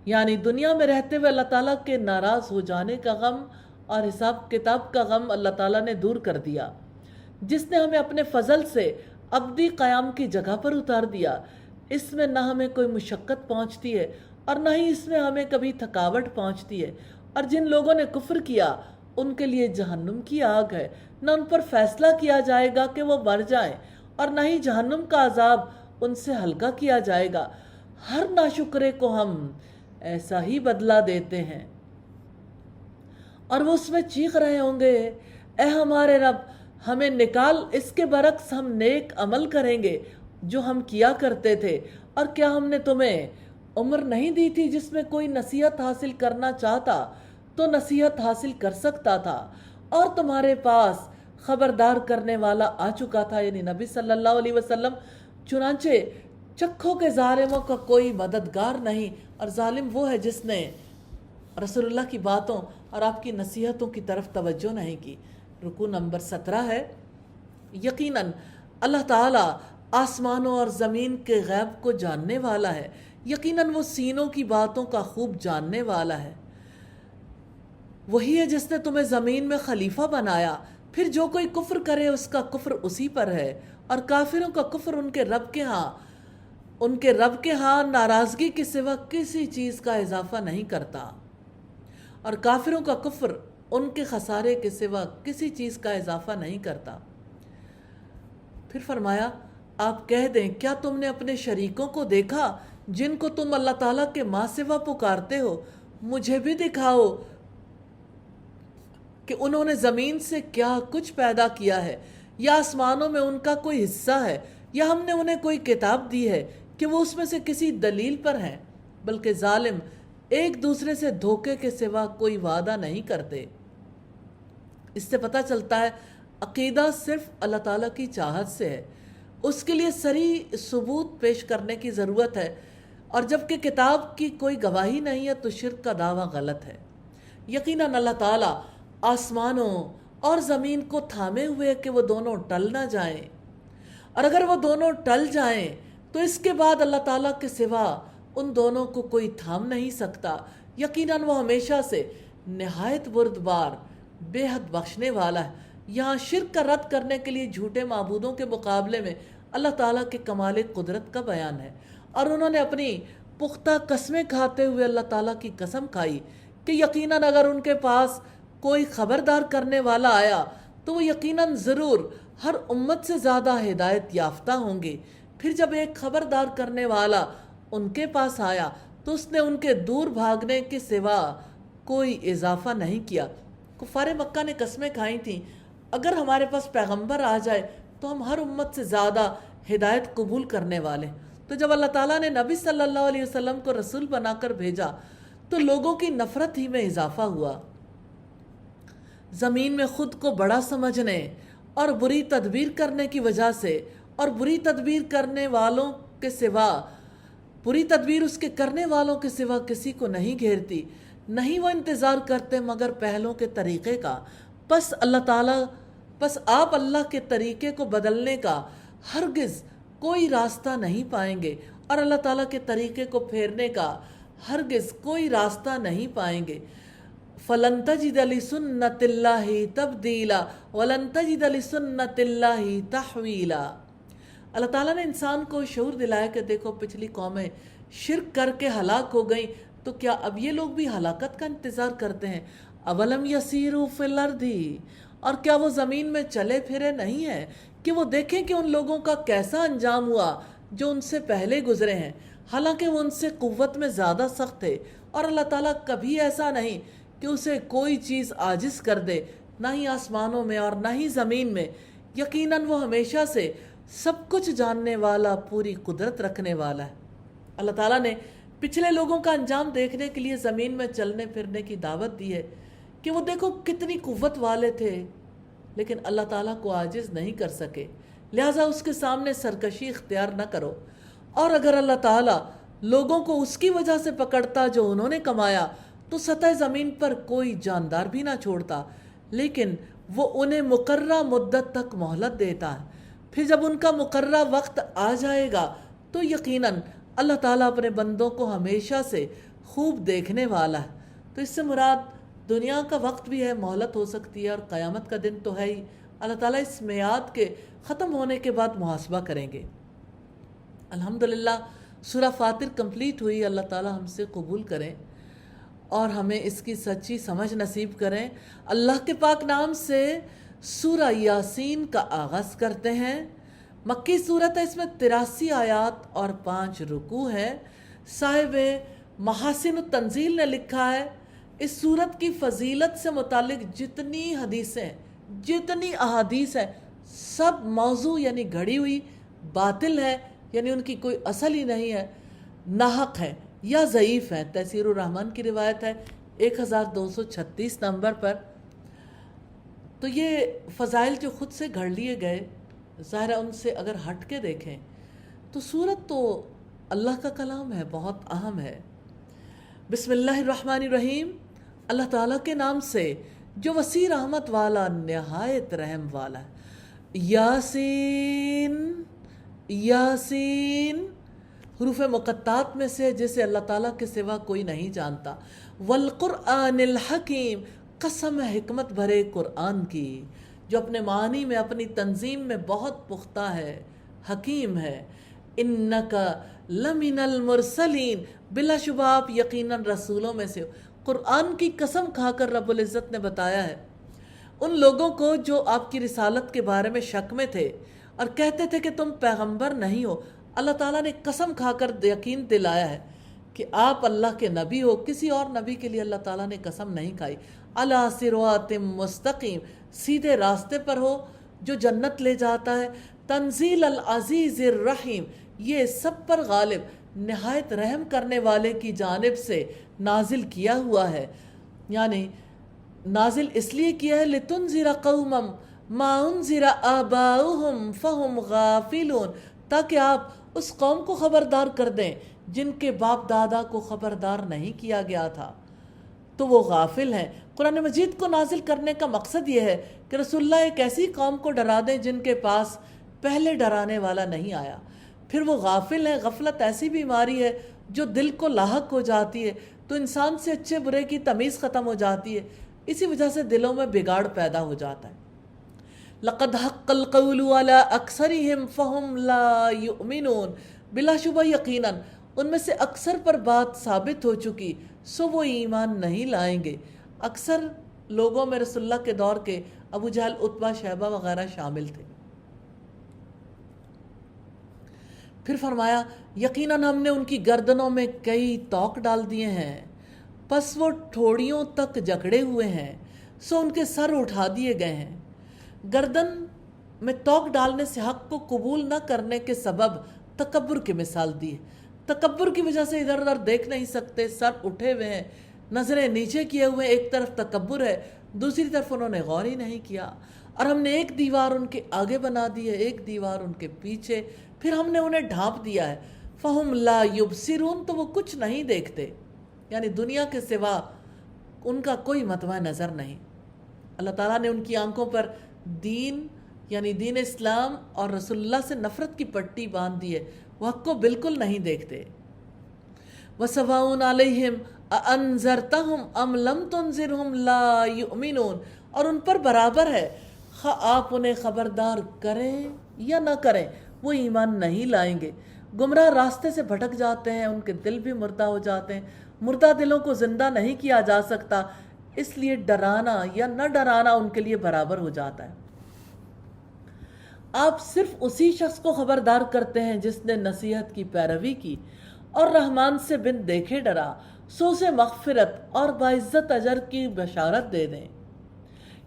یعنی دنیا میں رہتے ہوئے اللہ تعالیٰ کے ناراض ہو جانے کا غم اور حساب کتاب کا غم اللہ تعالیٰ نے دور کر دیا، جس نے ہمیں اپنے فضل سے ابدی قیام کی جگہ پر اتار دیا۔ اس میں نہ ہمیں کوئی مشقت پہنچتی ہے اور نہ ہی اس میں ہمیں کبھی تھکاوٹ پہنچتی ہے، اور جن لوگوں نے کفر کیا ان کے لیے جہنم کی آگ ہے، نہ ان پر فیصلہ کیا جائے گا کہ وہ مر جائیں اور نہ ہی جہنم کا عذاب ان سے ہلکا کیا جائے گا۔ ہر ناشکرے کو ہم ایسا ہی بدلہ دیتے ہیں، اور وہ اس میں چیخ رہے ہوں گے، اے ہمارے رب ہمیں نکال، اس کے برعکس ہم نیک عمل کریں گے جو ہم کیا کرتے تھے۔ اور کیا ہم نے تمہیں عمر نہیں دی تھی جس میں کوئی نصیحت حاصل کرنا چاہتا تو نصیحت حاصل کر سکتا تھا، اور تمہارے پاس خبردار کرنے والا آ چکا تھا، یعنی نبی صلی اللہ علیہ وسلم۔ چنانچہ چکھو کے ظالموں کا کوئی مددگار نہیں، اور ظالم وہ ہے جس نے رسول اللہ کی باتوں اور آپ کی نصیحتوں کی طرف توجہ نہیں کی۔ رکوع نمبر 17 ہے، یقیناً اللہ تعالیٰ آسمانوں اور زمین کے غیب کو جاننے والا ہے، یقیناً وہ سینوں کی باتوں کا خوب جاننے والا ہے۔ وہی ہے جس نے تمہیں زمین میں خلیفہ بنایا، پھر جو کوئی کفر کرے اس کا کفر اسی پر ہے، اور کافروں کا کفر ان کے رب کے ہاں ناراضگی کے سوا کسی چیز کا اضافہ نہیں کرتا، اور کافروں کا کفر ان کے خسارے کے سوا کسی چیز کا اضافہ نہیں کرتا۔ پھر فرمایا، آپ کہہ دیں کیا تم نے اپنے شریکوں کو دیکھا جن کو تم اللہ تعالیٰ کے ماں سوا پکارتے ہو؟ مجھے بھی دکھاؤ کہ انہوں نے زمین سے کیا کچھ پیدا کیا ہے، یا آسمانوں میں ان کا کوئی حصہ ہے، یا ہم نے انہیں کوئی کتاب دی ہے کہ وہ اس میں سے کسی دلیل پر ہیں، بلکہ ظالم ایک دوسرے سے دھوکے کے سوا کوئی وعدہ نہیں کرتے۔ اس سے پتہ چلتا ہے عقیدہ صرف اللہ تعالیٰ کی چاہت سے ہے، اس کے لیے صریح ثبوت پیش کرنے کی ضرورت ہے، اور جبکہ کتاب کی کوئی گواہی نہیں ہے تو شرک کا دعویٰ غلط ہے۔ یقیناً اللہ تعالیٰ آسمانوں اور زمین کو تھامے ہوئے کہ وہ دونوں ٹل نہ جائیں، اور اگر وہ دونوں ٹل جائیں تو اس کے بعد اللہ تعالیٰ کے سوا ان دونوں کو کوئی تھام نہیں سکتا۔ یقیناً وہ ہمیشہ سے نہایت بردبار بے حد بخشنے والا ہے۔ یہاں شرک کا رد کرنے کے لیے جھوٹے معبودوں کے مقابلے میں اللہ تعالیٰ کے کمال قدرت کا بیان ہے، اور انہوں نے اپنی پختہ قسمیں کھاتے ہوئے اللہ تعالیٰ کی قسم کھائی کہ یقیناً اگر ان کے پاس کوئی خبردار کرنے والا آیا تو وہ یقیناً ضرور ہر امت سے زیادہ ہدایت یافتہ ہوں گے۔ پھر جب ایک خبردار کرنے والا ان کے پاس آیا تو اس نے ان کے دور بھاگنے کے سوا کوئی اضافہ نہیں کیا۔ کفار مکہ نے قسمیں کھائی تھیں اگر ہمارے پاس پیغمبر آ جائے تو ہم ہر امت سے زیادہ ہدایت قبول کرنے والے۔ تو جب اللہ تعالیٰ نے نبی صلی اللہ علیہ وسلم کو رسول بنا کر بھیجا تو لوگوں کی نفرت ہی میں اضافہ ہوا۔ زمین میں خود کو بڑا سمجھنے اور بری تدبیر کرنے کی وجہ سے، اور بری تدبیر کرنے والوں کے سوا، بری تدبیر اس کے کرنے والوں کے سوا کسی کو نہیں گھیرتی، نہیں وہ انتظار کرتے مگر پہلوں کے طریقے کا۔ پس آپ اللہ کے طریقے کو بدلنے کا ہرگز کوئی راستہ نہیں پائیں گے، اور اللہ تعالیٰ کے طریقے کو پھیرنے کا ہرگز کوئی راستہ نہیں پائیں گے۔ فَلَن تَجِدَ لِسُنَّتِ اللَّهِ تَبْدِيلًا وَلَن تَجِدَ لِسُنَّتِ اللَّهِ تَحْوِيلًا۔ اللہ تعالیٰ نے انسان کو شعور دلایا کہ دیکھو پچھلی قومیں شرک کر کے ہلاک ہو گئیں، تو کیا اب یہ لوگ بھی ہلاکت کا انتظار کرتے ہیں؟ اولم یسیروا فی الارض، اور کیا وہ زمین میں چلے پھرے نہیں ہیں کہ وہ دیکھیں کہ ان لوگوں کا کیسا انجام ہوا جو ان سے پہلے گزرے ہیں، حالانکہ وہ ان سے قوت میں زیادہ سخت تھے، اور اللہ تعالیٰ کبھی ایسا نہیں کہ اسے کوئی چیز عاجز کر دے، نہ ہی آسمانوں میں اور نہ ہی زمین میں۔ یقیناً وہ ہمیشہ سے سب کچھ جاننے والا، پوری قدرت رکھنے والا ہے۔ اللہ تعالیٰ نے پچھلے لوگوں کا انجام دیکھنے کے لیے زمین میں چلنے پھرنے کی دعوت دی ہے کہ وہ دیکھو کتنی قوت والے تھے، لیکن اللہ تعالیٰ کو عاجز نہیں کر سکے، لہٰذا اس کے سامنے سرکشی اختیار نہ کرو۔ اور اگر اللہ تعالیٰ لوگوں کو اس کی وجہ سے پکڑتا جو انہوں نے کمایا تو سطح زمین پر کوئی جاندار بھی نہ چھوڑتا، لیکن وہ انہیں مقررہ مدت تک مہلت دیتا ہے۔ پھر جب ان کا مقررہ وقت آ جائے گا تو یقیناً اللہ تعالیٰ اپنے بندوں کو ہمیشہ سے خوب دیکھنے والا ہے۔ تو اس سے مراد دنیا کا وقت بھی ہے، مہلت ہو سکتی ہے، اور قیامت کا دن تو ہے ہی۔ اللہ تعالیٰ اس میعاد کے ختم ہونے کے بعد محاسبہ کریں گے۔ الحمدللہ سورہ فاطر کمپلیٹ ہوئی۔ اللہ تعالیٰ ہم سے قبول کریں اور ہمیں اس کی سچی سمجھ نصیب کریں۔ اللہ کے پاک نام سے سورہ یاسین کا آغاز کرتے ہیں۔ مکی صورت ہے، اس میں 83 آیات اور 5 رکوع ہیں۔ صاحب محاسن التنزیل نے لکھا ہے اس صورت کی فضیلت سے متعلق جتنی حدیثیں، جتنی احادیث ہیں، سب موضوع یعنی گھڑی ہوئی، باطل ہے، یعنی ان کی کوئی اصل ہی نہیں ہے، ناحق ہے یا ضعیف ہے۔ تیسیر الرحمن کی روایت ہے 1236 نمبر پر۔ تو یہ فضائل جو خود سے گھڑ لیے گئے، ظاہر ان سے اگر ہٹ کے دیکھیں تو سورت تو اللہ کا کلام ہے، بہت اہم ہے۔ بسم اللہ الرحمن الرحیم، اللہ تعالیٰ کے نام سے جو وسیع رحمت والا، نہایت رحم والا ہے۔ یاسین، یاسین حروف مقطعات میں سے جسے اللہ تعالیٰ کے سوا کوئی نہیں جانتا۔ والقرآن الحکیم، قسم ہے حکمت بھرے قرآن کی جو اپنے معنی میں، اپنی تنظیم میں بہت پختہ ہے، حکیم ہے۔ انکا لمن المرسلین، بلا شبہ آپ یقیناً رسولوں میں سے ہو۔ قرآن کی قسم کھا کر رب العزت نے بتایا ہے ان لوگوں کو جو آپ کی رسالت کے بارے میں شک میں تھے اور کہتے تھے کہ تم پیغمبر نہیں ہو، اللہ تعالیٰ نے قسم کھا کر یقین دلایا ہے کہ آپ اللہ کے نبی ہو۔ کسی اور نبی کے لیے اللہ تعالیٰ نے قسم نہیں کھائی۔ علی صراط مستقیم، سیدھے راستے پر ہو جو جنت لے جاتا ہے۔ تنزیل العزیز الرحیم، یہ سب پر غالب، نہایت رحم کرنے والے کی جانب سے نازل کیا ہوا ہے۔ یعنی نازل اس لیے کیا ہے لتنذر قوما ما انذر آباؤہم فہم غافلون، تاکہ آپ اس قوم کو خبردار کر دیں جن کے باپ دادا کو خبردار نہیں کیا گیا تھا تو وہ غافل ہیں۔ قرآن مجید کو نازل کرنے کا مقصد یہ ہے کہ رسول اللہ ایک ایسی قوم کو ڈرا دیں جن کے پاس پہلے ڈرانے والا نہیں آیا، پھر وہ غافل ہیں۔ غفلت ایسی بیماری ہے جو دل کو لاحق ہو جاتی ہے تو انسان سے اچھے برے کی تمیز ختم ہو جاتی ہے، اسی وجہ سے دلوں میں بگاڑ پیدا ہو جاتا ہے۔ لَقَدْ حَقَّ الْقَوْلُ عَلَىٰ أَكْثَرِهِمْ فَهُمْ لَا يُؤْمِنُونَ، بلا شبہ یقیناً ان میں سے اکثر پر بات ثابت ہو چکی، سو وہ ایمان نہیں لائیں گے۔ اکثر لوگوں میں رسول اللہ کے دور کے ابو جہل، عتبہ، شیبہ وغیرہ شامل تھے۔ پھر فرمایا یقیناً ہم نے ان کی گردنوں میں کئی توق ڈال دیے ہیں، پس وہ ٹھوڑیوں تک جکڑے ہوئے ہیں، سو ان کے سر اٹھا دیے گئے ہیں۔ گردن میں توق ڈالنے سے حق کو قبول نہ کرنے کے سبب تکبر کی مثال دی ہے۔ تکبر کی وجہ سے ادھر ادھر دیکھ نہیں سکتے، سر اٹھے ہوئے ہیں، نظریں نیچے کیے ہوئے، ایک طرف تکبر ہے، دوسری طرف انہوں نے غور ہی نہیں کیا۔ اور ہم نے ایک دیوار ان کے آگے بنا دی ہے، ایک دیوار ان کے پیچھے، پھر ہم نے انہیں ڈھانپ دیا ہے۔ فَهُمْ لَا يُبْصِرُونَ، تو وہ کچھ نہیں دیکھتے، یعنی دنیا کے سوا ان کا کوئی متوع نظر نہیں۔ اللہ تعالیٰ نے ان کی آنکھوں پر دین یعنی دین اسلام اور رسول اللہ سے نفرت کی پٹی باندھ دی ہے، وہ حق کو بالکل نہیں دیکھتے۔ وَسَوَاءٌ عَلَيْهِمْ أَأَنذَرْتَهُمْ أَمْ لَمْ تُنذِرْهُمْ لَا يُؤْمِنُونَ، اور ان پر برابر ہے خواہ آپ انہیں خبردار کریں یا نہ کریں، وہ ایمان نہیں لائیں گے۔ گمراہ راستے سے بھٹک جاتے ہیں، ان کے دل بھی مردہ ہو جاتے ہیں، مردہ دلوں کو زندہ نہیں کیا جا سکتا، اس لیے ڈرانا یا نہ ڈرانا ان کے لیے برابر ہو جاتا ہے۔ آپ صرف اسی شخص کو خبردار کرتے ہیں جس نے نصیحت کی پیروی کی اور رحمان سے بن دیکھے ڈرا، سو اسے مغفرت اور باعزت اجر کی بشارت دے دیں۔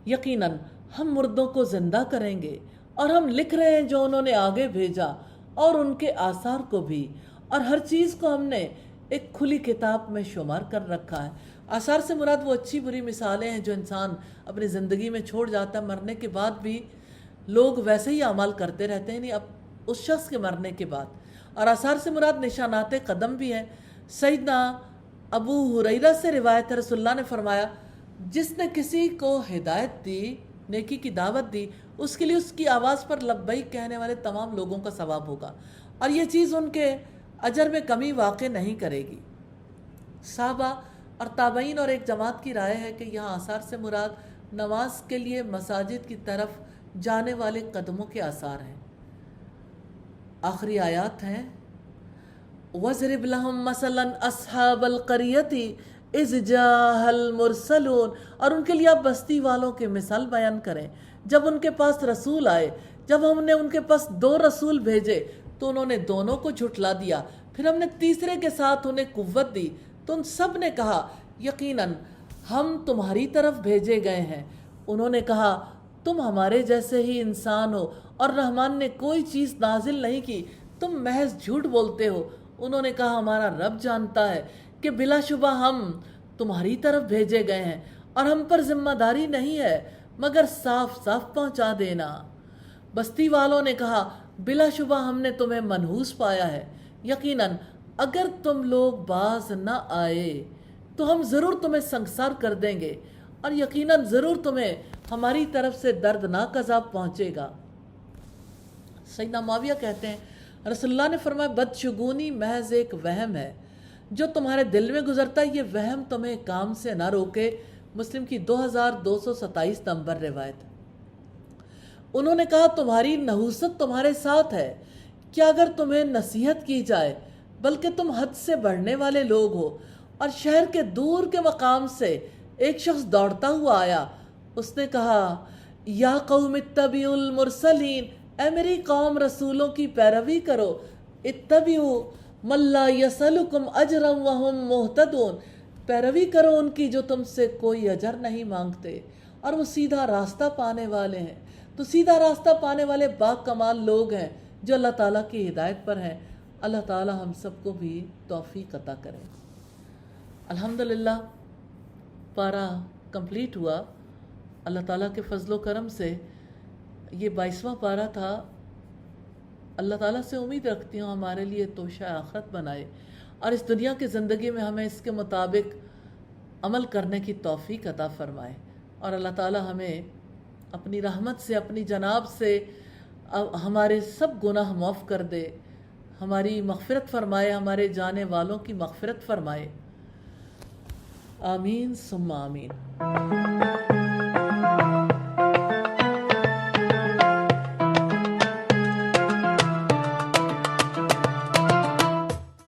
یقیناً ہم مردوں کو زندہ کریں گے اور ہم لکھ رہے ہیں جو انہوں نے آگے بھیجا اور ان کے آثار کو بھی، اور ہر چیز کو ہم نے ایک کھلی کتاب میں شمار کر رکھا ہے۔ آثار سے مراد وہ اچھی بری مثالیں ہیں جو انسان اپنی زندگی میں چھوڑ جاتا ہے، مرنے کے بعد بھی لوگ ویسے ہی اعمال کرتے رہتے ہیں، نہیں اب اس شخص کے مرنے کے بعد۔ اور آثار سے مراد نشانات قدم بھی ہیں۔ سیدنا ابو ہریرہ سے روایت ہے، رسول اللہ نے فرمایا جس نے کسی کو ہدایت دی، نیکی کی دعوت دی، اس کے لیے اس کی آواز پر لبیک کہنے والے تمام لوگوں کا ثواب ہوگا، اور یہ چیز ان کے اجر میں کمی واقع نہیں کرے گی۔ صحابہ اور تابعین اور ایک جماعت کی رائے ہے کہ یہاں آثار سے مراد نماز کے لیے مساجد کی طرف جانے والے قدموں کے آثار ہیں۔ آخری آیات ہیں وَضْرِبْ لَهُمْ مَثَلًا أَصْحَابَ الْقَرْيَةِ إِذْ جَاءَهَا الْمُرْسَلُونَ، اور ان کے لیے آپ بستی والوں کے مثال بیان کریں جب ان کے پاس رسول آئے، جب ہم نے ان کے پاس 2 رسول بھیجے تو انہوں نے دونوں کو جھٹلا دیا، پھر ہم نے تیسرے کے ساتھ انہیں قوت دی تو ان سب نے کہا یقیناً ہم تمہاری طرف بھیجے گئے ہیں۔ انہوں نے کہا تم ہمارے جیسے ہی انسان ہو اور رحمان نے کوئی چیز نازل نہیں کی، تم محض جھوٹ بولتے ہو۔ انہوں نے کہا ہمارا رب جانتا ہے کہ بلا شبہ ہم تمہاری طرف بھیجے گئے ہیں اور ہم پر ذمہ داری نہیں ہے مگر صاف صاف پہنچا دینا۔ بستی والوں نے کہا بلا شبہ ہم نے تمہیں منحوس پایا ہے، یقیناً اگر تم لوگ باز نہ آئے تو ہم ضرور تمہیں سنگسار کر دیں گے، اور یقیناً ضرور تمہیں ہماری طرف سے دردناک عذاب پہنچے گا۔ سیدنا معاویہ کہتے ہیں رسول اللہ نے فرمایا بدشگونی محض ایک وہم ہے جو تمہارے دل میں گزرتا ہے، یہ وہم تمہیں کام سے نہ روکے۔ مسلم کی 2227 نمبر روایت۔ انہوں نے کہا تمہاری نحوست تمہارے ساتھ ہے، کیا اگر تمہیں نصیحت کی جائے، بلکہ تم حد سے بڑھنے والے لوگ ہو۔ اور شہر کے دور کے مقام سے ایک شخص دوڑتا ہوا آیا، اس نے کہا یا قوم اتبعوا المرسلین، اے میری قوم رسولوں کی پیروی کرو، اتبعوا من لا یسألکم اجرا وہم مہتدون، پیروی کرو ان کی جو تم سے کوئی اجر نہیں مانگتے اور وہ سیدھا راستہ پانے والے ہیں۔ تو سیدھا راستہ پانے والے با کمال لوگ ہیں جو اللہ تعالیٰ کی ہدایت پر ہیں۔ اللہ تعالیٰ ہم سب کو بھی توفیق عطا کرے۔ الحمدللہ پارہ کمپلیٹ ہوا اللہ تعالیٰ کے فضل و کرم سے۔ یہ 22واں پارہ تھا۔ اللہ تعالیٰ سے امید رکھتی ہوں ہمارے لیے توشہ آخرت بنائے اور اس دنیا کی زندگی میں ہمیں اس کے مطابق عمل کرنے کی توفیق عطا فرمائے، اور اللہ تعالیٰ ہمیں اپنی رحمت سے، اپنی جناب سے ہمارے سب گناہ معاف کر دے، ہماری مغفرت فرمائے، ہمارے جانے والوں کی مغفرت فرمائے۔ آمین ثم آمین۔